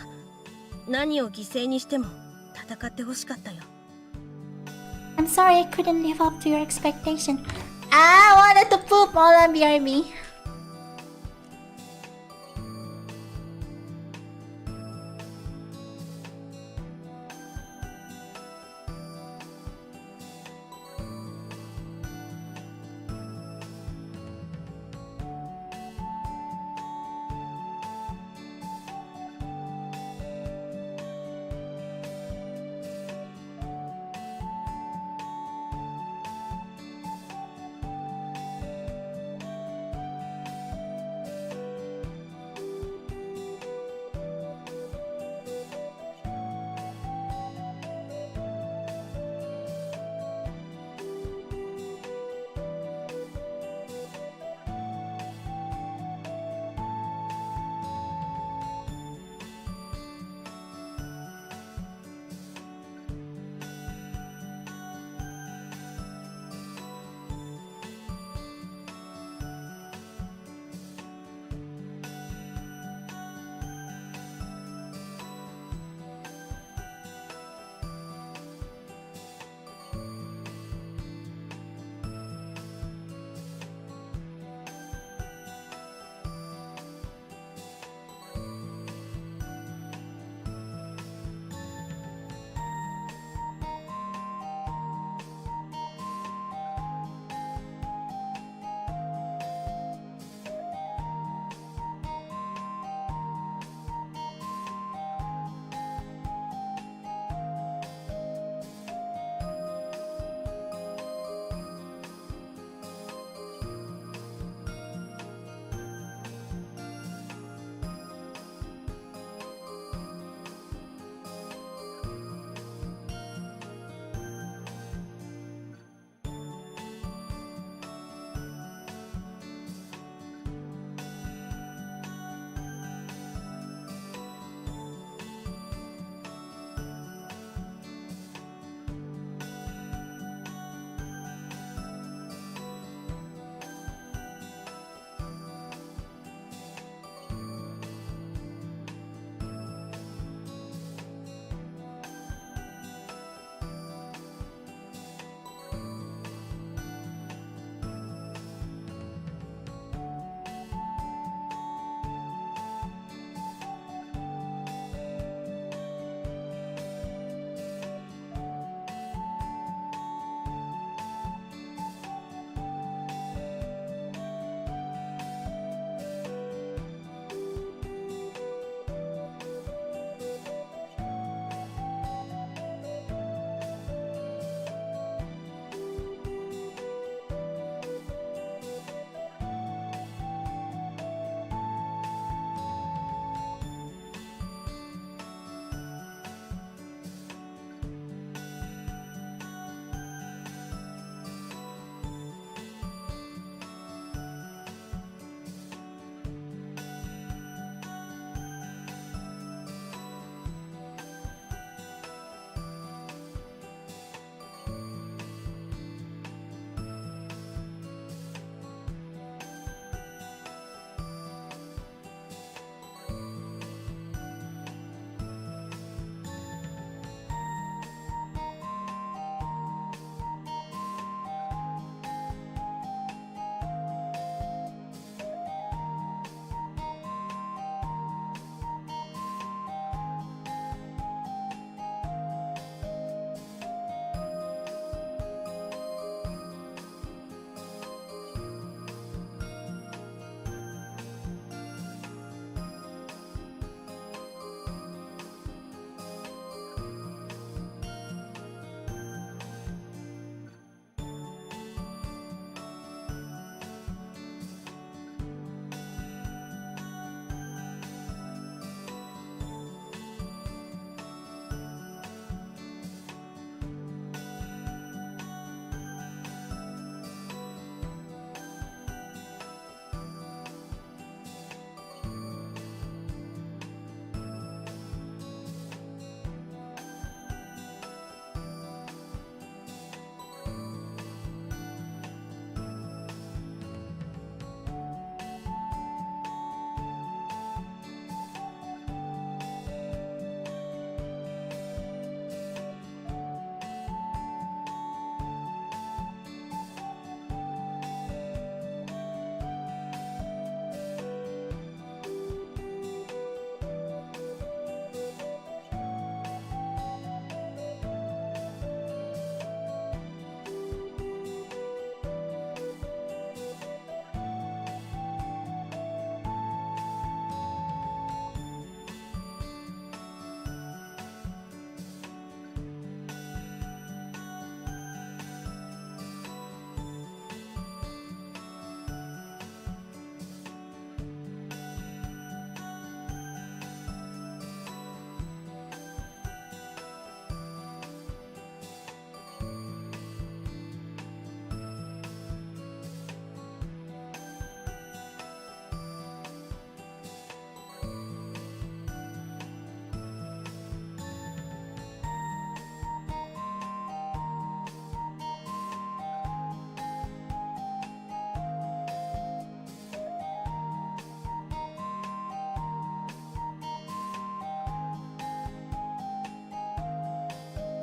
何を犠牲にしても戦ってほしかったよ。I'm sorry I couldn't live up to your expectation. I wanted to poop all on BRB.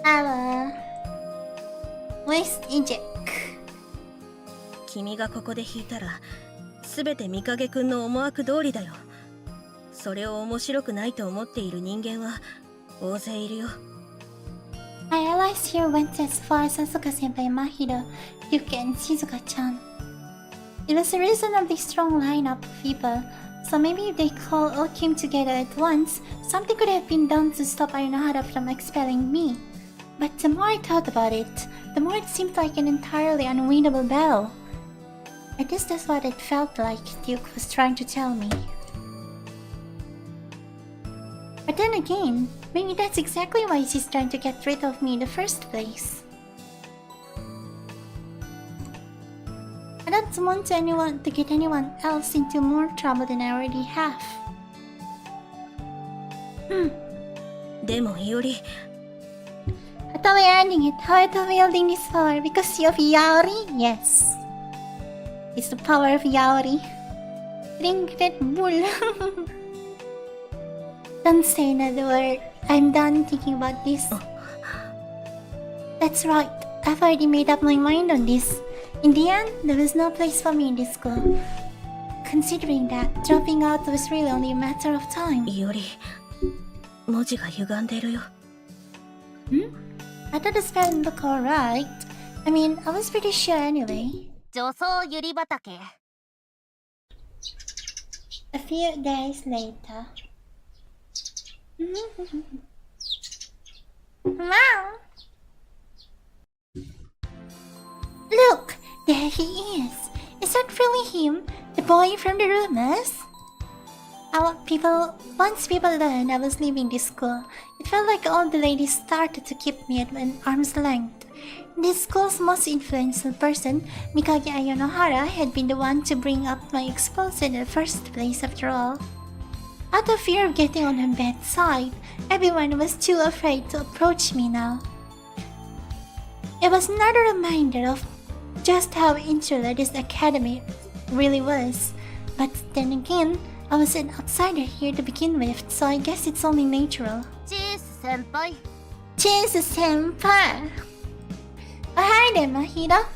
our waste eject. 君がここで引いたら全て御影くんの思惑通りだよ。それを面白くないと思っている人間は大勢いるよ。 I realized you went as far as Asuka-senpai, Mahiro, Yuki, and Shizuka-chan. It was a reasonably strong lineup of people, so maybe if they all came together at once, something could have been done to stop Ayanohara from expelling me. But the more I thought about it, the more it seemed like an entirely unwinnable battle. At least that's what it felt like Duke was trying to tell me. But then again, maybe that's exactly why she's trying to get rid of me in the first place. I don't want to get anyone else into more trouble than I already have. でもいおり、 I thought we're ending it. How are we wielding this power? Because of Yaoi? Yes. It's the power of Yaoi. Drink Red Bull. Don't say another word. I'm done thinking about this. That's right. I've already made up my mind on this. In the end, there was no place for me in this school. Considering that, dropping out was really only a matter of time. いおり、文字が歪んでるよ。 I thought the spell looked alright. I mean, I was pretty sure anyway. 女装ゆり畑。 A few days later. Wow! Look! There he is! Is that really him? The boy from the rumors? Once people learned I was leaving this school, it felt like all the ladies started to keep me at an arm's length. This school's most influential person, Mikage Ayanohara, had been the one to bring up my exposure in the first place after all. Out of fear of getting on her bad side, everyone was too afraid to approach me now. It was another reminder of just how insular this academy really was. But then again, I was an outsider here to begin with, so I guess it's only natural. チース先輩。 Cheers, senpai! Oh, hi there, Mahiro.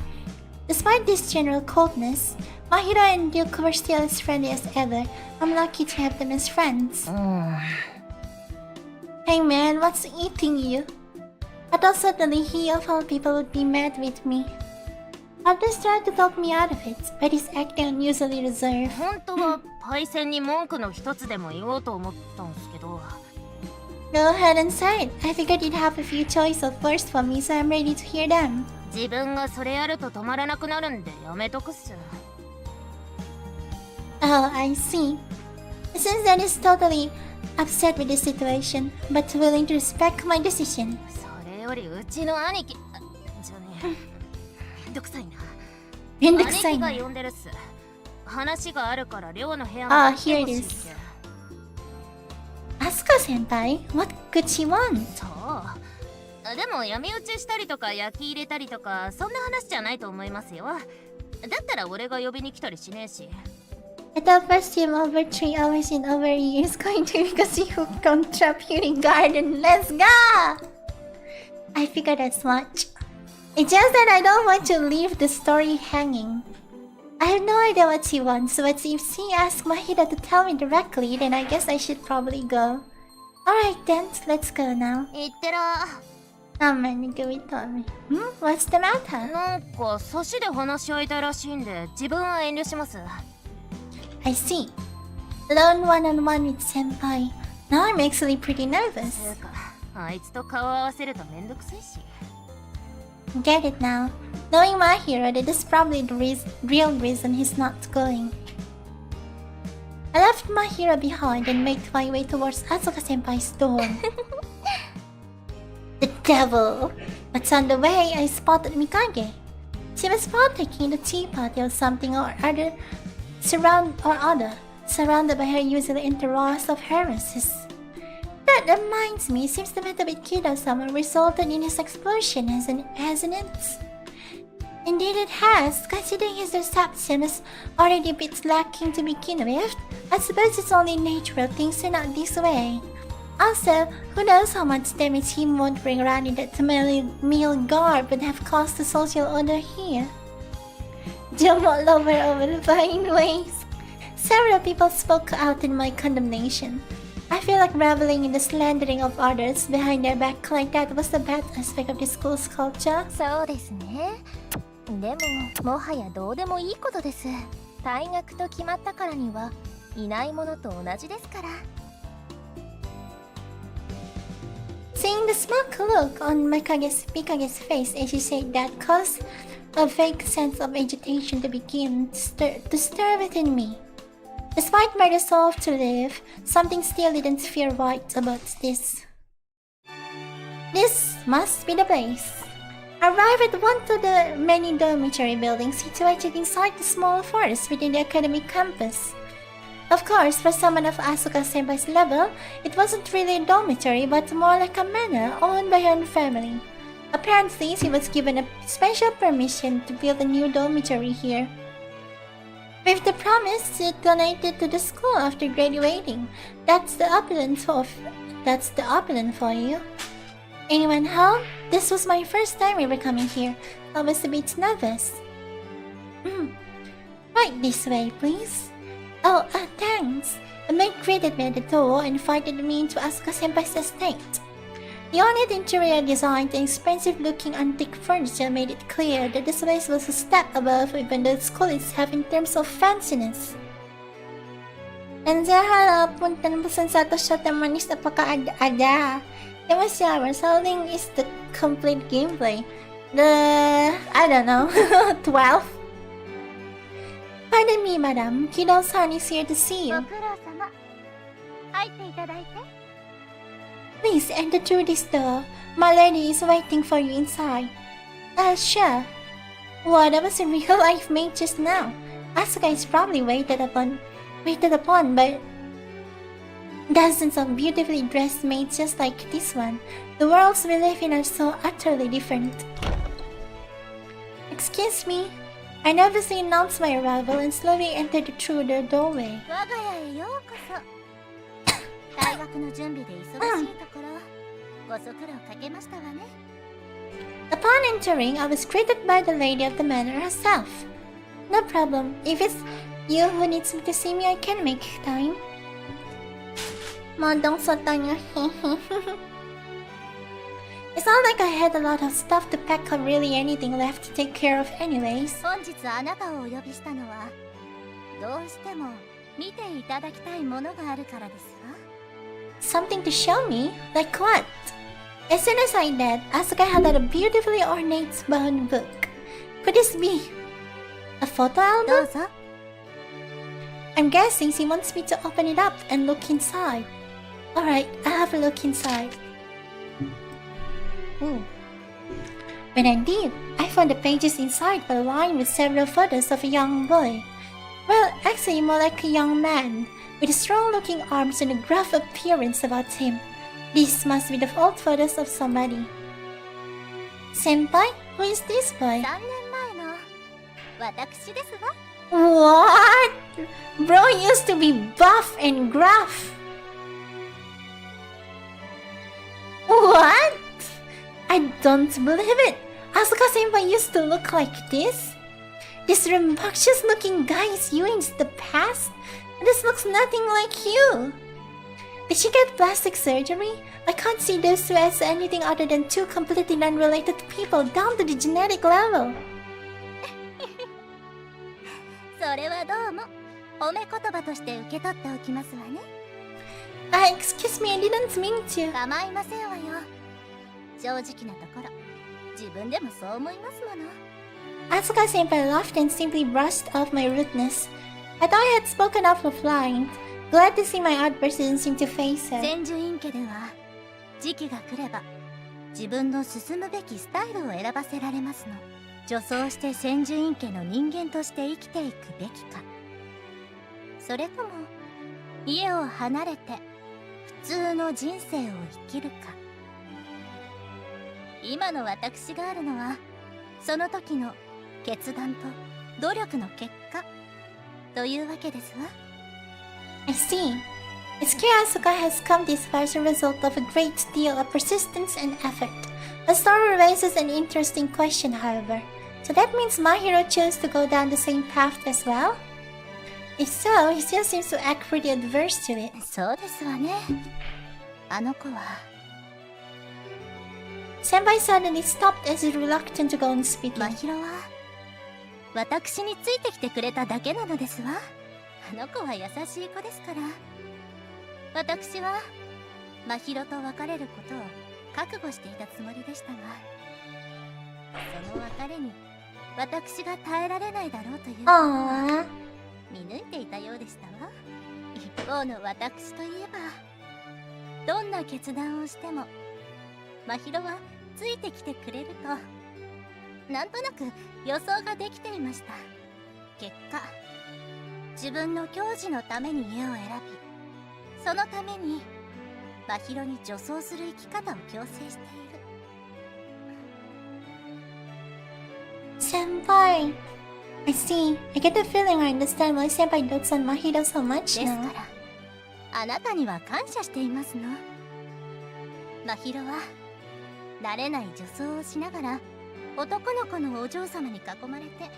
Despite this general coldness, Mahiro and Duke were still as friendly as ever. I'm lucky to have them as friends. Hey man, what's eating you? I thought suddenly he of all people would be mad with me. Others tried to talk me out of it, but he's acting unusually reserved. 本当はパイセンに文句の一つでも言おうと思ったんすけど。 Go ahead and say it. I figured you'd have a few choice of words for me, so I'm ready to hear them. 自分がそれやると止まらなくなるんでやめとくっす。 Oh, I see. It seems that he's totally upset with the situation, but willing to respect my decision. それよりうちの兄貴じゃねえ。めんどくさいな。めんどくさいな。兄貴が呼んでるっす。話があるから寮の部屋 Ah, に来て here ほ it しいっ is. て。 Asuka senpai, what could she want? そう。でも闇討ちしたりとか焼き入れたりとかそんな話じゃないと思いますよ。だったら俺が呼びに来たりしねえし。 I thought first team over 3 hours in over a year is going to be because you hooked on trap Yuri Garden. Let's go! I figured as much. It's just that I don't want to leave the story hanging. I have no idea what she wants, but if she asks Mahiro to tell me directly, then I guess I should probably go. Alright then, let's go now. いってら。 How many do we tell me? What's the matter? なんか差しで話し合いたいらしいんで自分は遠慮します。 I see. Alone one-on-one with senpai. Now I'm actually pretty nervous. つうかあいつと顔合わせるとめんどくさいし。 Get it now. Knowing my hero, that is probably the real reason he's not going. I left my hero behind and made my way towards Asuka senpai's door. The devil! But on the way, I spotted Mikage. She was partaking in the tea party or something or other, surrounded by her usually entourage of heiresses. That reminds me, seems the matter with Kido-sama resulted in his explosion, hasn't it? Indeed it has, considering his reception was already a bit lacking to begin with. I suppose it's only natural things turn out this way. Also, who knows how much damage him wandering around in that male garb would have caused the social order here. Jump all over the fine ways. Several people spoke out in my condemnation. I feel like reveling in the slandering of others behind their back like that was the bad aspect of the school's culture. そうですね。でももはやどうでもいいことです。退学と決まったからにはいないものと同じですから。Seeing the smug look on Mikage's face as she said that caused a vague sense of agitation to begin to stir within me. Despite my resolve to live, something still didn't feel right about this. This must be the place. I arrived at one of the many dormitory buildings situated inside the small forest within the academic campus. Of course, for someone of Asuka-senpai's level, it wasn't really a dormitory but more like a manor owned by her own family. Apparently, she was given a special permission to build a new dormitory here, with the promise to donate it to the school after graduating. That's the opulent for you. Anyone home? This was my first time ever coming here. I was a bit nervous. Right this way, please. Oh, thanks. A maid greeted me at the door and invited me into Asuka-senpai's estate. The ornate interior design and expensive-looking antique furniture made it clear that this place was a step above even the school itself in terms of fanciness. And sa harap, punta na po sa shot manis na paka-ada. Yung shower, something is the complete gameplay. I don't know, 12? Pardon me, madam. Kiddo-san is here to see you. ご苦労様。入っていただいて。Please enter through this door. My lady is waiting for you inside. Sure. Wow, that was a real life mate just now. Asuka is probably waited upon by dozens of beautifully dressed maids just like this one. The worlds we live in are so utterly different. Excuse me. I nervously announced my arrival and slowly entered through the doorway. 我が家へようこそ。大学の準備で忙しいところ、ご足労かけましたわね。Upon entering, I was greeted by the lady of the manor herself. No problem. If it's you who needs me to see me, I can make time. Modong sotanya. It's not like I had a lot of stuff to pack or really anything left to take care of anyways. 本日あなたをお呼びしたのは、どうしても見ていただきたいものがあるからですわ。Something to show me? Like what? As soon as I did, Asuka held out a beautifully ornate bound book. Could this be a photo ど album? うぞ。I'm guessing she wants me to open it up and look inside. Alright, I'll have a look inside. Ooh. When I did, I found the pages inside were lined with several photos of a young boy. Well, actually more like a young man, with strong-looking arms and a gruff appearance about him. These must be the old photos of somebody. Senpai? Who is this boy? 3年前の私ですわ。What? Bro used to be buff and gruff. What? I don't believe it. Asuka-senpai used to look like this? This rambunctious-looking guy is you in the past? This looks nothing like you. Did she get plastic surgery? I can't see those two as anything other than two completely unrelated people down to the genetic level. それはどうも褒め言葉として受け取っておきますわね。Excuse me, I didn't mean to. 構いませんわよ。正直なところ、自分でもそう思いますもの。Asuka-senpai laughed and simply brushed off my rudeness. I thought I had spoken off of line. Glad to see my outburst didn't seem to face her. 千住院家では時期が来れば自分の進むべきスタイルを選ばせられますの。女装して千住院家の人間として生きていくべきか、それとも家を離れて普通の人生を生きるか。今の私があるのはその時の決断と努力の結果というわけですわ。I see. It's clear Asuka has come this far as a result of a great deal of persistence and effort. The story raises an interesting question, however. So that means my hero chose to go down the same path as well? If so, he still seems to act pretty adverse to it. そうですわね。あの子は Senpai suddenly stopped as if reluctant to go on speaking. 真宙は私についてきてくれただけなのですわ。あの子は優しい子ですから。私は真宙と別れることを覚悟していたつもりでしたが、その別れに私が耐えられないだろうということは Aww. 見抜いていたようでしたわ。一方の私といえば、どんな決断をしても真宙はついてきてくれるとなんとなく予想ができていました。結果、自分の矜持のために家を選び、そのために真宙に女装する生き方を強制している。 Senpai. I see. I get the feeling I understand why Senpai dotes on Mahiro so much です now. からあなたには感謝していますの。真宙は慣れない女装をしながら男の子のお嬢様に囲まれて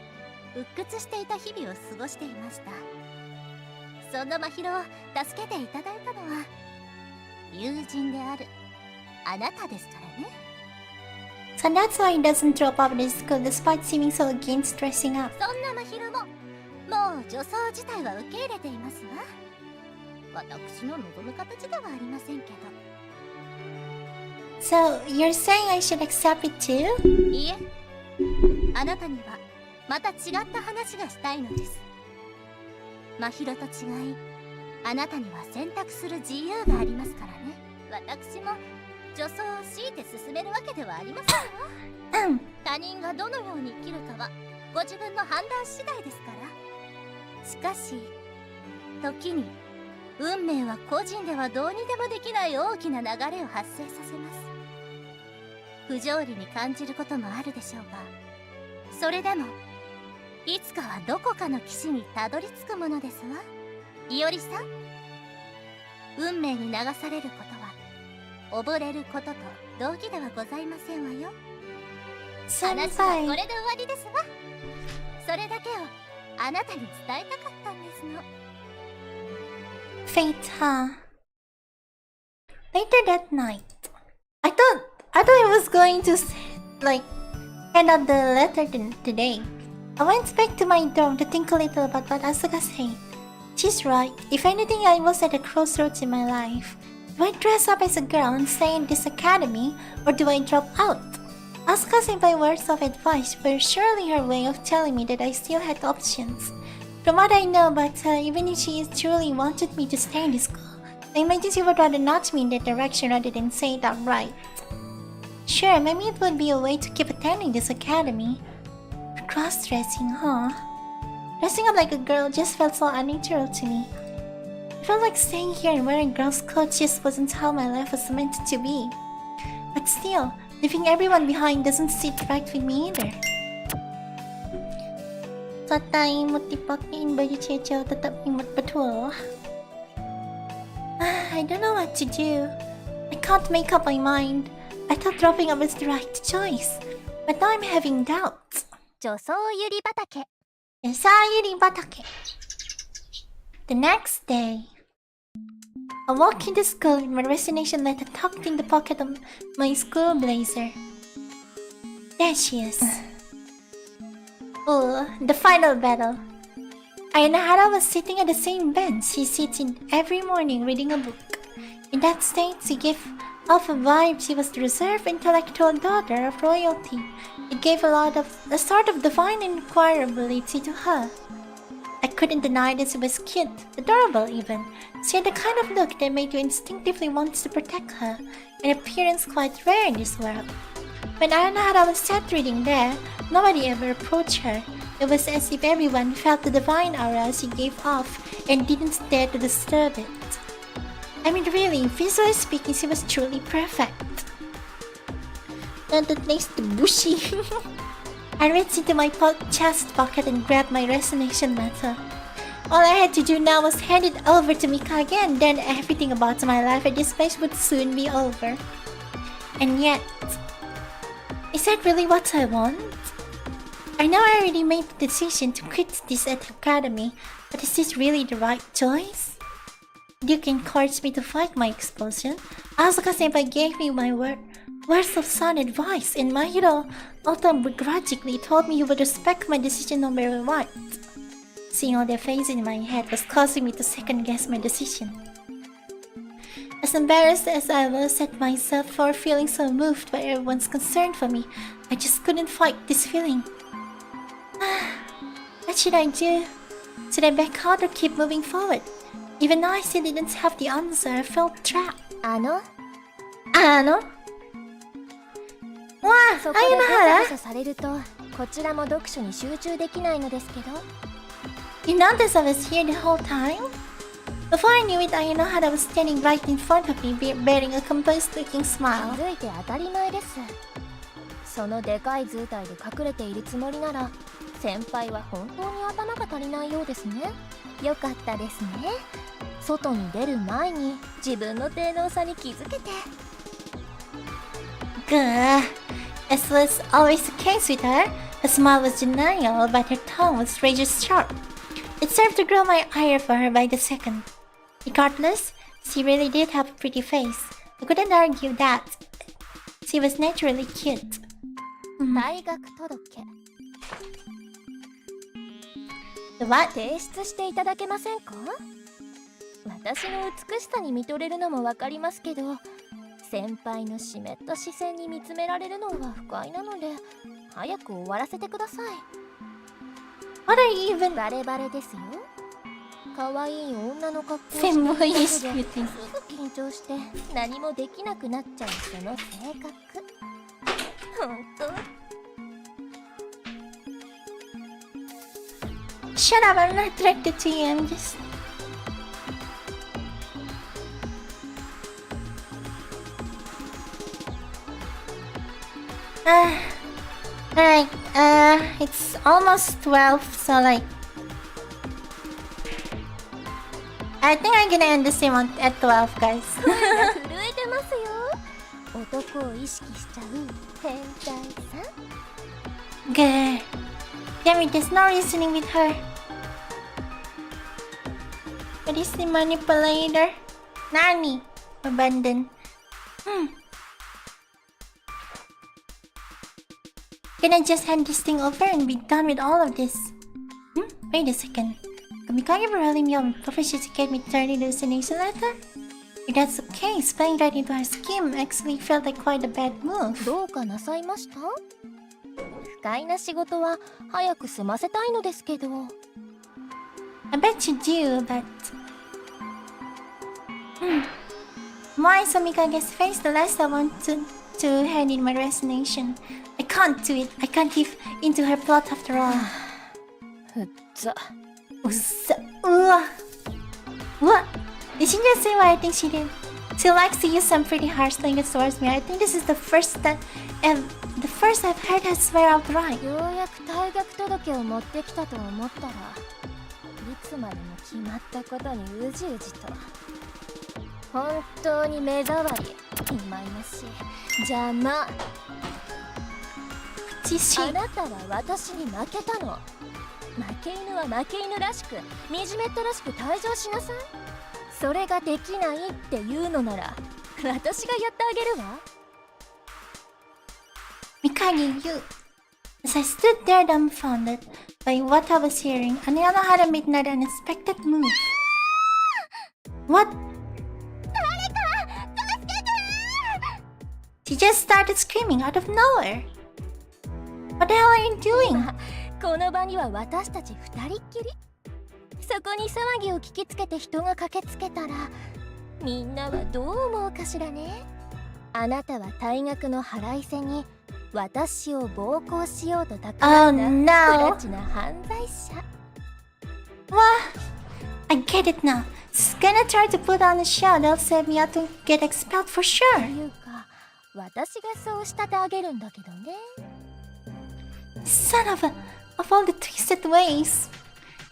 鬱屈していた日々を過ごしていました。そんな真宙を助けていただいたのは友人であるあなたですからね。 So that's why he doesn't drop out of his school despite seeming so against dressing up. そんな真宙ももう女装自体は受け入れていますわ。私の望む形ではありませんけど。 So, you're saying I should accept it too? いいえ、あなたにはまた違った話がしたいのです。真宙と違い、あなたには選択する自由がありますからね。私も女装を強いて進めるわけではありませんわ。他人がどのように生きるかはご自分の判断次第ですから。しかし、時に運命は個人ではどうにでもできない大きな流れを発生させます。不条理に感じることもあるでしょうが、それでもいつかはどこかの岸にたどり着くものですわ。いおりさん、運命に流されることは溺れることと同義ではございませんわよ。話はこれ Senpai. で終わりですわ。それだけをあなたに伝えたかったんですの。 Fate, huh? Later that night, I thought he was going to hand out the letter today. I went back to my dorm to think a little about what Asuka said. She's right. If anything, I was at a crossroads in my life. Do I dress up as a girl and stay in this academy, or do I drop out? Asuka Senpai words of advice were surely her way of telling me that I still had options. From what I know about her, even if she truly wanted me to stay in this school, the emergency would rather nudge me in that direction rather than say it outright. Sure, maybe it would be a way to keep attending this academy. Cross-dressing, huh? Dressing up like a girl just felt so unnatural to me. I felt like staying here and wearing girls' clothes just wasn't how my life was meant to be. But still, leaving everyone behind doesn't sit right with me either. Tatay mo tipakin ba yung checho tatapin mo't patwo? I don't know what to do. I can't make up my mind. I thought dropping out was the right choice, but now I'm having doubts. 女装ゆり畑。 Yuri Garden. The next day, I walk into school with my resignation letter tucked in the pocket of my school blazer. There she is. Oh, the final battle. Ayanahara was sitting at the same bench she sits in every morning reading a book. In that state, she gave off a vibe she was the reserved intellectual daughter of royalty. It gave a sort of divine inquirability to her. I couldn't deny that she was cute, adorable even. She had the kind of look that made you instinctively want to protect her, an appearance quite rare in this world. When Ayanahara was sat reading there, nobody ever approached her. It was as if everyone felt the divine aura she gave off and didn't dare to disturb it. I mean really, visually speaking, she was truly perfect. Not that nice to bushy. I reached into my chest pocket and grabbed my resignation letter. All I had to do now was hand it over to Mikage, and then everything about my life at this place would soon be over. And yet, is that really what I want? I know I already made the decision to quit this academy, but is this really the right choice? Duke encouraged me to fight my expulsion. Asuka-senpai gave me my words of sound advice, and my hero, although begrudgingly, told me he would respect my decision no matter what. Seeing all their faces in my head was causing me to second-guess my decision. As embarrassed as I was at myself for feeling so moved by everyone's concern for me, I just couldn't fight this feeling. What should I do? Should I back out or keep moving forward? Even though I still didn't have the answer, I felt trapped. Ano? Wow, そこでごそごそされるとこちらも読書に集中できないのですけど You noticed I was here the whole time? Before I knew it, Ayanohara was standing right in front of me, bearing a composed-looking 気 smile. づいて当たり前です。そのでかい図体で隠れているつもりなら先輩は本当に頭が足りないようですね。よかったですね。外に出る前に自分の低能さに気づけて。Gah. As was always the case with her, her smile was genial, but her tone was razor sharp. It served to grow my ire for her by the second. Regardless, she really did have a pretty face. I couldn't argue that. She was naturally cute. 大学届 What? 提出していただけませんか？私の美しさに見とれるのもわかりますけど、先輩の湿った視線に見つめられるのは不快なので、早く終わらせてください。What are you even... バレバレですよ。可愛い女の格好をして専門医すぐ師言ってん緊張して何もできなくなっちゃうその性格。本当。Shut up, I'm not attracted to you, I'm just... Alright, it's almost 12, so like... I think I'm gonna end the stream at 12, guys. 震えてますよ。男を意識しちゃう変態さん。Good. Damn it, there's no reasoning with her. What is the manipulator? Nani? Abandon. Can I just hand this thing over and be done with all of this? Wait a second. Could Mikage be rolling me on purpose to get me turn into hallucination letter? If that's the case, playing right into her scheme actually felt like quite a bad move. どうかなさいました？不快な仕事は早く済ませたいのですけど。I bet you do, but... More I saw Mikage's face, the less I want to hand in my resignation. I can't do it. I can't give into her plot after all. ふっざ。What? Did she just say what I think she did? She likes to use some pretty harsh language towards me. I think this is the first I've heard her swear outright. ようやく退学届を持ってきたと思ったら、いつまでも決まったことにうじうじと。本当に目障り、いまいましい、邪魔。あなたは私に負けたの。負け犬は負け犬らしく、惨めったらしく退場しなさい。それができないっていうのなら、私がやってあげるわ。Mikage, you... As I stood there dumbfounded by what I was hearing, Ayanohara made another unexpected move. What? She just started screaming out of nowhere. What the hell are you doing? この場には私たち二人っきり。そこに騒ぎを聞きつけて人が駆けつけたら、みんなはどう思うかしらね。あなたは退学の腹いせに私を暴行しようと企んだ不埒な犯罪者。What? I get it now. She's gonna try to put on a show that'll save me out to get expelled for と sure. いうか、私がそう仕立て上げるんだけどね。Son of all the twisted ways.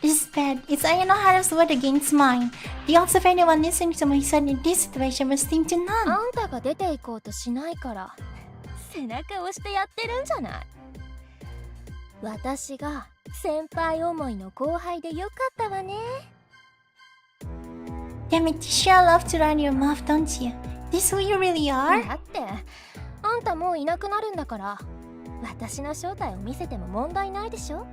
This is bad. It's Ayanohara's word against mine. The odds of anyone listening to my son in this situation was slim to あ none. んたが出て行こうとしないから背中を押してやってるんじゃない。私が先輩思いの後輩でよかったわね。 Damn it, you sure love to run your mouth, don't you? This who you really are? だってあんたもういなくなるんだから私の正体を見せても問題ないでしょ。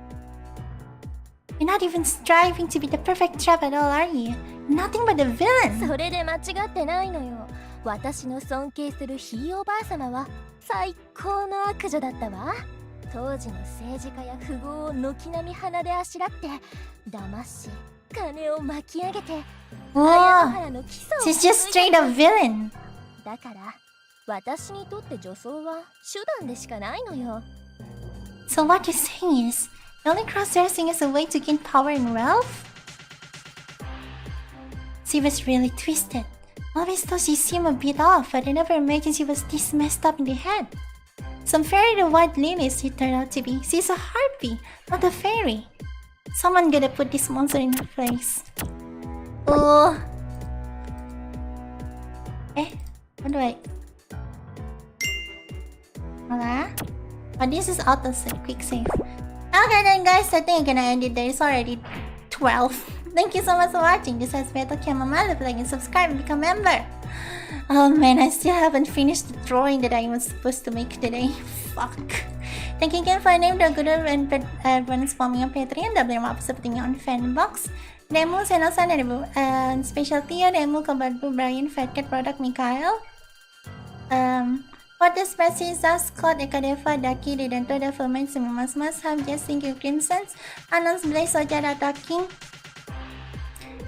You're not even striving to be the perfect trap at all, are you? Nothing but a villain. それで間違ってないのよ。私の尊敬するひいおばあ様は最高の悪女だったわ。当時の政治家や富豪を軒並み鼻であしらって騙し金を巻き上げて綾野 Whoa, 原の基礎を she's just straight up villain. だから私にとって女装は手段でしかないのよ。 So what you're saying is, only cross-dressing is a way to gain power and wealth? She was really twisted. Always thought she seemed a bit off, but I never imagined she was this messed up in the head. Some fairy to white lilies she turned out to be. She's a harpy, not a fairy. Someone gotta put this monster in her place. Oh. How do I... Hola? Oh, this is auto save, quick save. Okay then guys, I think I'm gonna end it there. It's already 12. Thank you so much for watching. This has been Chamomile. Like and subscribe and become a member. Oh man, I still haven't finished the drawing that I was supposed to make today. Fuck. Thank you again for your name, the good and everyone's forming on Patreon. Double your map seperti on FANBOX. Demo Senosan dan Special Tier Demo Kebantu Brian Fatcat Product Mikael. For the species Scott Ekadeva Daki Didanto da Ferment Semumas Mas Ham Jessing Crimsons Anons Blaze Ojara Talking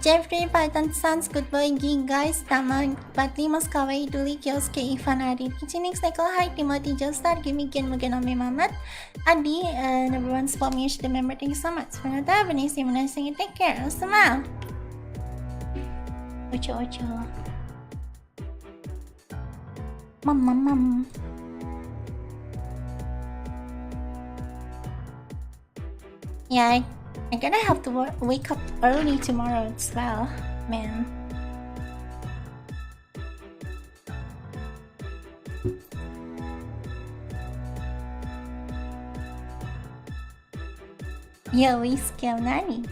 Jeffrey Python Sans Goodboy Gig Guys Tama Patli Moskawai Duli Kioske Ifanari Chinix Nickel Hi Timothy Joestar Gimme Gen Mugenome Mamat Adi number one spot me should remember. Thank you so much for not having me. See you next time. Take care. Osama. Ocho ocho. Mom. Yeah, I'm gonna have to wake up early tomorrow as well, man. Yaoi scam nani?